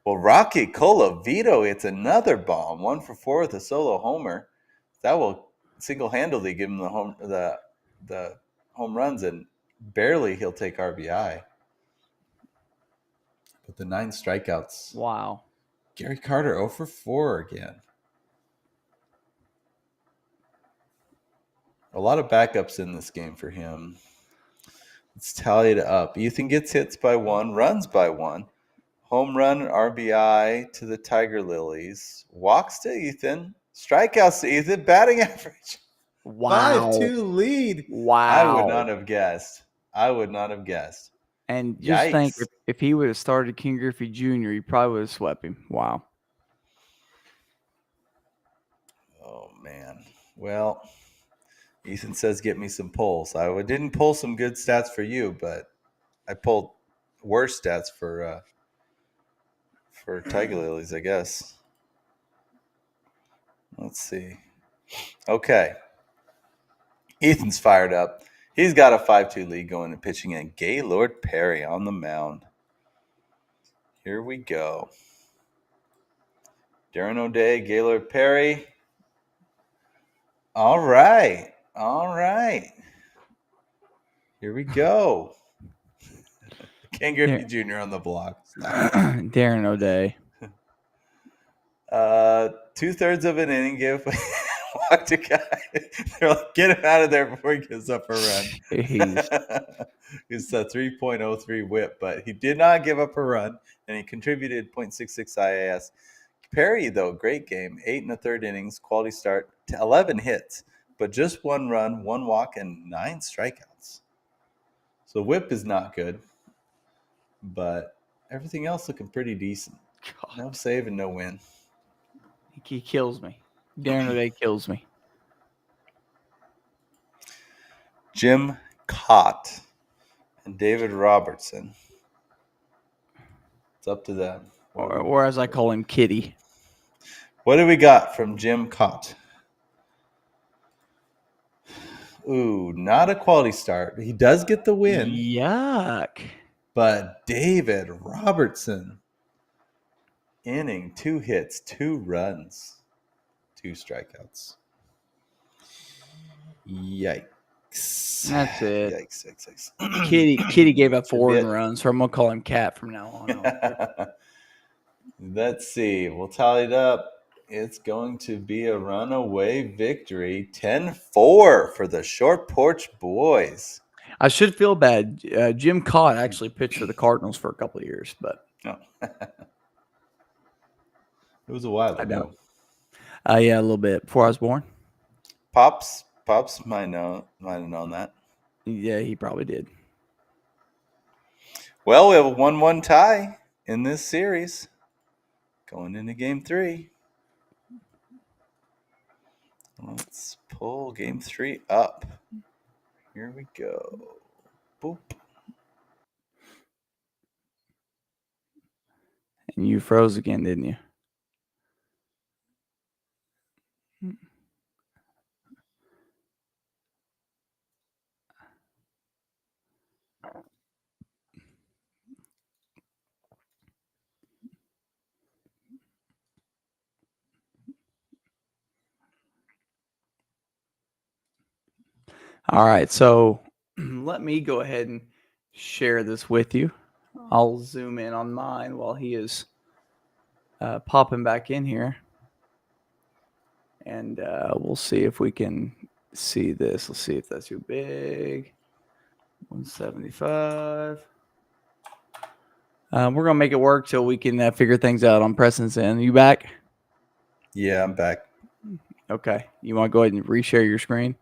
Well, Rocky Colavito hits another bomb, 1 for 4 with a solo homer. That will single-handedly give him the home runs, and barely he'll take RBI. With the 9 strikeouts. Wow. Gary Carter 0 for 4 again. A lot of backups in this game for him. It's tallied up. Ethan gets hits by 1, runs by 1. Home run, RBI to the Tiger Lilies. Walks to Ethan. Strikeouts to Ethan. Batting average. Wow. 5-2 lead. Wow. I would not have guessed. And just think, if he would have started King Griffey Jr., he probably would have swept him. Wow. Oh, man. Well, Ethan says get me some polls. I didn't pull some good stats for you, but I pulled worse stats for Tiger Lilies, I guess. Let's see. Okay. Ethan's fired up. He's got a 5-2 lead going and pitching in Gaylord Perry on the mound. Here we go. Darren O'Day, Gaylord Perry. All right. Here we go. Ken Griffey Jr. on the block. Darren O'Day. 2/3 of an inning, walked a guy. They're like, get him out of there before he gives up a run. It's a 3.03 whip, but he did not give up a run, and he contributed 0.66 IAS. Perry, though, great game. 8 1/3 innings, quality start, to 11 hits, but just 1 run, 1 walk, and 9 strikeouts. So whip is not good, but everything else looking pretty decent. God. No save and no win. He kills me. Darren O'Day kills me. Jim Cott and David Robertson. It's up to them. Or as I call him, Kitty. What do we got from Jim Cott? Ooh, not a quality start. He does get the win. Yuck. But David Robertson, inning, 2 hits, 2 runs, 2 strikeouts. Yikes. That's it. Yikes. Kitty gave up 4 runs, so I'm going to call him Cat from now on. Let's see. We'll tally it up. It's going to be a runaway victory. 10-4 for the Short Porch boys. I should feel bad. Jim Cott actually pitched for the Cardinals for a couple of years, but no. It was a while ago. Yeah, a little bit before I was born. Pops might have known that. Yeah, he probably did. Well, we have a 1-1 tie in this series going into Game 3. Let's pull Game 3 up. Here we go. Boop. And you froze again, didn't you? All right, so let me go ahead and share this with you. I'll zoom in on mine while he is popping back in here. And we'll see if we can see this. Let's see if that's too big. 175. We're going to make it work till we can figure things out on Preston's end. You back? Yeah, I'm back. Okay. You want to go ahead and reshare your screen?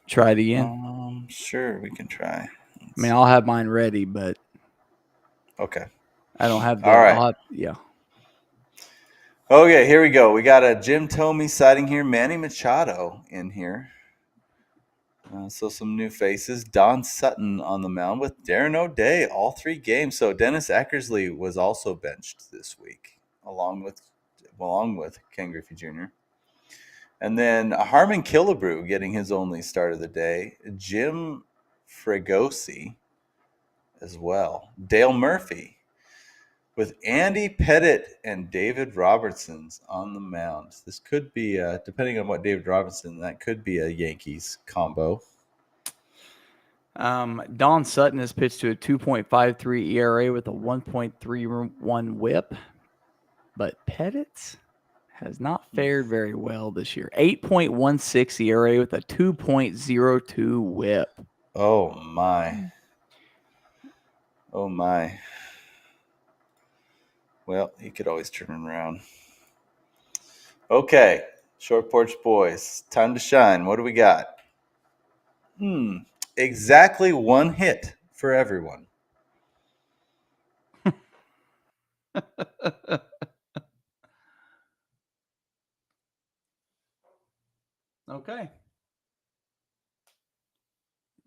Try it again? Sure, we can try. I mean, I'll have mine ready, but okay. I don't have the. All right. Yeah. Okay, here we go. We got a Jim Thome sighting here. Manny Machado in here. So some new faces. Don Sutton on the mound with Darren O'Day all 3 games. So Dennis Eckersley was also benched this week, along with Ken Griffey Jr. And then Harmon Killebrew getting his only start of the day. Jim Fregosi as well. Dale Murphy with Andy Pettit and David Robertson's on the mound. This could be, depending on what David Robertson, that could be a Yankees combo. Don Sutton has pitched to a 2.53 ERA with a 1.31 WHIP, but Pettit has not fared very well this year. 8.16 ERA with a 2.02 WHIP. Oh my. Oh my. Well, he could always turn around. Okay, Short Porch boys, time to shine. What do we got? Exactly 1 hit for everyone. Okay.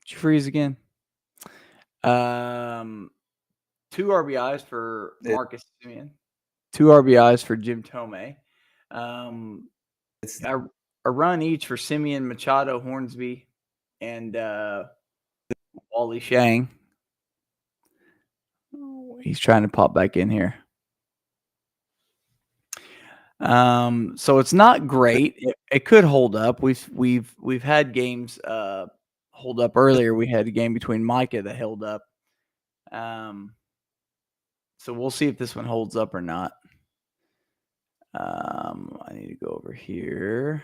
Did you freeze again? 2 RBIs for Marcus Semien. 2 RBIs for Jim Thome. A run each for Semien, Machado, Hornsby, and Wally Shang. He's trying to pop back in here. So it's not great. It could hold up. We've had games hold up earlier. We had a game between Micah that held up. So we'll see if this one holds up or not. I need to go over here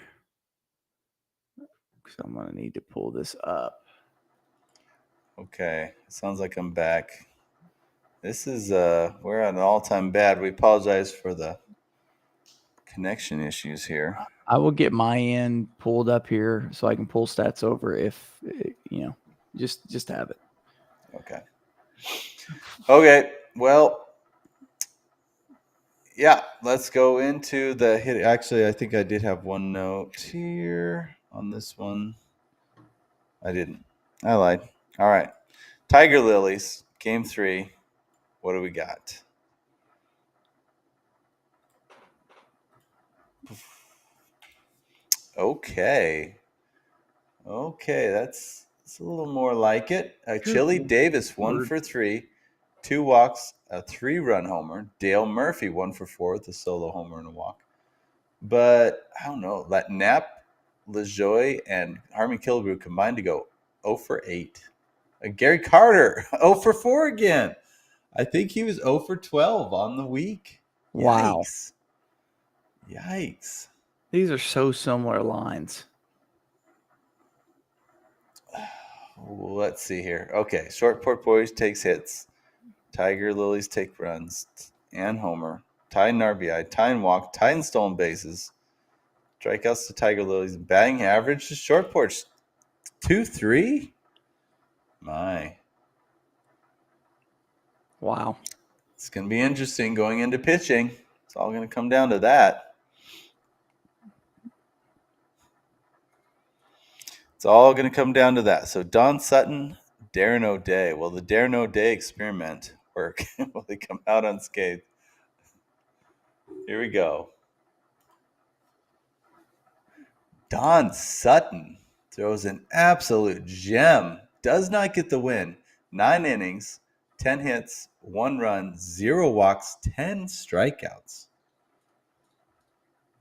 because I'm gonna need to pull this up. Okay, sounds like I'm back. This is we're at an all-time bad. We apologize for the connection issues here. I will get my end pulled up here so I can pull stats over if just have it. Okay. Well, yeah, let's go into the hit. Actually, I think I did have one note here on this one. I didn't. I lied. All right. Tiger Lilies, game 3. What do we got? Okay. Okay, that's a little more like it. Chili Davis, 1 for 3, 2 walks, a 3-run homer. Dale Murphy, 1 for 4 with a solo homer and a walk. But I don't know. That Knapp, LaJoie, and Harmon Killebrew combined to go 0 for 8. Gary Carter, 0 for 4 again. I think he was 0 for 12 on the week. Wow. Yikes. These are so similar lines. Let's see here. Okay, Short Porch Boys takes hits. Tiger Lilies take runs and homer. Tied in RBI, tied in walk, tied in stolen bases. Strikeouts to Tiger Lilies. Batting average to Short Porch 2.3. My. Wow. It's going to be interesting going into pitching. It's all going to come down to that. It's all going to come down to that. So Don Sutton, Darren O'Day. Will the Darren O'Day experiment work? Will they come out unscathed? Here we go. Don Sutton throws an absolute gem. Does not get the win. 9 innings, 10 hits, 1 run, 0 walks, 10 strikeouts.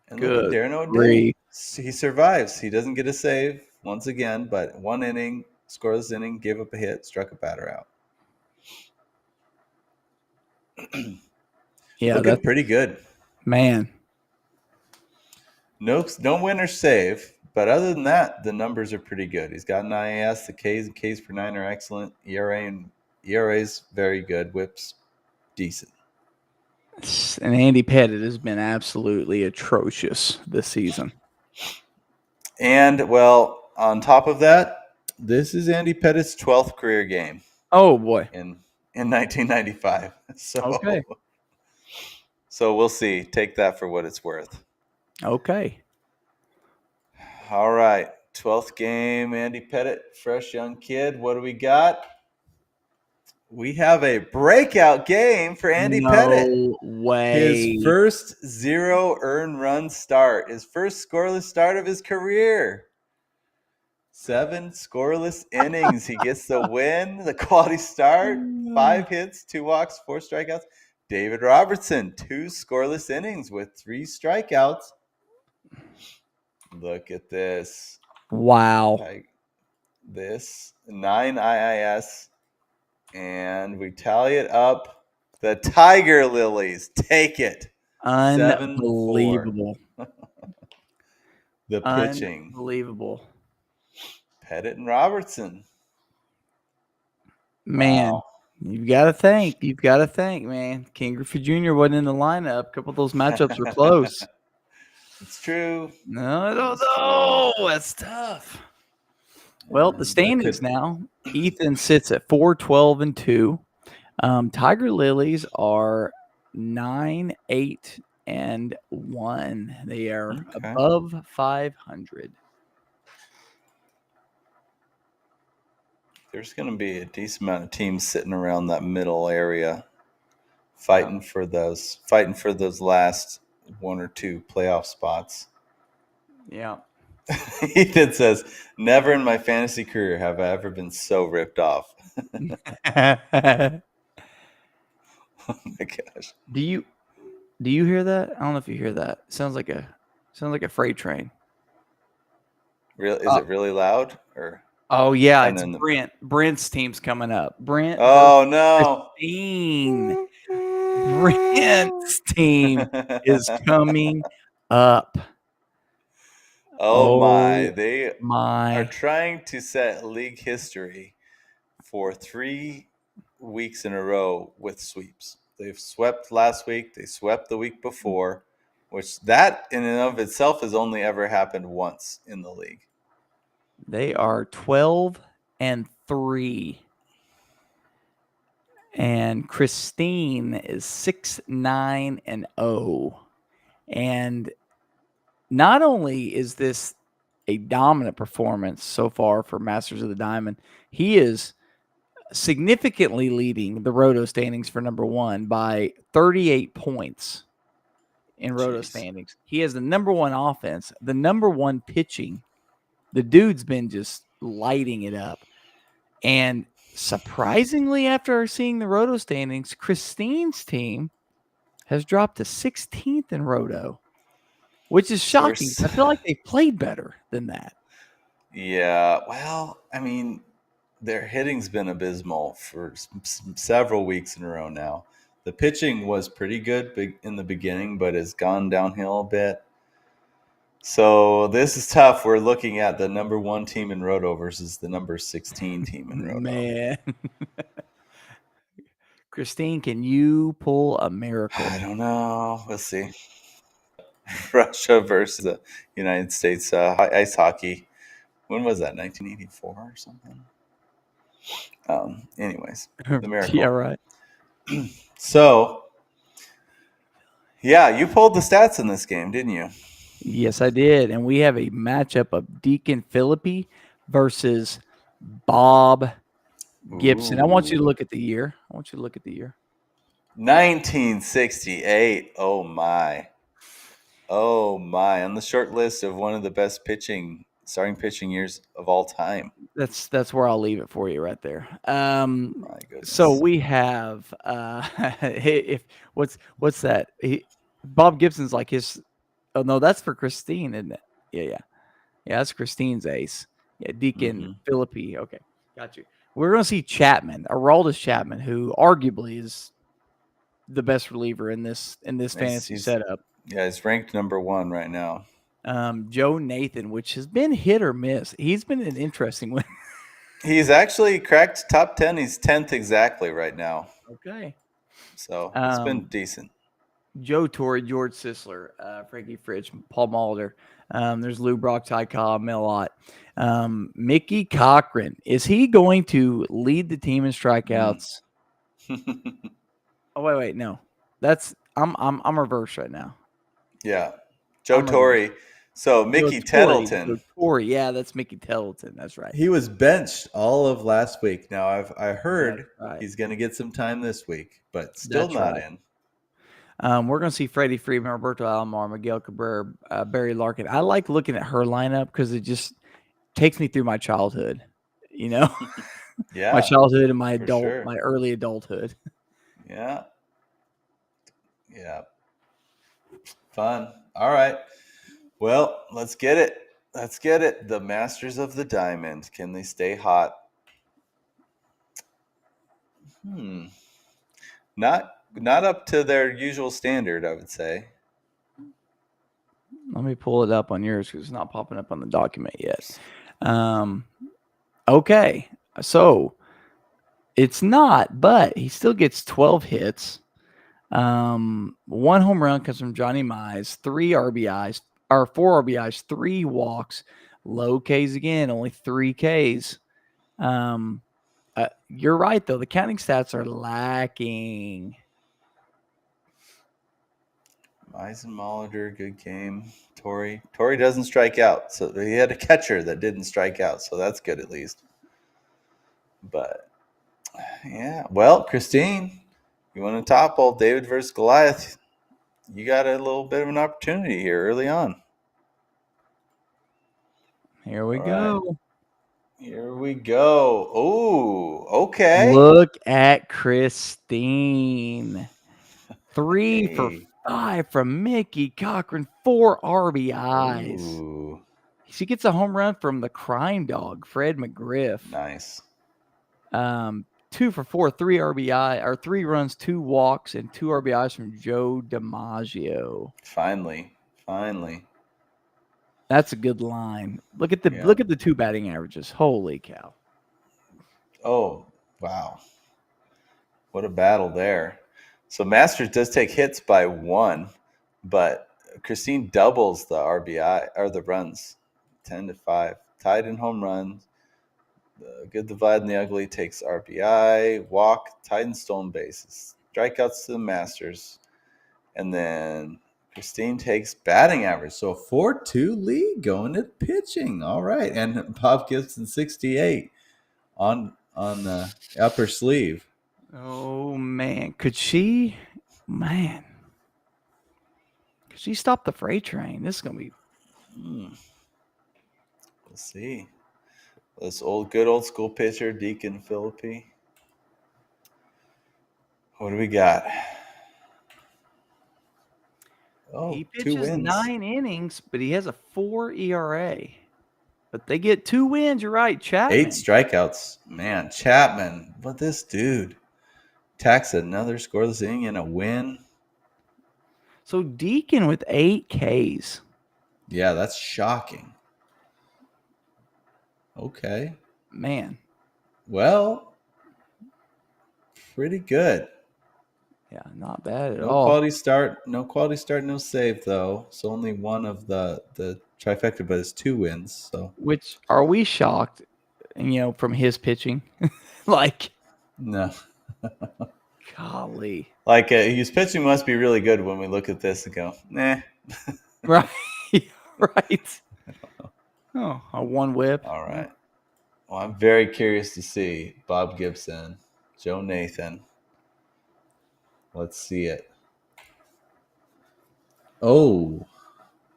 And look at Darren O'Day. He survives. He doesn't get a save once again, but 1 inning, scoreless inning, gave up a hit, struck a batter out. Yeah, looking pretty good. Man. No win or save, but other than that, the numbers are pretty good. He's got an IAS. The Ks per 9 are excellent. ERA's very good. WHIP's decent. And Andy Pettit has been absolutely atrocious this season. And, well, on top of that, this is Andy Pettit's 12th career game. Oh, boy. In 1995. Okay. So we'll see. Take that for what it's worth. Okay. All right. 12th game, Andy Pettit, fresh young kid. What do we got? We have a breakout game for Andy Pettit. No way. His first 0 earned run start. His first scoreless start of his career. 7 scoreless innings. He gets the win, the quality start. 5 hits, 2 walks, 4 strikeouts. David Robertson, 2 scoreless innings with 3 strikeouts. Look at this. Wow. This 9 IIS. And we tally it up. The Tiger Lilies take it. Unbelievable. The pitching. Unbelievable. Pettit and Robertson. Man, wow. You've got to think, man. King Griffey Jr. wasn't in the lineup. A couple of those matchups were close. It's true. No, I don't know. That's tough. Well, the standings now. Ethan sits at 4-12-2. Tiger Lilies are 9-8-1. They are above 500. There's going to be a decent amount of teams sitting around that middle area, fighting for those last 1 or 2 playoff spots. Yeah. Ethan says, "Never in my fantasy career have I ever been so ripped off." Oh my gosh! Do you hear that? I don't know if you hear that. It sounds like a freight train. Is it really loud or? Oh yeah, it's Brent. Brent's team's coming up. Brent. Oh no! Christine. Brent's team is coming up. Oh my! They are trying to set league history for 3 weeks in a row with sweeps. They've swept last week. They swept the week before, which that in and of itself has only ever happened once in the league. They are 12-3. And Christine is 6-9-0. And not only is this a dominant performance so far for Masters of the Diamond. He is significantly leading the Roto standings for number one by 38 points in Roto Jeez. standings. He has the number one offense, the number one pitching. The dude's been just lighting it up. And surprisingly, after seeing the Roto standings, Christine's team has dropped to 16th in Roto, which is shocking. I feel like they played better than that. Yeah, well, I mean, their hitting's been abysmal for several weeks in a row now. The pitching was pretty good in the beginning, but has gone downhill a bit. So this is tough. We're looking at the number one team in Roto versus the number 16 team in Roto. Man. Christine, can you pull a miracle? I don't know. We'll see. Russia versus the United States ice hockey. When was that? 1984 or something? Anyways, the miracle. Yeah, right. So, yeah, you pulled the stats in this game, didn't you? Yes, I did. And we have a matchup of Deacon Philippi versus Bob Gibson. I want you to look at the year. 1968. Oh, my. On the short list of one of the best starting pitching years of all time. That's where I'll leave it for you right there. My goodness. So we have what's that? Bob Gibson's like his. Oh no, that's for Christine, isn't it? Yeah. That's Christine's ace. Yeah, Deacon Philippi. Okay, got you. We're gonna see Chapman, Aroldis Chapman, who arguably is the best reliever in this fantasy setup. Yeah, he's ranked number one right now. Joe Nathan, which has been hit or miss. He's been an interesting one. He's actually cracked top 10. He's 10th exactly right now. Okay. So it's been decent. Joe Torre, George Sisler, Frankie Fritsch, Paul Mulder. There's Lou Brock, Ty Cobb, Mel Ott. Mickey Cochran. Is he going to lead the team in strikeouts? Oh, wait, no. I'm reversed right now. Yeah. Joe Torre. So Mickey Tettleton. Joe Torre, yeah, that's Mickey Tettleton. That's right. He was benched all of last week. Now I heard he's going to get some time this week, but still not in. We're going to see Freddie Freeman, Roberto Alomar, Miguel Cabrera, Barry Larkin. I like looking at her lineup because it just takes me through my childhood, Yeah. My childhood and my early adulthood. Yeah. Yeah. Fun. All right. Well, let's get it. The Masters of the Diamond. Can they stay hot? Not up to their usual standard, I would say. Let me pull it up on yours because it's not popping up on the document yet. Okay. So it's not, but he still gets 12 hits. 1 home run comes from Johnny Mize, 4 RBIs, 3 walks, low Ks again, only 3 Ks. You're right though. The counting stats are lacking. Mize and Molitor, good game. Torre doesn't strike out, so he had a catcher that didn't strike out, so that's good at least. But yeah, well, Christine, you want to topple David versus Goliath? You got a little bit of an opportunity here early on. Here we go. Right. Here we go. Oh, okay. Look at Christine. 3 for 5 from Mickey Cochran, 4 RBIs. Ooh. She gets a home run from the crime dog, Fred McGriff. Nice. 2 for 4, 3 runs, 2 walks, and 2 RBIs from Joe DiMaggio. Finally. That's a good line. Look at the 2 batting averages. Holy cow. Oh, wow. What a battle there. So Masters does take hits by 1, but Christine doubles the RBI or the runs, 10-5. Tied in home runs. The Vlad and the Ugly takes RBI, walk, tied in stolen bases. Strikeouts to the Masters. And then Christine takes batting average. So a 4-2 lead going to pitching. All right. And Bob Gibson 68 on the upper sleeve. Oh man, could she stop the freight train? This is gonna be We'll see. This good old school pitcher, Deacon Philippi. What do we got? Oh, he 2 pitches wins. 9 innings, but he has a 4 ERA. But they get 2 wins. You're right, Chapman. 8 strikeouts. Man, Chapman. But this dude tacks another scoreless inning and a win. So Deacon with 8 Ks. Yeah, that's shocking. Okay. Man. Well, pretty good. Yeah, not bad at No all. quality start, no save though. So only one of the trifecta, but it's 2 wins. So Which are we shocked, from his pitching? Like, no. golly. Like his pitching must be really good when we look at this and go, nah. Right. Right. Oh, a 1 whip. All right. Well, I'm very curious to see Bob Gibson, Joe Nathan. Let's see it. Oh.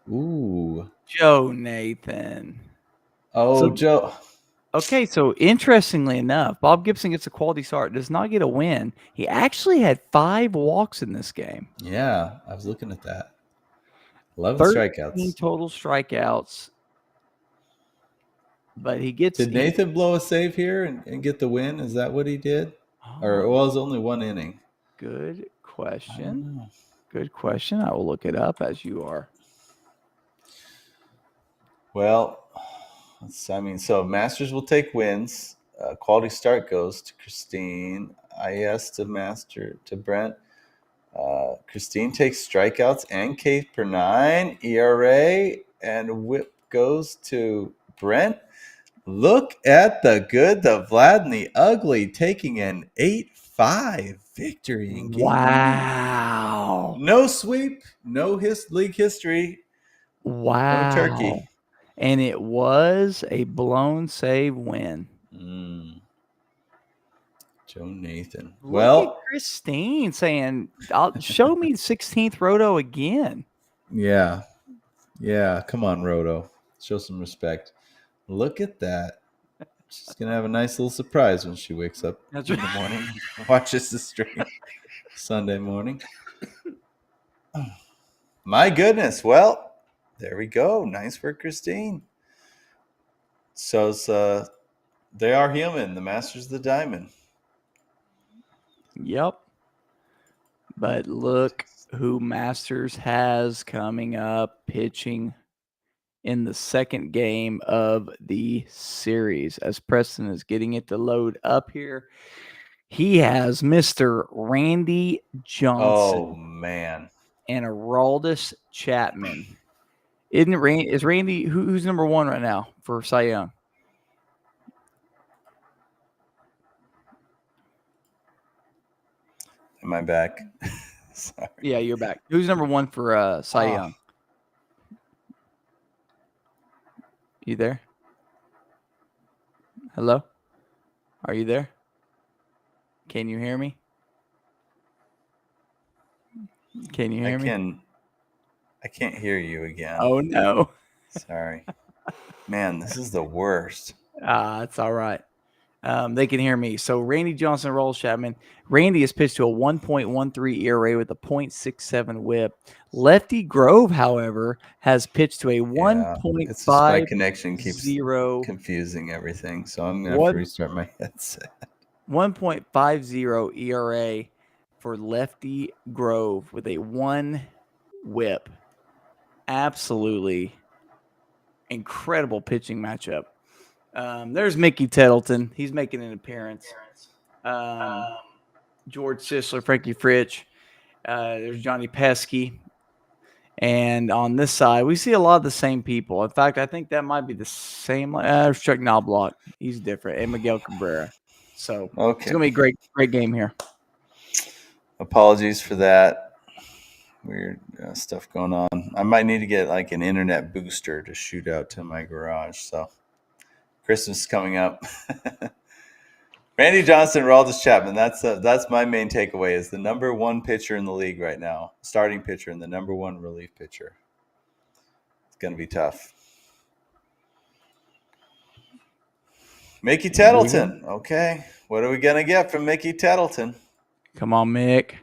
Ooh. Joe Nathan. Oh, Joe. Okay, so interestingly enough, Bob Gibson gets a quality start, does not get a win. He actually had 5 walks in this game. Yeah, I was looking at that. 11 13 strikeouts. total strikeouts. But he gets... Did Nathan blow a save here and get the win? Is that what he did? Or it was only 1 inning? Good I question. don't know. Good question. I will look it up as you are. Well, so Masters will take wins. Quality start goes to Christine. IS to Brent. Christine takes strikeouts and K per 9. ERA and whip goes to Brent. Look at the good, the Vlad, and the ugly taking an 8-5 victory in game. Wow. No sweep, no league history. Wow. No turkey. And it was a blown save win. Joe Nathan. Look at Christine saying, show me 16th Roto again. Yeah. Yeah. Come on, Roto. Show some respect. Look at that. She's going to have a nice little surprise when she wakes up in the morning and watches the stream Sunday morning. My goodness. Well, there we go. Nice for Christine. So they are human. The Masters of the Diamond. Yep. But look who Masters has coming up pitching in the second game of the series. As Preston is getting it to load up here, he has Mr. Randy Johnson. Oh, man. And Aroldis Chapman. Is Randy who's number 1 right now for Cy Young? Am I back? Sorry. Yeah, you're back. Who's number 1 for Cy Young? You there? Hello? Are you there? Can you hear me? Can you hear me? I can't hear you again. Oh, no. Sorry. Man, this is the worst. It's all right. They can hear me. So Randy Johnson, Aroldis Chapman. Randy has pitched to a 1.13 ERA with a 0.67 whip. Lefty Grove, however, has pitched to a 1.50. My connection keeps confusing everything, so I'm going to have to restart my headset. 1.50 ERA for Lefty Grove with a 1 whip. Absolutely incredible pitching matchup. There's Mickey Tettleton. He's making an appearance. George Sisler, Frankie Fritsch. There's Johnny Pesky. And on this side, we see a lot of the same people. In fact, I think that might be the same. There's Chuck Knobloch. He's different. And Miguel Cabrera. So it's going to be a great game here. Apologies for that. weird stuff going on. I might need to get like an internet booster to shoot out to my garage. So Christmas is coming up. Randy Johnson, Aroldis Chapman. That's my main takeaway is the number one pitcher in the league right now, starting pitcher and the number one relief pitcher. It's going to be tough. Mickey Tettleton. Okay. What are we going to get from Mickey Tettleton? Come on, Mick.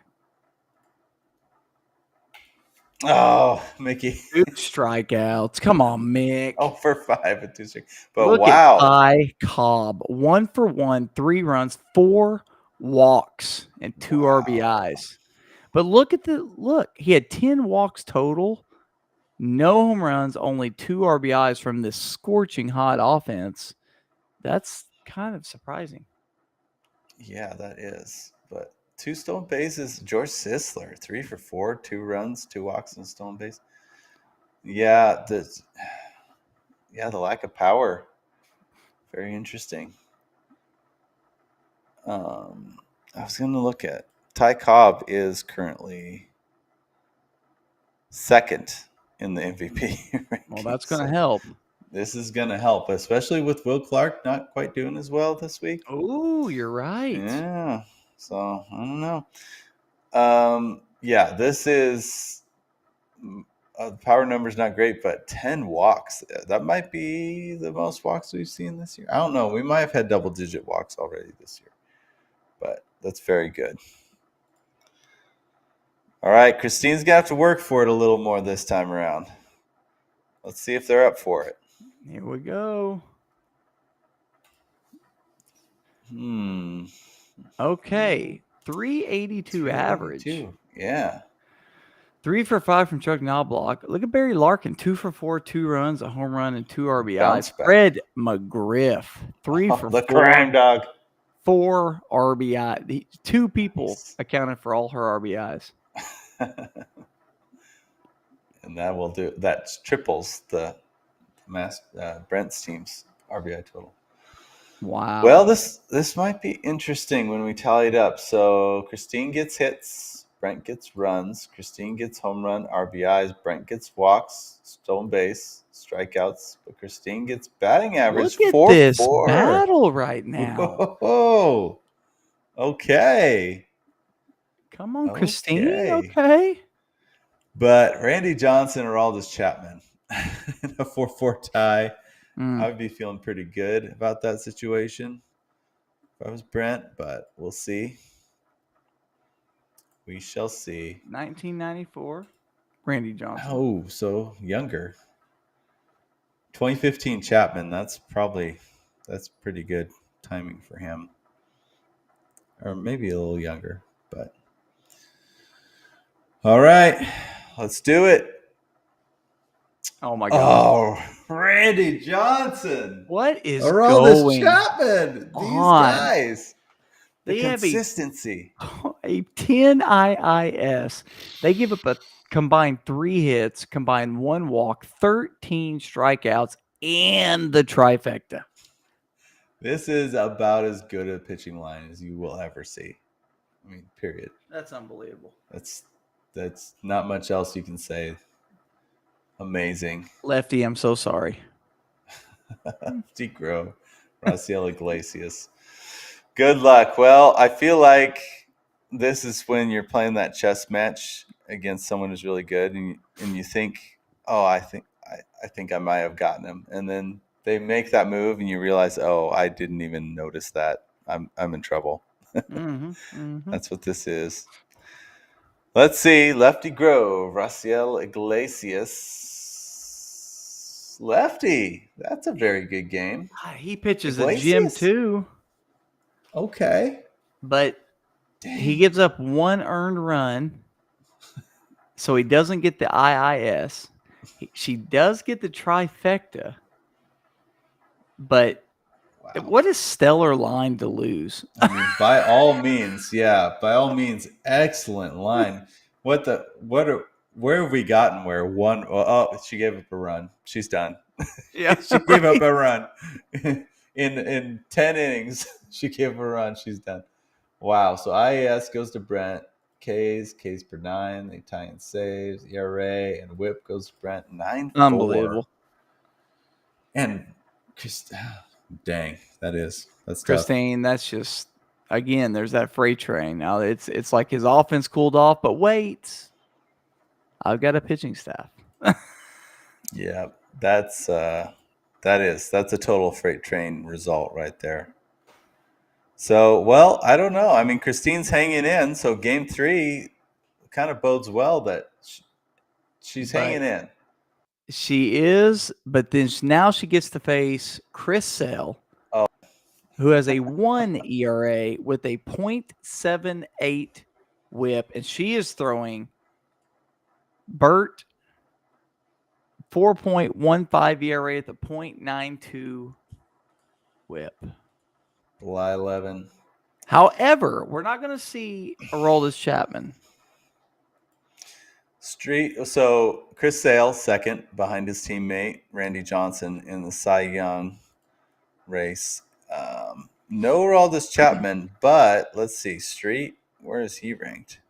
Oh, Mickey. 2 strikeouts. Come on, Mick. Oh, for 5 and 2 strikes. But Look wow. at Ty Cobb. 1 for 1, 3 runs, 4 walks, and 2 RBIs. But look. He had 10 walks total, no home runs, only 2 RBIs from this scorching hot offense. That's kind of surprising. Yeah, that is. But 2 stolen bases. George Sisler, 3 for 4, 2 runs, 2 walks, and stolen base. Yeah, the lack of power. Very interesting. I was going to look at Ty Cobb is currently second in the MVP. Well, that's going to help. This is going to help, especially with Will Clark not quite doing as well this week. Oh, you're right. Yeah. So, I don't know. This is the power number's not great, but 10 walks. That might be the most walks we've seen this year. I don't know. We might have had double-digit walks already this year, but that's very good. All right, Christine's going to have to work for it a little more this time around. Let's see if they're up for it. Here we go. Okay. 382 average. Yeah. 3 for 5 from Chuck Knobloch. Look at Barry Larkin. 2 for 4, 2 runs, a home run, and 2 RBIs. Fred McGriff. 3 for 4. The crime dog. 4 RBI. 2 people accounted for all her RBIs. And that triples the Brent's team's RBI total. Wow. Well, this might be interesting when we tally it up. So Christine gets hits, Brent gets runs, Christine gets home run, RBIs, Brent gets walks, stolen base, strikeouts, but Christine gets batting average. Look at 4-4. this battle right now. Whoa. Okay. Come on, Christine. Okay. But Randy Johnson or Aroldis Chapman in a 4-4 tie. I would be feeling pretty good about that situation if I was Brent, but we'll see. We shall see. 1994, Randy Johnson. Oh, so younger. 2015 Chapman. That's pretty good timing for him. Or maybe a little younger, but all right, let's do it. Oh my God! Oh, Randy Johnson. What is Aroldis going Chapman? These guys. They have consistency. A 10 IIS. They give up a combined 3 hits, combined 1 walk, 13 strikeouts, and the trifecta. This is about as good a pitching line as you will ever see. I mean, period. That's unbelievable. That's not much else you can say. Amazing. Lefty, I'm so sorry. Decro, Raciel Iglesias. Good luck. Well, I feel like this is when you're playing that chess match against someone who's really good, and you think, oh, I think I might have gotten him, and then they make that move, and you realize, oh, I didn't even notice that. I'm in trouble. That's what this is. Let's see. Lefty Grove, Raciel Iglesias. Lefty. That's a very good game. He pitches a gym too. Okay. But he gives up 1 earned run, so he doesn't get the IIS. She does get the trifecta, but what a stellar line to lose. I mean, by all means, excellent line. Where have we gotten where one? Oh, she gave up a run. She's done. Yeah, she gave up a run in 10 innings. She gave up a run. She's done. Wow. So IAS goes to Brent. Ks per 9. They tie in saves, ERA, and whip goes to Brent 9-4. Unbelievable. And dang, that's tough. Christine, that's just, again, there's that freight train. Now it's like his offense cooled off, but wait, I've got a pitching staff. Yeah, that's a total freight train result right there. So, well, I don't know. I mean, Christine's hanging in, so game 3 kind of bodes well that she's hanging in. She is, but then now she gets to face Chris Sale, who has a 1 ERA with a .78 whip, and she is throwing Bert 4.15 ERA at the .92 whip. July 11. However, we're not going to see Aroldis Chapman. So Chris Sale second behind his teammate Randy Johnson in the Cy Young race. No Aroldis Chapman, but let's see. Street, where is he ranked?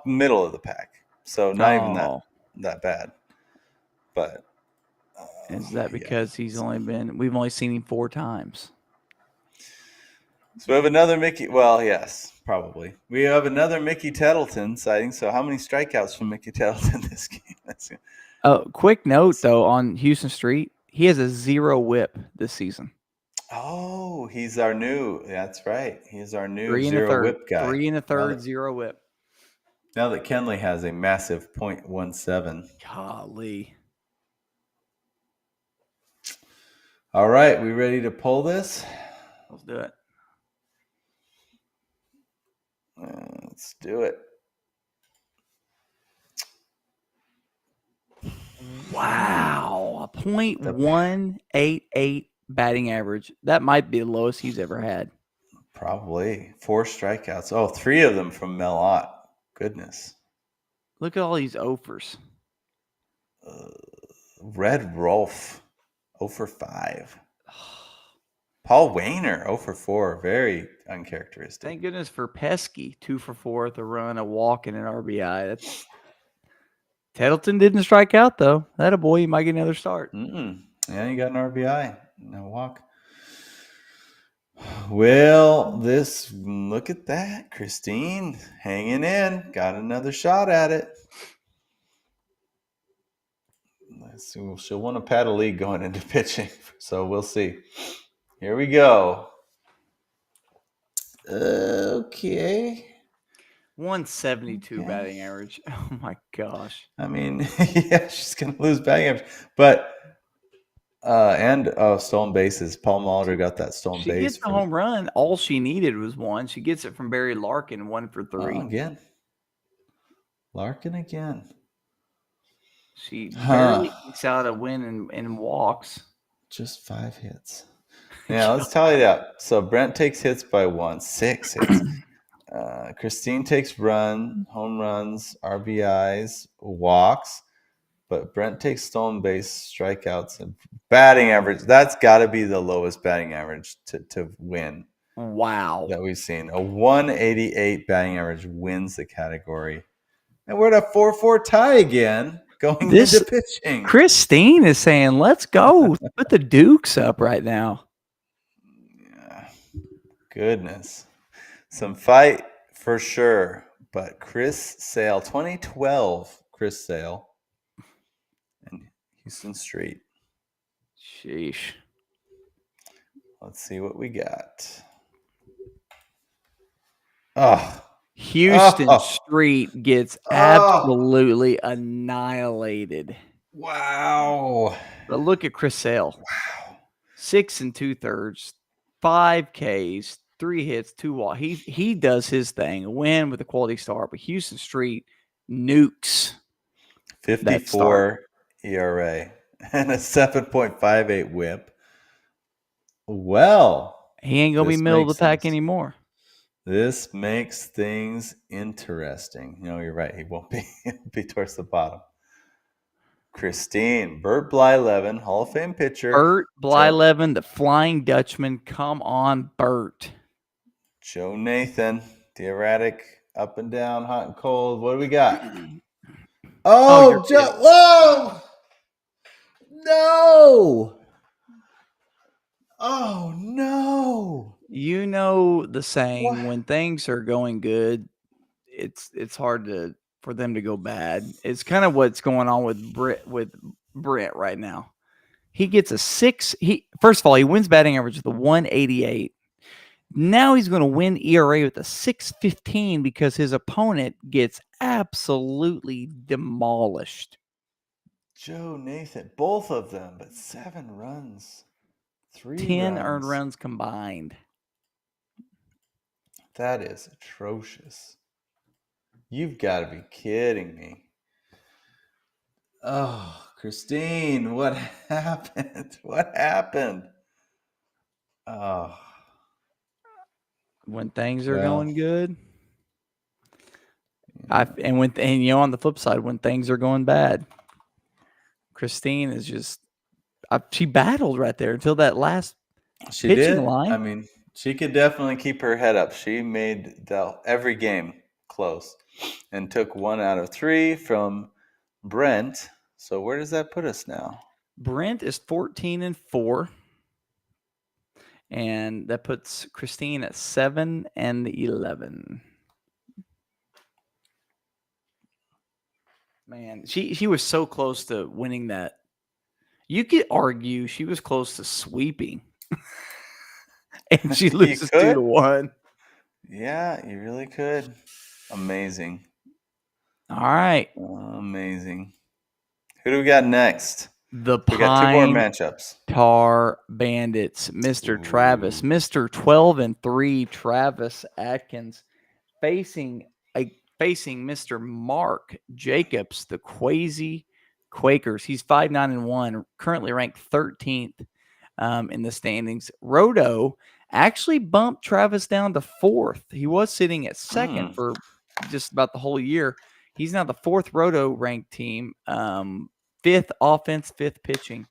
Middle of the pack. So not even that bad. But is that because we've only seen him 4 times? So we have another Mickey. Well, yes, probably. We have another Mickey Tettleton sighting. So how many strikeouts from Mickey Tettleton this game? Quick note, though, on Houston Street, he has a 0 whip this season. Oh, he's our new. That's right. He's our new 3 0 whip guy. 3 1/3 0 whip. Now that Kenley has a massive .17. Golly. All right, we ready to pull this? Let's do it. Let's do it. Wow. A .188 batting average. That might be the lowest he's ever had. Probably. 4 strikeouts. Oh, 3 of them from Mel Ott. Goodness. Look at all these offers. Red Rolf, 0 for 5. Paul Wayner, 0 for 4. Very uncharacteristic. Thank goodness for Pesky, 2 for 4 with a run, a walk, and an RBI. Tettleton didn't strike out, though. That a boy, he might get another start. Yeah, he got an RBI. No walk. Well, look at that. Christine hanging in. Got another shot at it. Let's see. She'll want to pad a league going into pitching. So we'll see. Here we go. Okay. 172 batting average. Oh, my gosh. I mean, yeah, she's going to lose batting average. But, stolen bases. Paul Molitor got that stolen base. She gets the home run. All she needed was 1. She gets it from Barry Larkin, 1 for 3. Again. Larkin again. She barely ekes out a win and walks. Just 5 hits. Yeah, let's tally it up. So Brent takes hits by 1, 6 hits. Christine takes home runs, RBIs, walks. But Brent takes stolen base, strikeouts, and batting average. That's got to be the lowest batting average to win. Wow. That we've seen. A 188 batting average wins the category. And we're at a 4-4 tie again going into pitching. Christine is saying, let's go. Put the Dukes up right now. Yeah. Goodness. Some fight for sure. But Chris Sale, 2012 Chris Sale. And Houston Street. Sheesh. Let's see what we got. Houston Street gets absolutely annihilated. Wow. But look at Chris Sale. Wow. 6 2/3, 5 Ks, 3 hits, 2 walks. He does his thing. A win with a quality start. But Houston Street nukes. 54 ERA and a 7.58 whip. Well, he ain't going to be middle of the pack anymore. This makes things interesting. You're right. He won't be, be towards the bottom. Christine, Bert Blyleven, Hall of Fame pitcher. Bert Blyleven, the Flying Dutchman. Come on, Bert. Joe Nathan, The erratic, up and down, hot and cold. What do we got? Oh, you're Whoa! No! Oh no! You know the saying, What? when things are going good, it's hard for them to go bad. It's kind of what's going on with Brett right now. He gets a 6. First of all, he wins batting average with a 188. Now he's going to win ERA with a 615 because his opponent gets absolutely demolished. Joe Nathan, both of them, but 7 runs. 10 earned runs combined. That is atrocious. You've got to be kidding me. Oh, Christine, what happened? What happened? Oh, When things are well, going good. And on the flip side, when things are going bad, Christine is just she battled right there until that last she pitching did. line. I mean, she could definitely keep her head up. She made every game close and took 1 out of 3 from Brent. So where does that put us now? Brent is 14-4. And that puts Christine at 7-11. Man, she was so close to winning that. You could argue she was close to sweeping. And she loses 2-1. Yeah, you really could. Amazing. All right. Amazing. Who do we got next? The We got 2 more Pine matchups. Tar Bandits, Mr. Travis, Mr. 12-3 Travis Atkins facing Mr. Mark Jacobs, the Quazy Quakers. He's 5-9-1, currently ranked 13th in the standings. Roto actually bumped Travis down to 4th. He was sitting at 2nd for just about the whole year. He's now the 4th Roto ranked team, 5th offense, 5th pitching.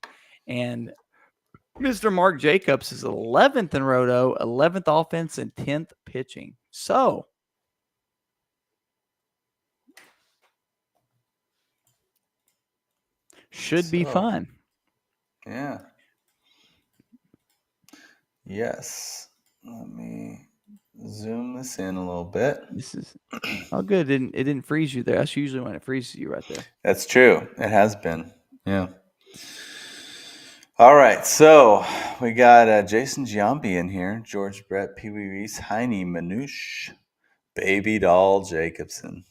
And Mr. Mark Jacobs is 11th in Roto, 11th offense, and 10th pitching. So, should be fun. Yeah. Yes. Let me zoom this in a little bit. This is good. It didn't freeze you there. That's usually when it freezes you right there. That's true. It has been. Yeah. All right. So we got Jason Giambi in here, George Brett, Pee Wee Reese, Heine Manouche, Baby Doll Jacobson,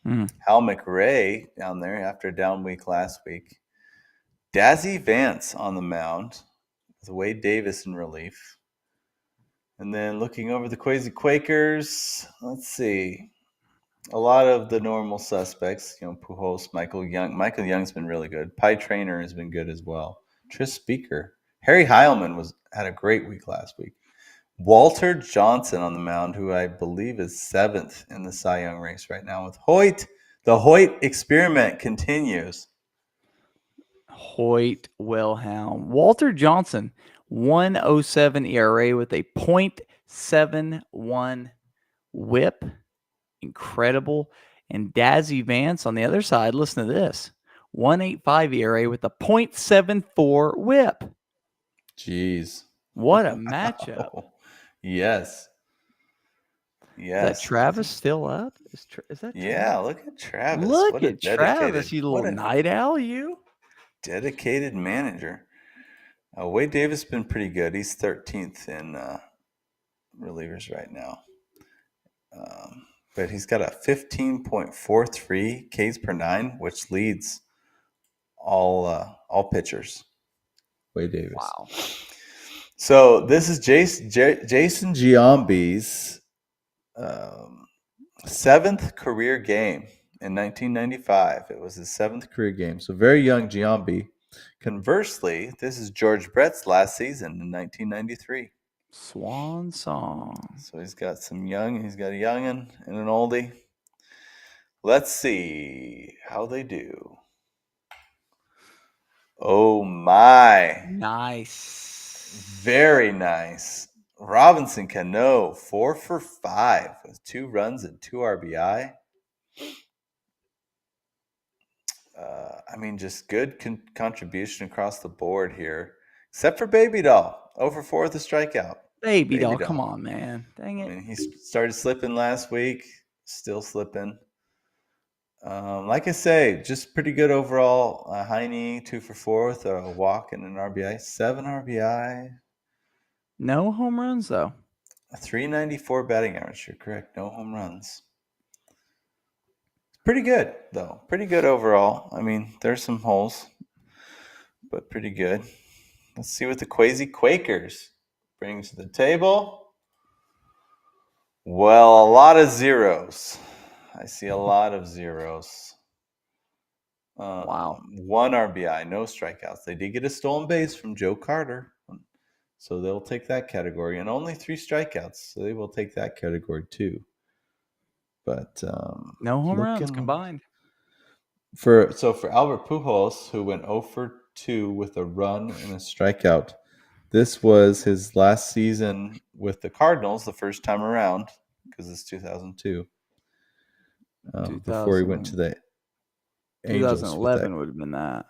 Hal McRae down there after a down week last week, Dazzy Vance on the mound with Wade Davis in relief. And then looking over the Quazy Quakers, let's see. A lot of the normal suspects, Pujols, Michael Young. Michael Young's been really good. Pie Trainer has been good as well. Tris Speaker. Harry Heilman had a great week last week. Walter Johnson on the mound, who I believe is 7th in the Cy Young race right now with Hoyt. The Hoyt experiment continues. Hoyt Wellhound. Walter Johnson, 107 ERA with a .71 whip. Incredible. And Dazzy Vance on the other side, listen to this. 185 ERA with a .74 whip. Jeez. What a matchup. Yes. Yes. Is that Travis still up? Is that Travis? Yeah, look at Travis. Look at Travis, you little night owl, you. Dedicated manager. Wade Davis has been pretty good. He's 13th in relievers right now. But he's got a 15.43 Ks per 9, which leads all pitchers. Wade Davis. Wow. So this is Jason Giambi's 7th career game in 1995. It was his 7th career game. So very young Giambi. Conversely, this is George Brett's last season in 1993. Swan song. So he's got a youngin' and an oldie. Let's see how they do. Oh my. Nice. Very nice. Robinson Cano, 4 for 5 with 2 runs and 2 RBI. I mean, just good contribution across the board here, except for Baby Doll, 0 for 4 with a strikeout. Baby doll, come on, man. Dang I it. mean, he started slipping last week, still slipping. Like I say, just pretty good overall. Heine, 2 for 4 with a walk and an RBI. 7 RBI. No home runs, though. A 394 batting average. You're correct. No home runs. Pretty good, though. Pretty good overall. I mean, there's some holes, but pretty good. Let's see what the Quazy Quakers bring to the table. Well, a lot of zeros. I see a lot of zeros. Wow. 1 RBI, no strikeouts. They did get a stolen base from Joe Carter, so they'll take that category. And only 3 strikeouts, so they will take that category too. But no home runs combined. For Albert Pujols, who went 0 for 2 with a run and a strikeout, this was his last season with the Cardinals, the first time around, because it's 2002. Before he went to the Angels. 2011 would have been that.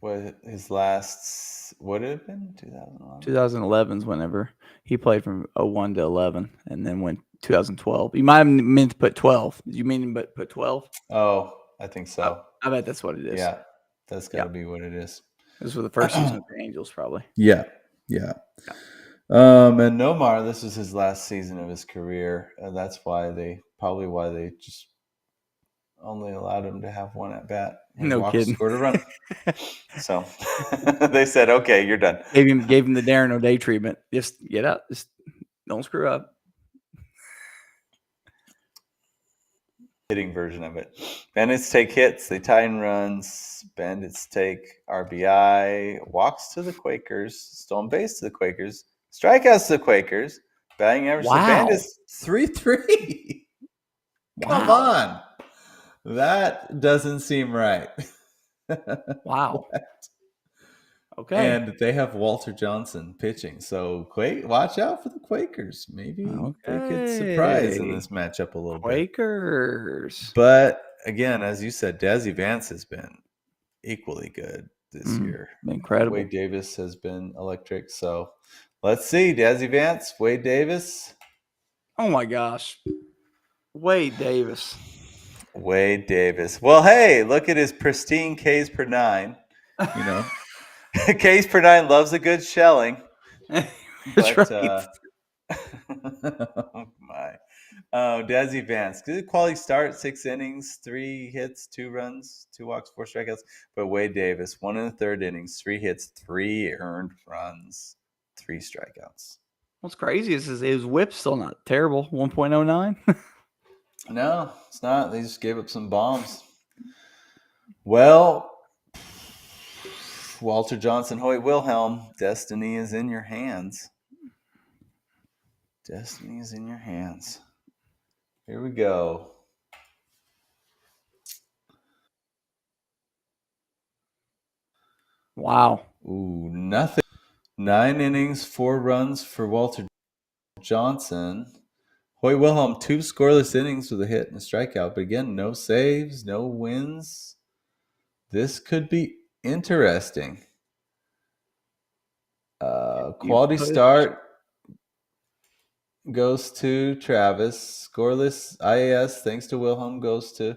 What his last would have been 2011. 2011 is whenever he played from 01 to 11, and then went 2012. You might have meant to put 12. Did you mean to put 12? Oh, I think so. I bet that's what it is. Yeah, that's got to be what it is. This was the first season with the Angels, probably. Yeah. And Nomar, this is his last season of his career, and that's why they just only allowed him to have 1 at bat. No kidding. Scored a run. So they said, "Okay, you're done." Gave him the Darren O'Day treatment. Just get out. Just don't screw up. Hitting version of it. Bandits take hits. They tie in runs. Bandits take RBI. Walks to the Quakers. Stolen base to the Quakers. Strikeouts to the Quakers. Batting average to the Bandits 3.3. Come on. That doesn't seem right. Wow. Okay. And they have Walter Johnson pitching. So watch out for the Quakers. Maybe they could surprise in this matchup a little bit. Quakers. But again, as you said, Dazzy Vance has been equally good this year. Incredible. Wade Davis has been electric. So let's see. Dazzy Vance, Wade Davis. Oh my gosh. Wade Davis. Wade Davis. Well, hey, look at his pristine Ks per 9. You know, Ks per 9 loves a good shelling. That's right. Oh my. Dazzy Vance. Good quality start, 6 innings, 3 hits, 2 runs, 2 walks, 4 strikeouts. But Wade Davis, 1 in the 3rd innings, 3 hits, 3 earned runs, 3 strikeouts. What's crazy is his whip's still not terrible. 1.09. No, it's not. They just gave up some bombs. Well, Walter Johnson, Hoyt Wilhelm, destiny is in your hands. Destiny is in your hands. Here we go. Wow. Ooh, nothing. 9 innings, 4 runs for Walter Johnson. Hoyt Wilhelm, 2 scoreless innings with a hit and a strikeout. But again, no saves, no wins. This could be interesting. Quality start goes to Travis. Scoreless IAS, thanks to Wilhelm, goes to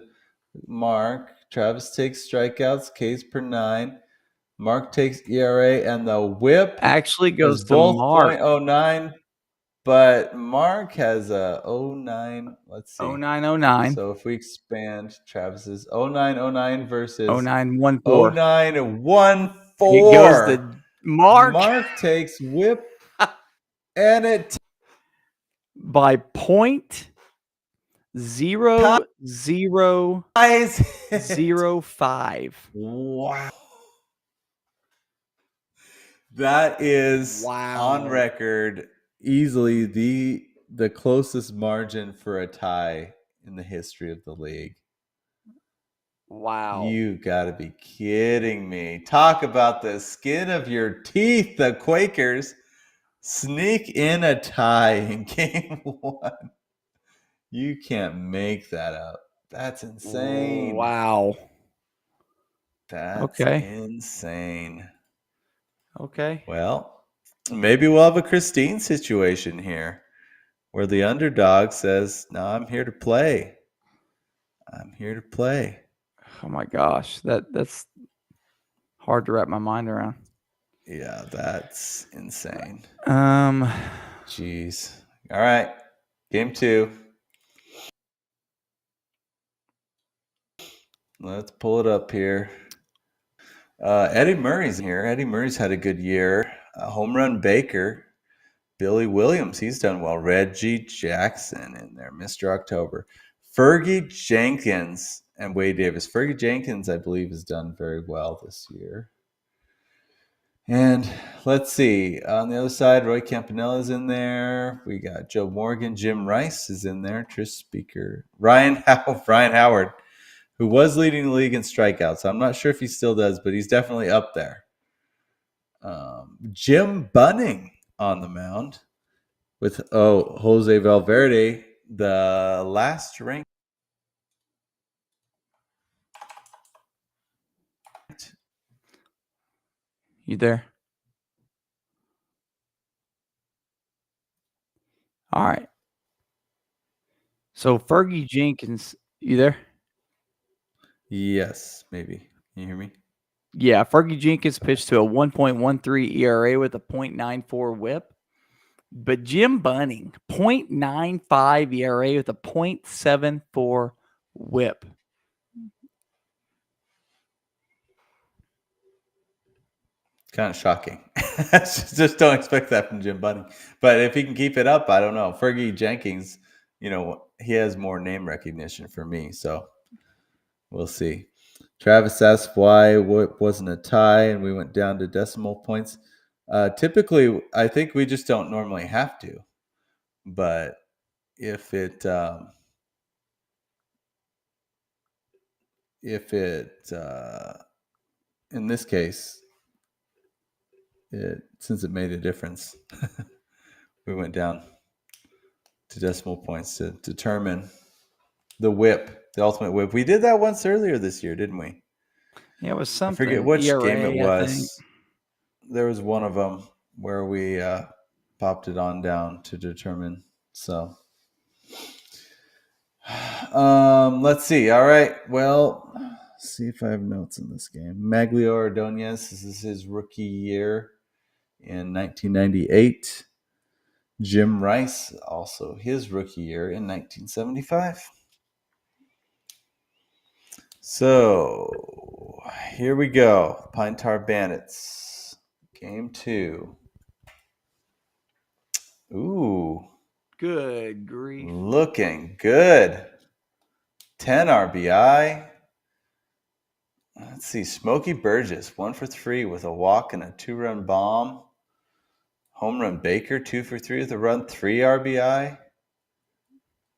Mark. Travis takes strikeouts, Ks per 9. Mark takes ERA, and the whip actually goes to both Mark. 0.09. But Mark has a 09. Let's see. 0909. So if we expand Travis's 0909 versus 0914. 0914. It goes to Mark. Mark takes whip and it by 0.0005. Wow. That is on record easily the closest margin for a tie in the history of the league. Wow. You gotta be kidding me. Talk about the skin of your teeth. The Quakers sneak in a tie in game 1. You can't make that up. That's insane. Wow. That's Okay. insane. Okay. Well, maybe we'll have a Christine situation here where the underdog says, "No, I'm here to play. I'm here to play." Oh my gosh. That's hard to wrap my mind around. Yeah, that's insane. Um Jeez. All right. Game 2. Let's pull it up here. Eddie Murray's here. Eddie Murray's had a good year. Home run Baker. Billy Williams, he's done well. Reggie Jackson in there. Mr. October. Fergie Jenkins and Wade Davis. Fergie Jenkins, I believe, has done very well this year. And let's see. On the other side, Roy Campanella's in there. We got Joe Morgan. Jim Rice is in there. Trish Speaker. Ryan Howard, who was leading the league in strikeouts. I'm not sure if he still does, but he's definitely up there. Jim Bunning on the mound with Jose Valverde, the last ranked. You there? All right. So Fergie Jenkins, you there? Yes, maybe. Can you hear me? Yeah, Fergie Jenkins pitched to a 1.13 ERA with a 0.94 whip. But Jim Bunning, 0.95 ERA with a 0.74 whip. Kind of shocking. Just don't expect that from Jim Bunning. But if he can keep it up, I don't know. Fergie Jenkins, he has more name recognition for me. So we'll see. Travis asked why wasn't a tie, and we went down to decimal points. Typically, I think we just don't normally have to. But if it in this case, since it made a difference, we went down to decimal points to determine the whip, the ultimate whip. We did that once earlier this year, didn't we? Yeah, it was something. I forget which ERA, game it I think. was. There was one of them where we popped it on down to determine. So, let's see. All right. Well, see if I have notes in this game. Maglio Ordonez, this is his rookie year in 1998. Jim Rice, also his rookie year in 1975. So here we go. Pine Tar Bandits. Game 2. Ooh. Good grief. Looking good. 10 RBI. Let's see. Smokey Burgess, 1 for 3 with a walk and a 2-run bomb. Home run Baker, 2 for 3 with a run, 3 RBI.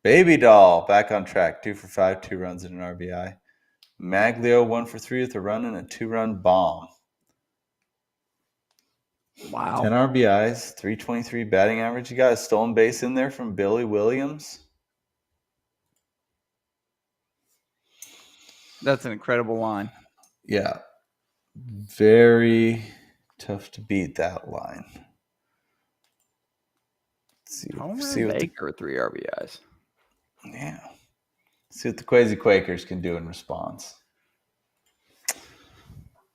Baby Doll, back on track, 2 for 5, 2 runs and an RBI. Maglio, 1 for 3 with a run and a 2-run bomb. Wow. 10 RBIs, 323 batting average. You got a stolen base in there from Billy Williams. That's an incredible line. Yeah. Very tough to beat that line. Homer Baker, 3 RBIs. Yeah. See what the Quazy Quakers can do in response.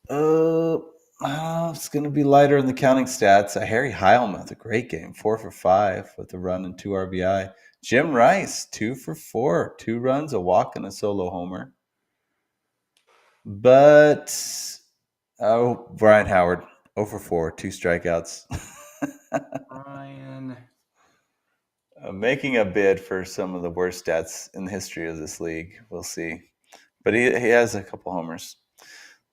It's going to be lighter in the counting stats. Harry Heilmuth, a great game, 4 for 5 with a run and 2 RBI. Jim Rice, 2 for 4, 2 runs, a walk, and a solo homer. But Brian Howard, 0 for 4, 2 strikeouts. Brian. Making a bid for some of the worst stats in the history of this league. We'll see. But he has a couple homers.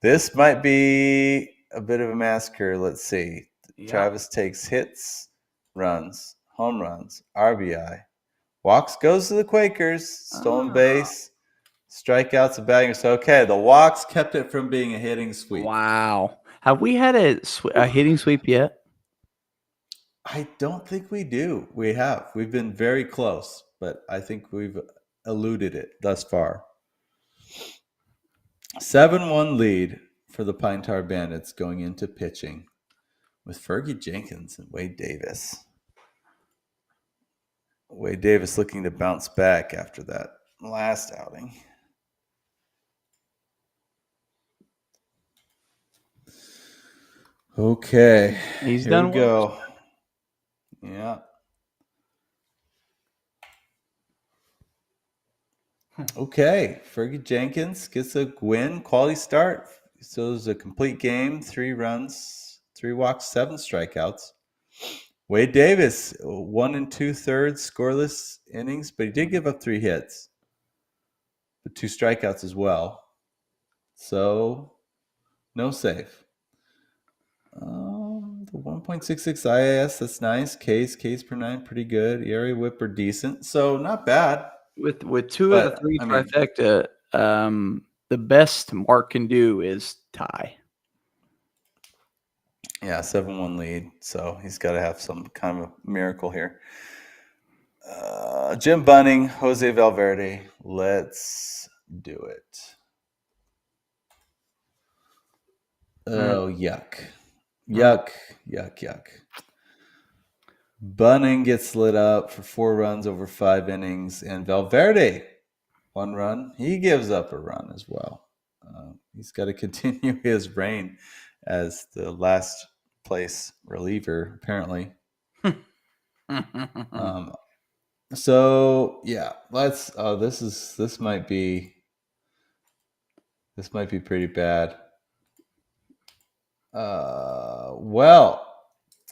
This might be a bit of a massacre. Let's see. Yeah. Travis takes hits, runs, home runs, RBI. Walks, goes to the Quakers. Stolen base. strikeouts and batting. So, okay, the walks kept it from being a hitting sweep. Wow. Have we had a hitting sweep yet? I don't think we do. We have. We've been very close, but I think we've eluded it thus far. 7-1 lead for the Pine Tar Bandits going into pitching with Fergie Jenkins and Wade Davis. Wade Davis looking to bounce back after that last outing. Okay. He's here done we go. well. Yeah. Okay. Fergie Jenkins gets a win, quality start. So it was a complete game, 3 runs, 3 walks, 7 strikeouts. Wade Davis, 1 2/3 scoreless innings, but he did give up 3 hits, but 2 strikeouts as well. So no save. The 1.66 IAS, that's nice. Ks per 9, pretty good. ERA whip are decent, so not bad. With 2 of the 3 trifecta, the best Mark can do is tie. Yeah, 7-1 lead, so he's got to have some kind of miracle here. Jim Bunning, Jose Valverde, let's do it. Oh, yuck. Yuck. Bunning gets lit up for 4 runs over 5 innings, and Valverde, 1 run. He gives up a run as well. He's got to continue his reign as the last place reliever, apparently. So yeah, let's. Oh, this might be pretty bad. Well,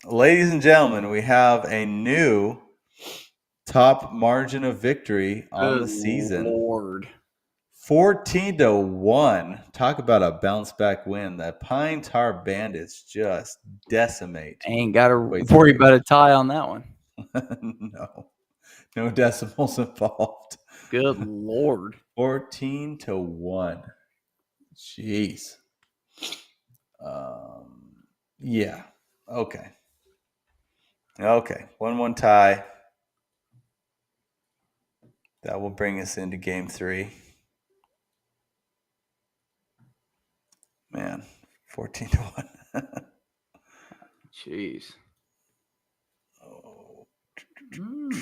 ladies and gentlemen, we have a new top margin of victory on the season. Lord. 14-1. Talk about a bounce back win. The Pine Tar Bandits just decimate. Ain't got to worry about a tie on that one. No decimals involved. Good Lord. 14-1. Jeez. Yeah. Okay. 1-1 tie. That will bring us into game 3. Man, 14-1. Jeez.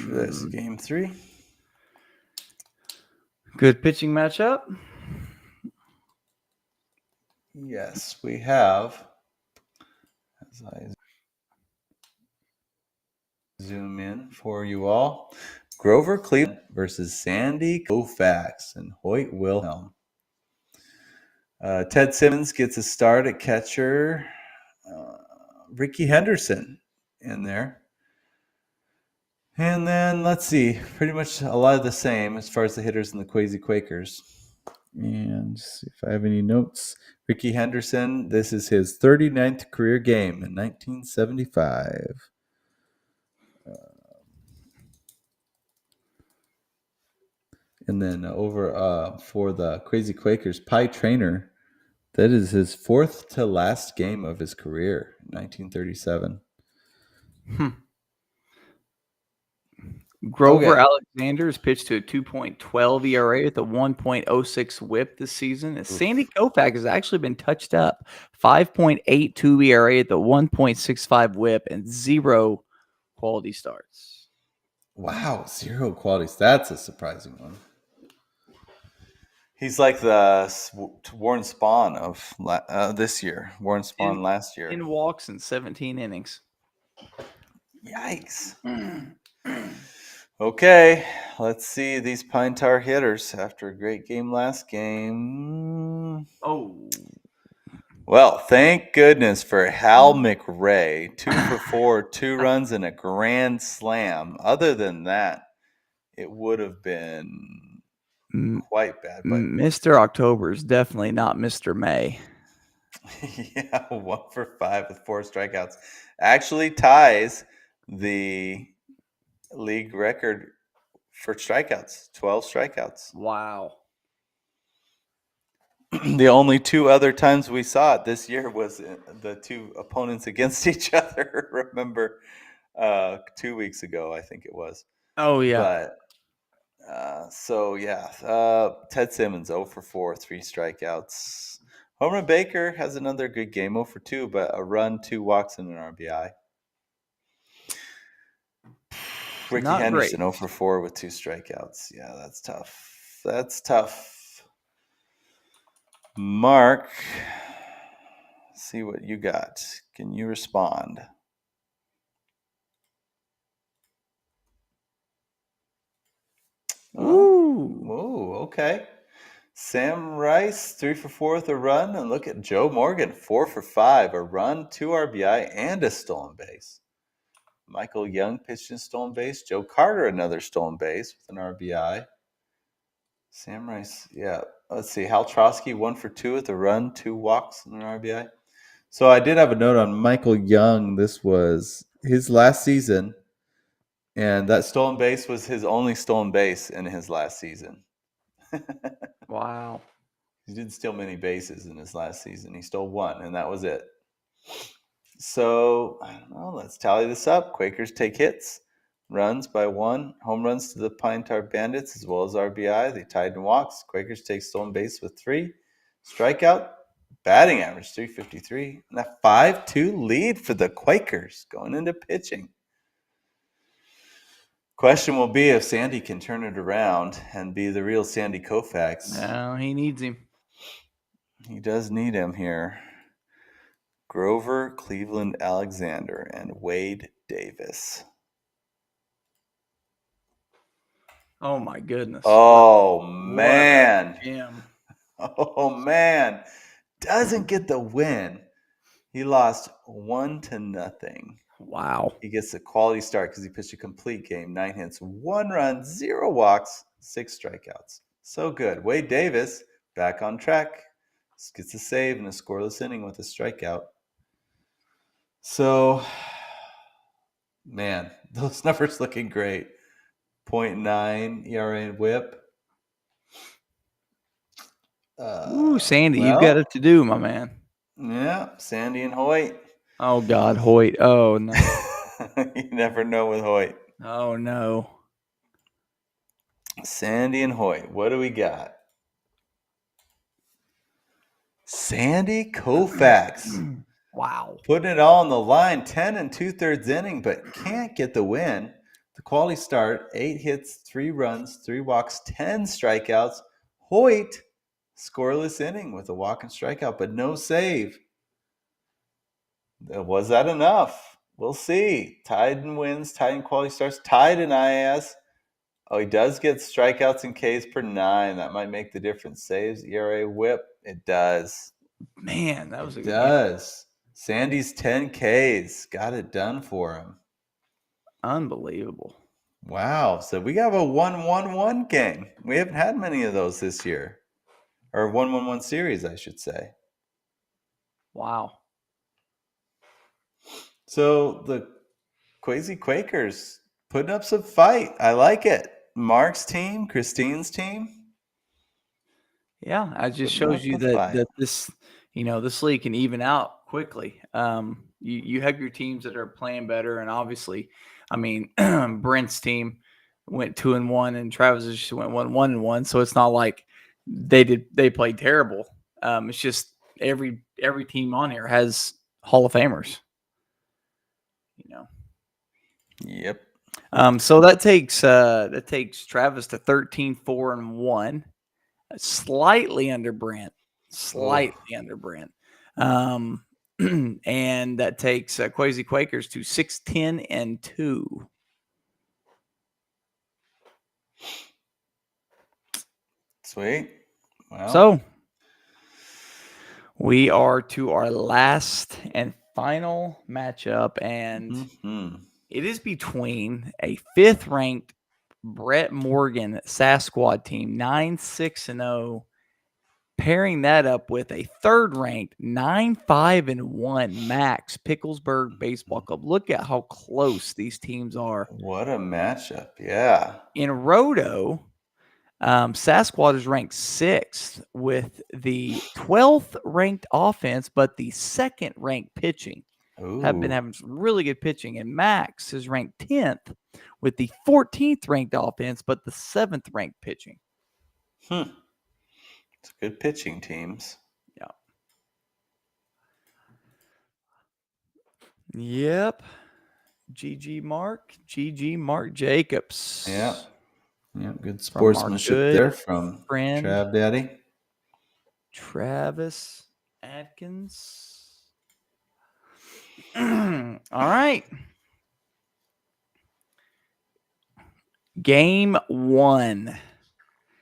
That's game 3. Good pitching matchup. Yes, we have. As I zoom in for you all, Grover Cleveland versus Sandy Koufax and Hoyt Wilhelm. Ted Simmons gets a start at catcher. Ricky Henderson in there. And then, let's see, pretty much a lot of the same as far as the hitters in the Quazy Quakers. And see if I have any notes. Ricky Henderson, this is his 39th career game in 1975. And then over for the Quazy Quakers, Pie Trainer, that is his 4th to last game of his career in 1937. Grover Alexander is pitched to a 2.12 ERA with a 1.06 whip this season. Sandy Koufax has actually been touched up. 5.82 ERA at the 1.65 whip and 0 quality starts. Wow, 0 qualities. That's a surprising one. He's like the Warren Spahn of this year. Warren Spahn last year. 10 walks and 17 innings. Yikes. Okay, let's see these Pine Tar hitters after a great game last game. Oh. Well, thank goodness for Hal McRae. 2 for 4, 2 runs and a grand slam. Other than that, it would have been quite bad. But Mr. October is definitely not Mr. May. Yeah, 1 for 5 with 4 strikeouts. Actually ties the league record for strikeouts. 12 strikeouts. Wow. The only two other times we saw it this year was the two opponents against each other. Remember, 2 weeks ago, I think it was. Oh yeah. But Ted Simmons 0 for 4, 3 strikeouts. Homer Baker has another good game, 0 for 2, but a run, 2 walks, and an RBI. Ricky Not Henderson great. 0 for 4 with 2 strikeouts. Yeah, that's tough. That's tough. Mark, see what you got. Can you respond? Ooh, okay. Sam Rice, 3 for 4 with a run. And look at Joe Morgan, 4 for 5. A run, 2 RBI, and a stolen base. Michael Young pitched in stolen base. Joe Carter, another stolen base with an RBI. Sam Rice, yeah. Let's see. Hal Trotsky, 1 for 2 with a run, 2 walks, and an RBI. So I did have a note on Michael Young. This was his last season, and that stolen base was his only stolen base in his last season. Wow. He didn't steal many bases in his last season. He stole 1, and that was it. So, I don't know. Let's tally this up. Quakers take hits, runs by 1, home runs to the Pine Tar Bandits, as well as RBI. They tied in walks. Quakers take stolen base with 3. Strikeout, batting average 353, and a 5-2 lead for the Quakers going into pitching. Question will be if Sandy can turn it around and be the real Sandy Koufax. No, he needs him. He does need him here. Grover, Cleveland Alexander, and Wade Davis. Oh my goodness. Oh man. Jim. Oh man. Doesn't get the win. He lost 1-0. Wow. He gets a quality start because he pitched a complete game. 9 hits, 1 run, 0 walks, 6 strikeouts. So good. Wade Davis back on track. Gets a save and a scoreless inning with a strikeout. So, man, those numbers looking great. 0.9 ERA and WHIP. Ooh, Sandy, you've got it to do, my man. Yeah, Sandy and Hoyt. Oh God, Hoyt. Oh no. You never know with Hoyt. Oh no. Sandy and Hoyt. What do we got? Sandy Koufax. Wow. Putting it all on the line. 10 2/3 inning, but can't get the win. The quality start. 8 hits, 3 runs, 3 walks, 10 strikeouts. Hoyt, scoreless inning with a walk and strikeout, but no save. Was that enough? We'll see. Tied in wins, tied in quality starts, tied in IAS. Oh, he does get strikeouts and Ks per 9. That might make the difference. Saves, ERA, WHIP. It does. Man, that was a It good does. Sandy's 10 Ks. Got it done for him. Unbelievable. Wow. So we have a 1-1-1 game. We haven't had many of those this year. Or 1-1-1 series, I should say. Wow. So the Quazy Quakers putting up some fight. I like it. Mark's team, Christine's team. Yeah, it just Putting shows up you the fight. that this, this league can even out quickly. You have your teams that are playing better, and obviously, I mean, Brent's team went 2-1, and Travis's just went 1-1. So it's not like they played terrible. It's just every team on here has Hall of Famers. Yep. So that takes Travis to 13-4-1, slightly under Brent, under Brent. And that takes Quazy Quakers to 6-10-2. Sweet. Well, So we are to our last and final matchup, and it is between a 5th-ranked Brett Morgan Sasquad team, 9-6-0, pairing that up with a 3rd-ranked 9-5-1 Max Picklesburg Baseball Club. Look at how close these teams are. What a matchup. Yeah. In Roto, Sasquad is ranked 6th with the 12th ranked offense, but the 2nd ranked pitching. Have been Ooh. having some really good pitching. And Max is ranked 10th with the 14th ranked offense, but the 7th ranked pitching. It's good pitching teams. Yeah. Yep. GG Mark Jacobs. Yeah. Yeah, good sportsmanship there from friend Trav Daddy. Travis Atkins. All right. Game 1.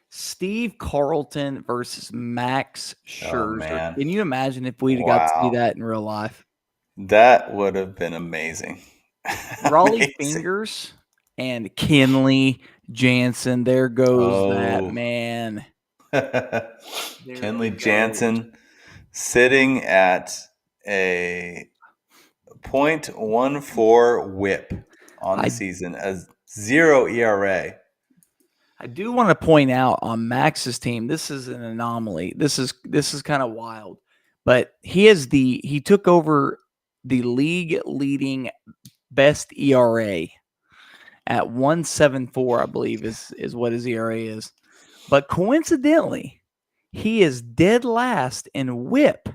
Steve Carlton versus Max Scherzer. man. Can you imagine if we'd got to see that in real life? That would have been amazing. Raleigh Fingers and Kenley Jansen. There goes that man. Kenley Jansen sitting at a .14 whip on the season, a 0 ERA. I do want to point out on Max's team, this is an anomaly. This is kind of wild, but he took over the league leading best ERA at 1.74, I believe is what his ERA is. But coincidentally, he is dead last in whip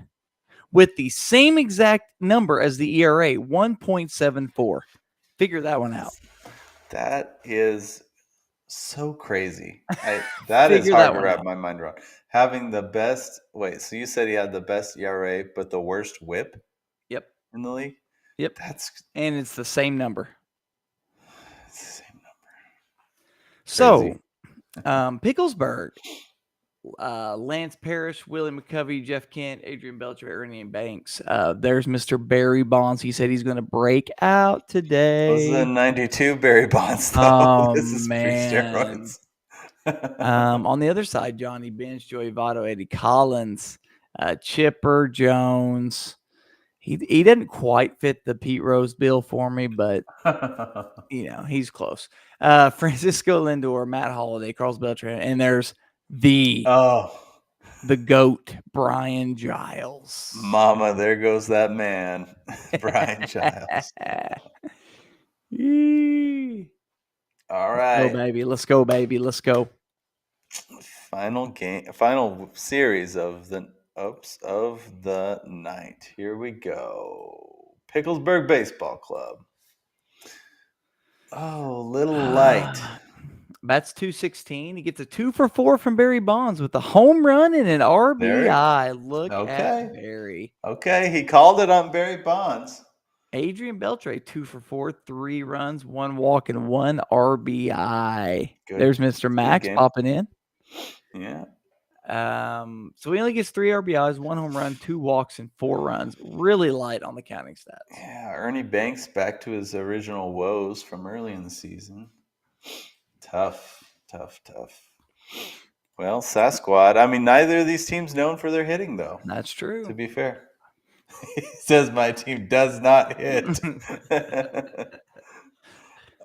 with the same exact number as the ERA, 1.74. Figure that one out. That is so crazy. That is hard to wrap my mind around. Having the best – wait, so you said he had the best ERA but the worst whip? Yep. In the league? Yep. And it's the same number. It's the same number. So, Picklesburg, Lance Parrish, Willie McCovey, Jeff Kent, Adrian Belcher, Ernie Banks. There's Mr. Barry Bonds. He said he's going to break out today. This is a 92 Barry Bonds, though. This is man. On the other side, Johnny Bench, Joey Votto, Eddie Collins, Chipper Jones. He didn't quite fit the Pete Rose bill for me, but he's close. Francisco Lindor, Matt Holliday, Carlos Beltran, and there's the GOAT, Brian Giles. Mama, there goes that man, Brian Giles. All right. Let's go, baby. Let's go. Final series of the night. Here we go. Picklesburg Baseball Club. Oh, little light. That's 216. He gets a 2 for 4 from Barry Bonds with a home run and an RBI. Look at Barry. Okay, he called it on Barry Bonds. Adrian Beltre, 2 for 4, 3 runs, 1 walk, and 1 RBI. There's Mr. Max popping in. Yeah. So he only gets 3 RBIs, 1 home run, 2 walks, and 4 runs. Really light on the counting stats. Yeah, Ernie Banks back to his original woes from early in the season. Tough. Well, Sasquad. I mean, neither of these teams known for their hitting, though. That's true. To be fair. He says my team does not hit.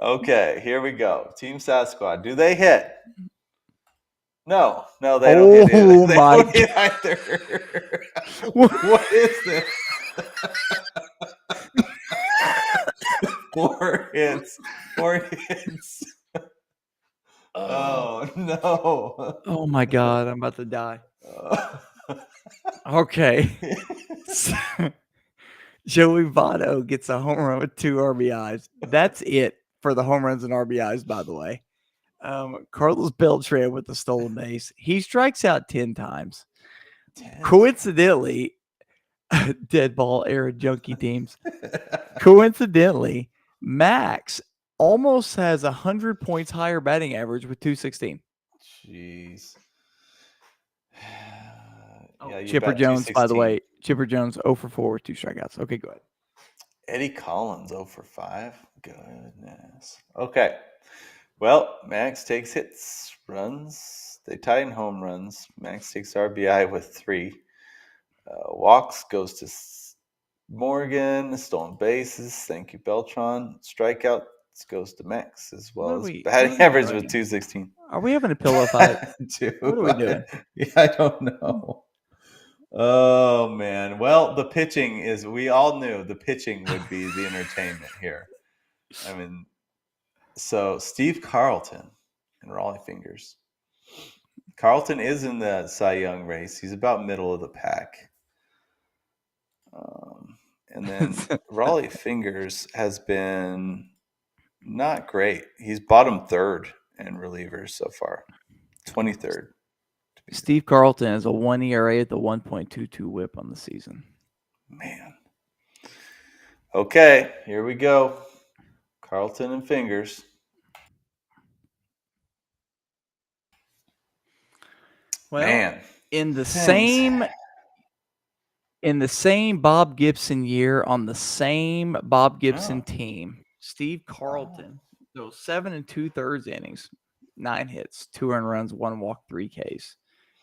Okay, here we go. Team Sasquad. Do they hit? No, they don't hit either. They don't hit either. What is this? 4 hits. 4 hits. Oh, no. Oh, my God. I'm about to die. Okay. Joey Votto gets a home run with 2 RBIs. That's it for the home runs and RBIs, by the way. Carlos Beltran with the stolen base. He strikes out 10 times. Coincidentally, dead ball era junkie teams. Coincidentally, Max almost has 100 points higher batting average with 216. Jeez. Chipper Jones, by the way. Chipper Jones 0 for 4 with 2 strikeouts. Okay, go ahead. Eddie Collins 0 for 5. Goodness. Okay. Well, Max takes hits, runs. They tie in home runs. Max takes RBI with 3. Walks goes to Morgan. Stolen bases. Thank you, Beltran. Strikeout goes to Mex as What well are as we batting average doing? with 216. Are we having a pillow fight? Dude, What are we doing? Yeah, I don't know. Oh man. Well, the pitching is. We all knew the pitching would be the entertainment here. I mean, so Steve Carlton and Raleigh Fingers. Carlton is in the Cy Young race. He's about middle of the pack. And then Raleigh Fingers has been not great. He's bottom third in relievers so far, 23rd. Steve Carlton has a 1 ERA at the 1.22 WHIP on the season. Man. Okay, here we go. Carlton and Fingers. Well, Man. in the Thanks. same Bob Gibson year on the same Bob Gibson Oh. team, Steve Carlton those 7 2/3 innings, 9 hits, 2 earned runs, 1 walk, 3 Ks.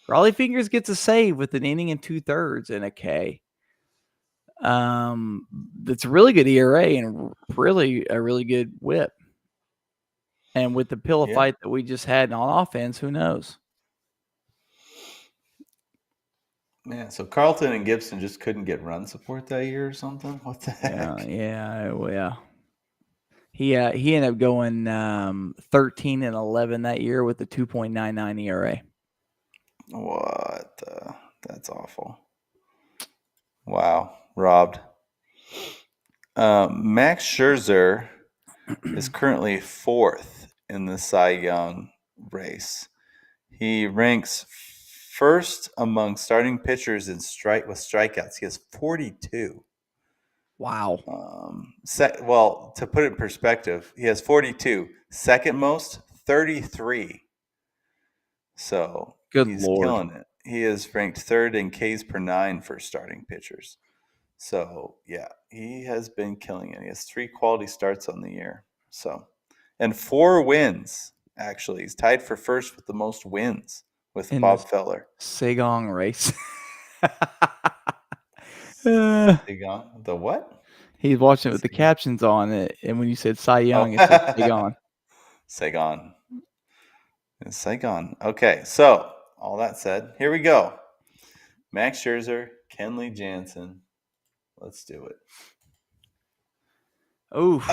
Raleigh Fingers gets a save with an inning and 2/3 and a K. That's a really good ERA and really a really good WHIP. And with the pillow fight that we just had on offense, who knows? Man, so Carlton and Gibson just couldn't get run support that year or something? What the heck? Yeah. He ended up going 13 and 11 that year with a 2.99 ERA. What? That's awful. Wow, robbed. Max Scherzer is currently 4th in the Cy Young race. He ranks first among starting pitchers with strikeouts. He has 42. Wow. Well, to put it in perspective, he has 42. Second most, 33. So Good he's Lord. killing it. He is ranked 3rd in Ks per 9 for starting pitchers. So yeah, he has been killing it. He has 3 quality starts on the year. So, and 4 wins. Actually, he's tied for first with the most wins with In Bob the Feller. Sagong race. The what? He's watching it with the captions on it, and when you said Cy Young, it said Sagong. Saigon. It's Saigon. Okay, so all that said, here we go. Max Scherzer, Kenley Jansen. Let's do it. Oof.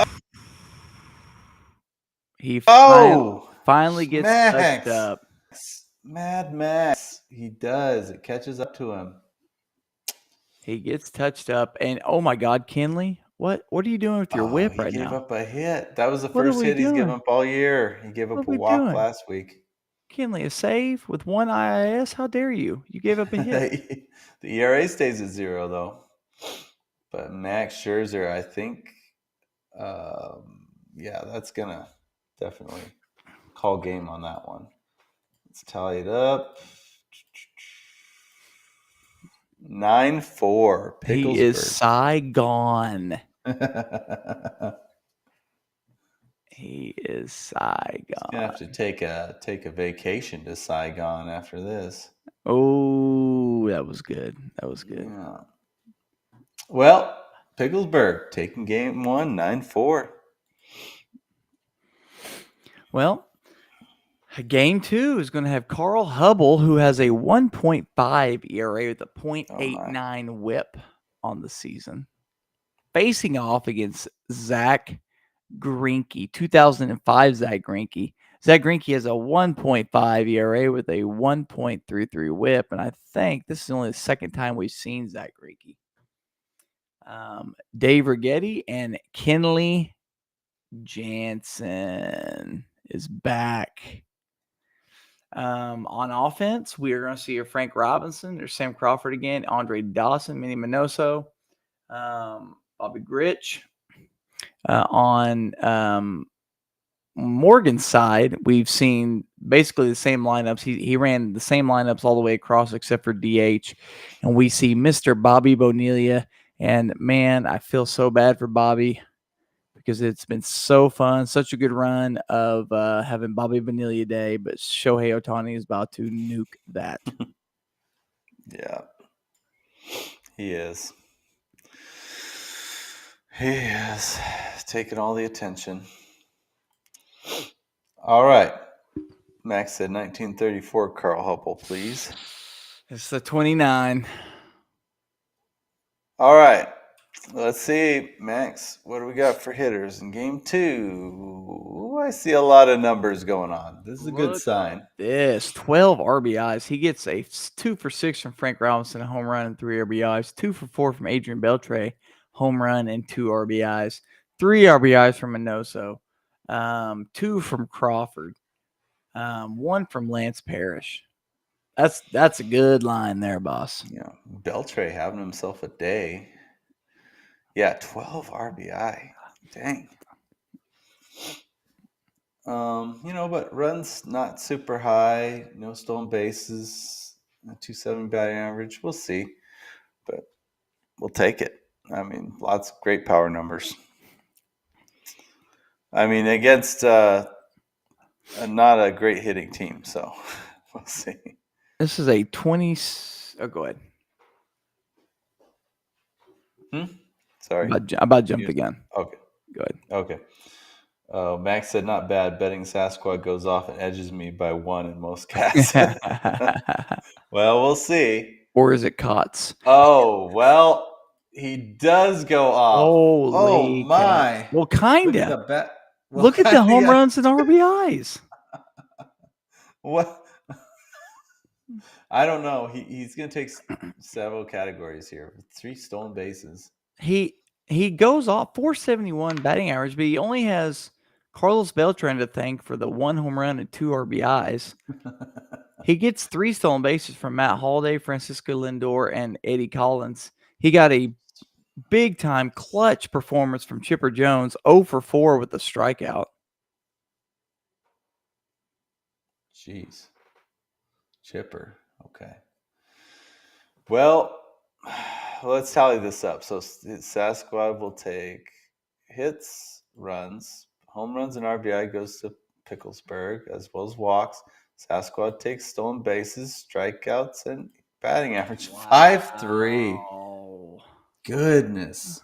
He finally gets Max. touched up. Mad Max. He does. It catches up to him. He gets touched up, and oh my God, Kenley, what are you doing with your whip right now? He gave up a hit. That was the What are first we hit he's given doing? up all year. He gave What up are a we walk doing? last week. Kenley, a save with 1 IIS? How dare you? You gave up a hit. The ERA stays at 0, though. But Max Scherzer, I think, that's going to definitely call game on that one. Let's tally it up. 9-4. Picklesburg. He is Saigon. He is Saigon. He's gonna have to take a vacation to Saigon after this. Oh, that was good. Yeah. Well, Picklesburg taking game 1, 9-4. Well, game 2 is going to have Carl Hubble, who has a 1.5 ERA with a 0.89 WHIP on the season, facing off against Zach Greinke, 2005 Zach Greinke. Zach Greinke has a 1.5 ERA with a 1.33 WHIP, and I think this is only the second time we've seen Zach Greinke. Dave Righetti and Kenley Jansen is back. On offense, we are going to see a Frank Robinson. There's Sam Crawford again, Andre Dawson, Minnie Minoso, Bobby Grich. On Morgan's side, we've seen basically the same lineups. He ran the same lineups all the way across except for DH. And we see Mr. Bobby Bonilla. And, man, I feel so bad for Bobby because it's been so fun, such a good run of having Bobby Bonilla Day. But Shohei Ohtani is about to nuke that. Yeah, he is. He is taking all the attention. All right. Max said 1934 Carl Hubble, please. It's the 29. All right. Let's see, Max. What do we got for hitters in game 2? I see a lot of numbers going on. This is a good sign. This 12 RBIs. He gets a 2 for 6 from Frank Robinson, a home run and 3 RBIs. 2 for 4 from Adrian Beltre, home run and 2 RBIs. 3 RBIs from Minoso. 2 from Crawford. 1 from Lance Parrish. That's a good line there, boss. Yeah, Beltre having himself a day. Yeah, 12 RBI. Dang. But runs not super high, no stolen bases, a 270 batting average. We'll see, but we'll take it. I mean, lots of great power numbers. I mean, against not a great hitting team, so we'll see. This is a 20. Oh, go ahead. Sorry. I about jumped the gun. Okay. Go ahead. Okay. Max said, not bad. Betting Sasquad goes off and edges me by 1 in most casts. Well, we'll see. Or is it Cots? Oh, well, he does go off. Holy my. Well, kind Look of. at Look at the home runs and RBIs. What? I don't know. He's going to take several categories here. 3 stolen bases. He goes off 471 batting average, but he only has Carlos Beltran to thank for the 1 home run and 2 RBIs. He gets 3 stolen bases from Matt Holliday, Francisco Lindor, and Eddie Collins. He got a big-time clutch performance from Chipper Jones, 0 for 4 with a strikeout. Jeez. Chipper. Okay. Well, let's tally this up. So Sasquad will take hits, runs, home runs, and RBI goes to Picklesburg, as well as walks. Sasquad takes stolen bases, strikeouts, and batting average. 5.3. Goodness.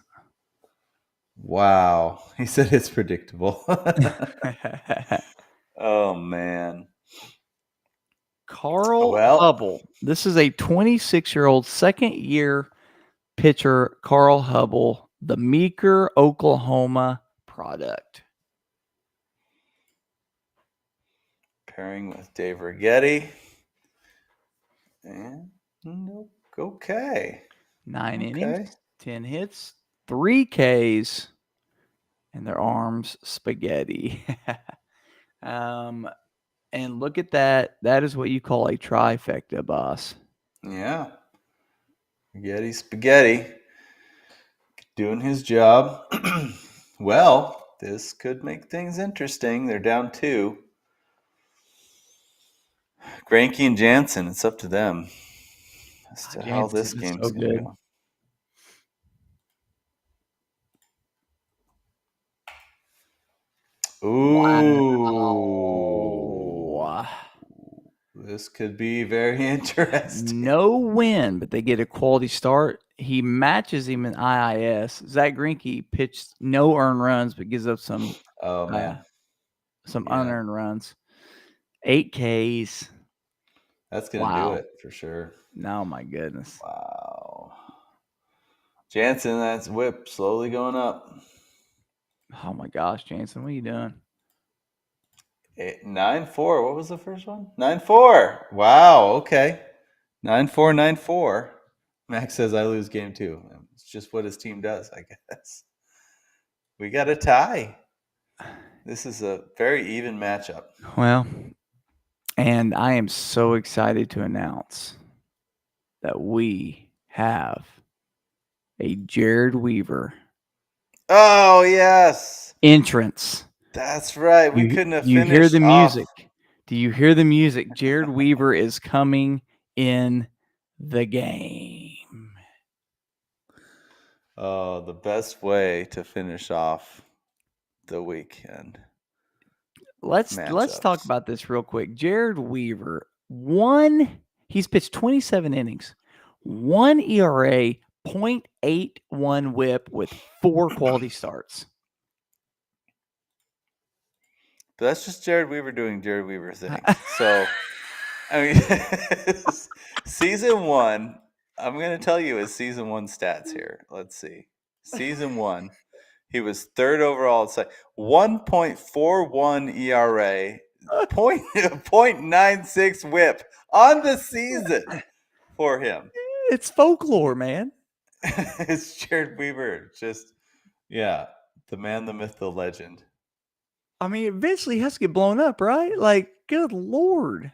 Wow. He said it's predictable. Oh, man. Carl Hubble. This is a 26-year-old second-year pitcher, Carl Hubble, the Meeker, Oklahoma product. Pairing with Dave Righetti. And okay. 9 innings, 10 hits, 3 Ks, and their arms spaghetti. And look at that. That is what you call a trifecta, boss. Yeah. Spaghetti. Doing his job. Well, this could make things interesting. They're down 2. Greinke and Jansen, it's up to them as to how this game's going to go. Ooh. Wow. This could be very interesting. No win, but they get a quality start. He matches him in IIS. Zach Greinke pitched no earned runs, but gives up some unearned runs. 8 Ks. That's going to do it for sure. Oh, my goodness. Wow. Jansen, that's whip slowly going up. Oh, my gosh, Jansen, what are you doing? 9-4. What was the first one? 9-4. Wow. Okay. 9-4, 9-4. Max says I lose game 2. It's just what his team does, I guess. We got a tie. This is a very even matchup. Well, and I am so excited to announce that we have a Jared Weaver. Oh, yes. Entrance. That's right. We couldn't have finished. You hear the music. Do you hear the music? Jared Weaver is coming in the game. Oh, the best way to finish off the weekend. Let's talk about this real quick. Jared Weaver, he's pitched 27 innings, 1 ERA, 0.81 whip with 4 quality starts. But that's just Jared Weaver doing Jared Weaver things. So, I mean, season 1, I'm going to tell you his season 1 stats here. Let's see. Season 1, he was 3rd overall. It's like 1.41 ERA, 0.96 whip on the season for him. It's folklore, man. It's Jared Weaver. Just, yeah, the man, the myth, the legend. I mean, eventually he has to get blown up, right? Like, good Lord.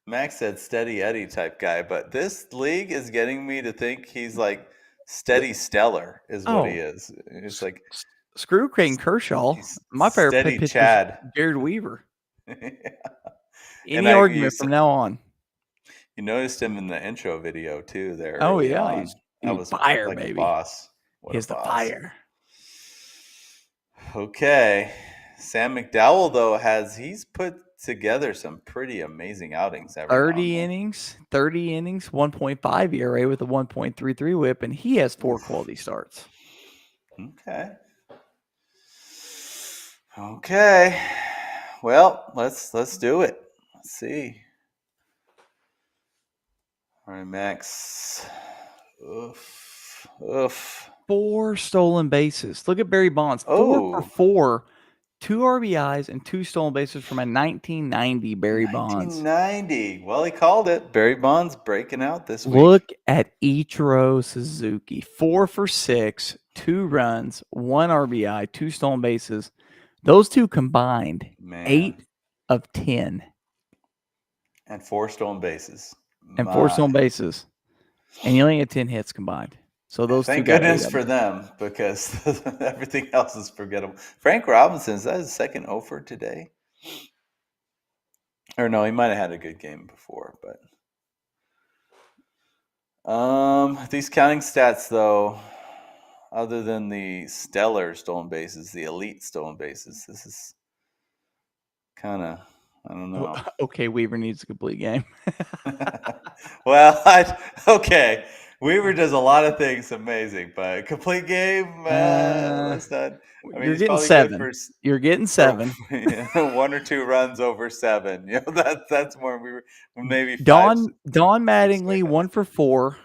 Max said steady Eddie type guy, but this league is getting me to think he's like steady stellar is what he is. It's like screw Creighton Kershaw. My favorite steady pitcher Chad. is Jared Weaver. Yeah. Any argument from now on. You noticed him in the intro video too. There. Oh yeah, that was fire, like baby. A boss. He's the fire. Okay, Sam McDowell though he's put together some pretty amazing outings. 30 innings, 1.5 ERA with a 1.33 WHIP, and he has 4 quality starts. Okay. Well, let's do it. Let's see. All right, Max. Oof. 4 stolen bases. Look at Barry Bonds. 4 for 4. 2 RBIs and 2 stolen bases from a 1990 Barry Bonds. 1990. Well, he called it. Barry Bonds breaking out this week. Look at Ichiro Suzuki. 4 for 6, 2 runs, 1 RBI, 2 stolen bases. Those two combined, 8 of 10. And 4 stolen bases. And 4 stolen bases. And he only had 10 hits combined. So those Thank two goodness for them, because everything else is forgettable. Frank Robinson, is that his second offer today? Or no, he might have had a good game before, but these counting stats though, other than the stellar stolen bases, the elite stolen bases, this is kind of, I don't know. Okay, Weaver needs a complete game. Well, okay. Weaver does a lot of things amazing, but a complete game, that's not. I mean, you're getting 7. You're getting 7. 1 or 2 runs over 7. You know, that's more Weaver. Maybe 5. Don Mattingly 1 for 4.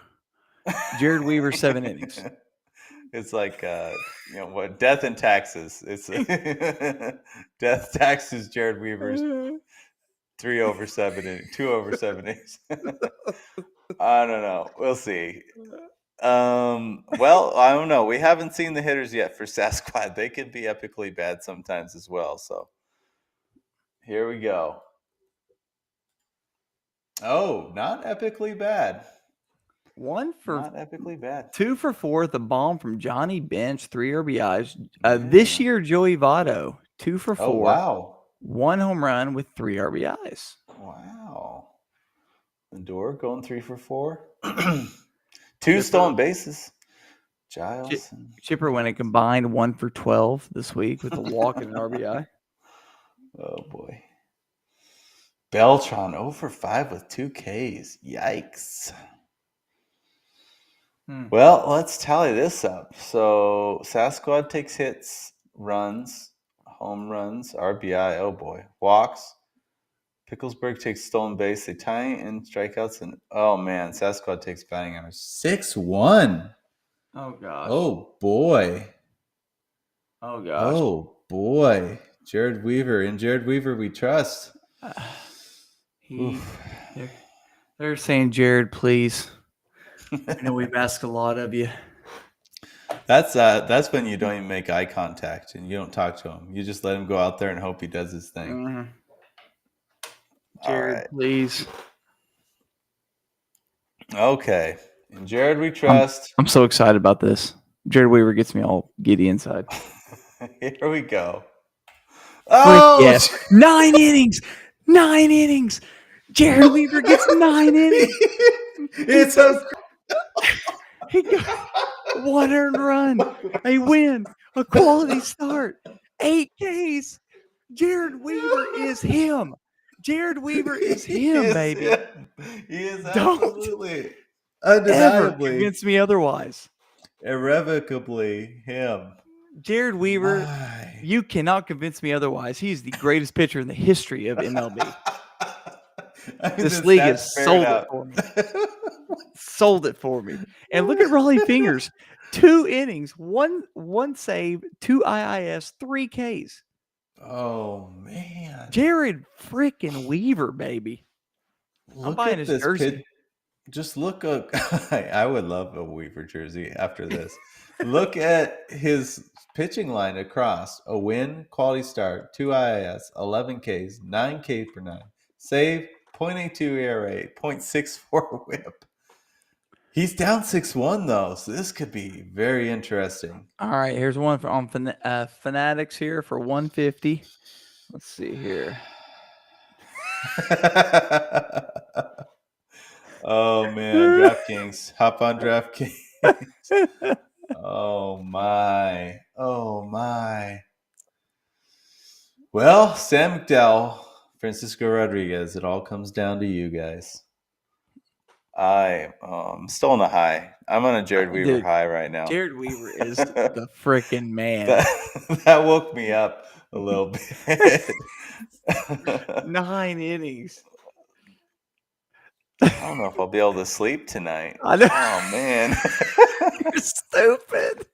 Jared Weaver 7 innings. It's like what death and taxes. It's death taxes. Jared Weaver's 3 over 7, 2 over 7 innings. I don't know. We'll see. Well, I don't know. We haven't seen the hitters yet for Sasquad. They could be epically bad sometimes as well. So here we go. Oh, not epically bad. 1 for not epically bad. 2 for 4. The bomb from Johnny Bench, 3 RBIs. This year, Joey Votto, 2 for 4. Oh, wow. 1 home run with 3 RBIs. Wow. Lindor going 3 for 4. 2 stolen bases. Giles. Chipper went a combined 1 for 12 this week with a walk and an RBI. Oh, boy. Beltran 0 for 5 with 2 Ks. Yikes. Well, let's tally this up. So Sasquad takes hits, runs, home runs, RBI. Oh, boy. Walks. Picklesburg takes stolen base. They tie in strikeouts. And, oh, man, Sasquad takes batting average. 6-1. Oh, gosh. Oh, boy. Oh, gosh. Oh, boy. Jared Weaver. In Jared Weaver, we trust. They're saying, Jared, please. I know we've asked a lot of you. That's when you don't even make eye contact and you don't talk to him. You just let him go out there and hope he does his thing. Mm-hmm. Jared, please. Okay. In Jared, we trust. I'm so excited about this. Jared Weaver gets me all giddy inside. Here we go. Oh, yes. 9 innings. 9 innings. Jared Weaver gets 9 innings. It's so. He got 1 earned run, a win, a quality start, 8 Ks. Jared Weaver is him. Jared Weaver is him, baby. He is absolutely, undeniably, convince me otherwise. Irrevocably him. Jared Weaver, My. you cannot convince me otherwise. He's the greatest pitcher in the history of MLB. I mean, This the league stats has bear sold it out. for me. Sold it for me. And look at Raleigh Fingers. 2 innings, one save, 2 IIS, 3 Ks. Oh man. Jared freaking Weaver, baby. I'm Look buying at his this jersey. pitch. Just look up. I would love a Weaver jersey after this. Look at his pitching line across: a win, quality start, 2 IIS, 11 Ks, 9 K per 9, save, 0.82 ERA, 0.64 WHIP. He's down 6-1 though, so this could be very interesting. All right, here's one on Fanatics here for 150. Let's see here. Oh man, DraftKings. Hop on DraftKings. Oh my. Oh my. Well, Sam McDowell, Francisco Rodriguez, it all comes down to you guys. I'm still on a high. I'm on a Jared Weaver Dude, high right now. Jared Weaver is the freaking man. That woke me up a little bit. 9 innings. I don't know if I'll be able to sleep tonight. I know. Oh man. You're stupid.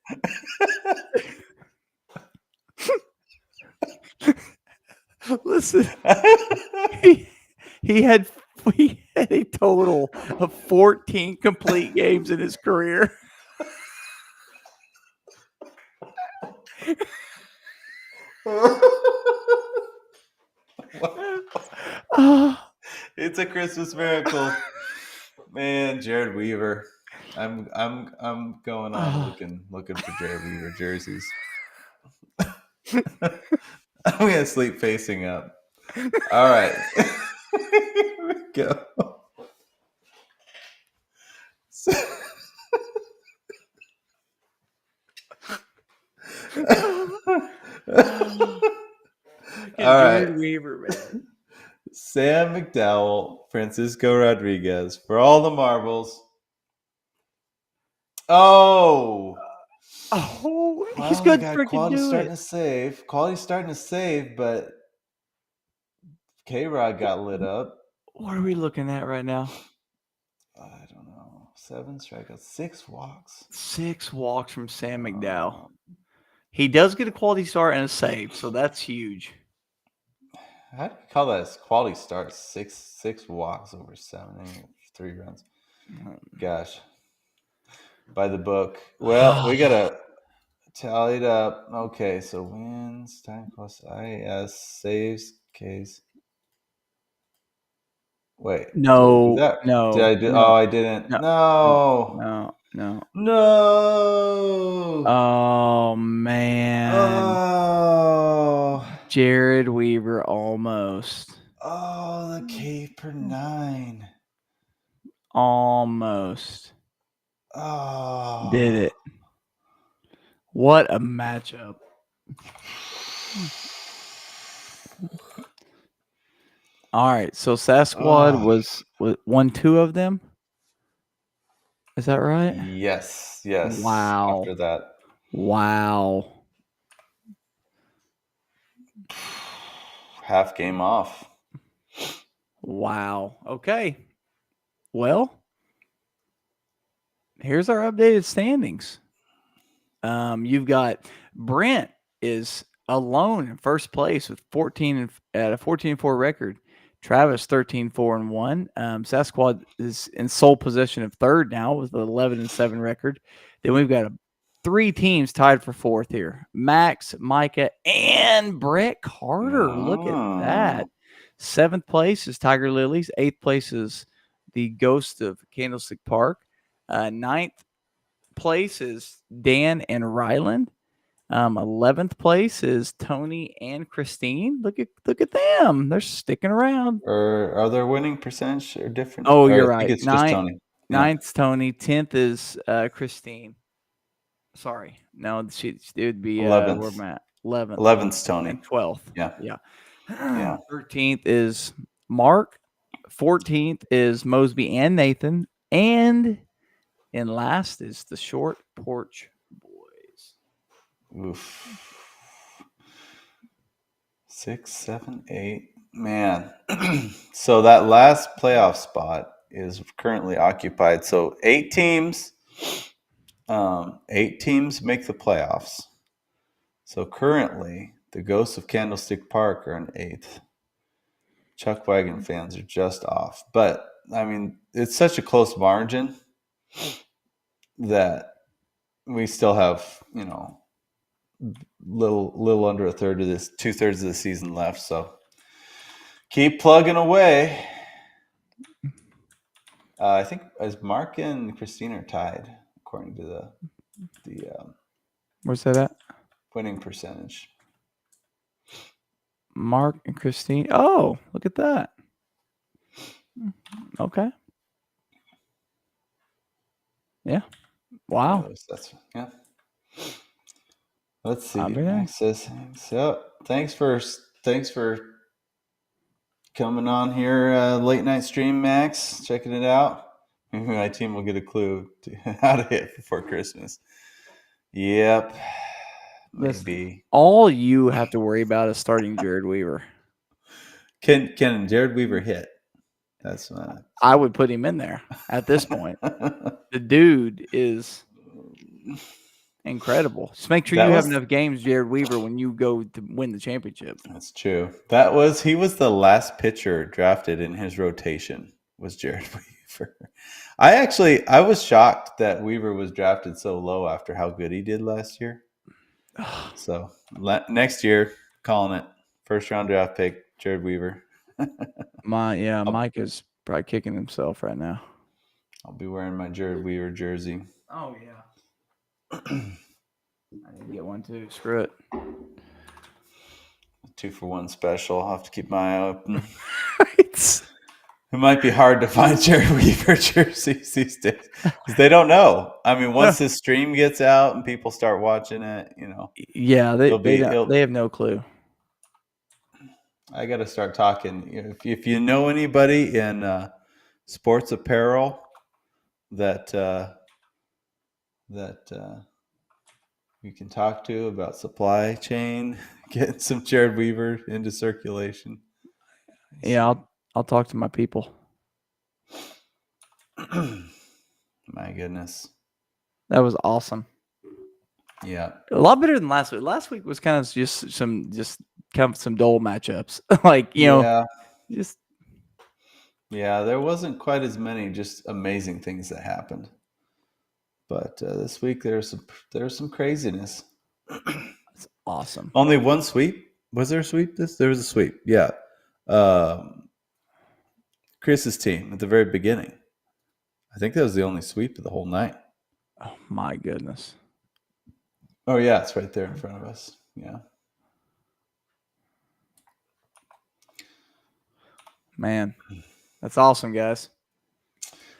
Listen, he had a total of 14 complete games in his career. Oh, It's a Christmas miracle. Man, Jared Weaver. I'm going on looking for Jared Weaver jerseys. I'm gonna sleep facing up. All right. Here we go. All Jared right. Weaver, man. Sam McDowell, Francisco Rodriguez for all the marbles. Oh, He's good. Freaking Quality's do starting it. to save. Quality's starting to save, but K-Rod got lit up. What are we looking at right now? I don't know. 7 strikeouts, 6 walks. 6 walks from Sam McDowell. He does get a quality start and a save, so that's huge. How do you call that a quality start? 6 walks over 7 innings, 3 runs. Gosh. By the book. Well, we gotta tally it up. Okay, so wins, time plus IS, saves, Ks. Wait. No, Did I do? no, Oh, I didn't. No. No. Oh man. Oh. Jared Weaver almost. Oh, the K per 9. Almost. Oh. Did it. What a matchup. All right, so Sasquad was won 2 of them. Is that right? Yes. Wow. After that. Wow. Half game off. Wow. Okay. Well, here's our updated standings. You've got Brent is alone in first place with 14 at a 14-4 record. Travis 13-4-1. Sasquad is in sole possession of third now with an 11-7 record. Then we've got 3 teams tied for fourth here: Max, Micah, and Brett Carter. Look at that. 7th place is Tiger Lilies. 8th place is the Ghost of Candlestick Park. 9th place is Dan and Ryland. 11th place is Tony and Christine. Look at them. They're sticking around. Or are their winning percentage or different? Oh, Or you're I think right. it's just Tony. Yeah. 9th's Tony. 10th is Christine. Sorry. No, it would be 11th. where I'm at. 11th. 11th's Tony. And 12th. Yeah. Yeah. 13th is Mark. 14th is Mosby and Nathan. And last is the Short Porch Boys. Oof. 6, 7, 8. Man. So that last playoff spot is currently occupied. So 8 teams. 8 teams make the playoffs. So currently, the Ghosts of Candlestick Park are in 8th. Chuckwagon fans are just off. But, I mean, it's such a close margin that we still have, little under a third of this, 2/3 of the season left. So keep plugging away. I think as Mark and Christine are tied, according to the Where's that at? winning percentage. Mark and Christine. Oh, look at that. Okay. Yeah. Wow. Yeah. Let's see. Everything. So thanks for coming on here, late night stream, Max. Checking it out. Maybe my team will get a clue to how to hit before Christmas. Yep. Maybe. All you have to worry about is starting Jared Weaver. Can Jared Weaver hit? That's I would put him in there at this point. The dude is incredible. Just make sure have enough games, Jared Weaver, when you go to win the championship. That's true. He was the last pitcher drafted in his rotation was Jared Weaver. I was shocked that Weaver was drafted so low after how good he did last year. So next year, calling it first round draft pick, Jared Weaver. Mike is probably kicking himself right now. I'll be wearing my Jared Weaver jersey. Oh yeah. I need to get one too. Screw it. 2-for-1 special. I'll have to keep my eye open. Right. It might be hard to find Jared Weaver jerseys these days because they don't know. I mean, once this stream gets out and people start watching it, Yeah, they have no clue. I got to start talking. If you know anybody in sports apparel that we can talk to about supply chain, getting some Jared Weaver into circulation. Yeah, I'll talk to my people. My goodness. That was awesome. Yeah. A lot better than last week. Last week was kind of just some dull matchups. There wasn't quite as many just amazing things that happened. But this week there's some craziness. That's awesome. Only one sweep? Was there a sweep? There was a sweep. Yeah. Chris's team at the very beginning. I think that was the only sweep of the whole night. Oh my goodness. Oh yeah, it's right there in front of us. Yeah. Man, that's awesome, guys.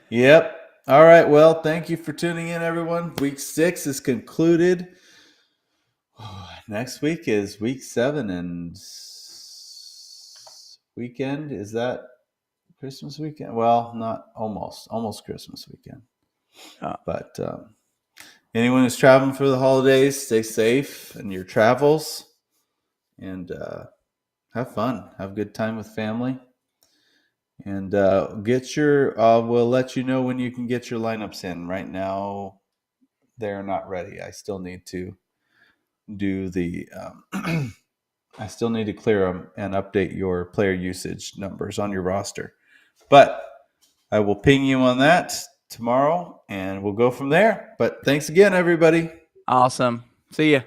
Yep. All right. Well, thank you for tuning in, everyone. Week 6 is concluded. Next week is week 7 and weekend. Is that Christmas weekend? Well, not almost Christmas weekend. But anyone who's traveling for the holidays, stay safe in your travels and have fun. Have a good time with family. And we'll let you know when you can get your lineups in. Right now, they're not ready. I still need to do I still need to clear them and update your player usage numbers on your roster. But I will ping you on that tomorrow, and we'll go from there. But thanks again, everybody. Awesome. See ya.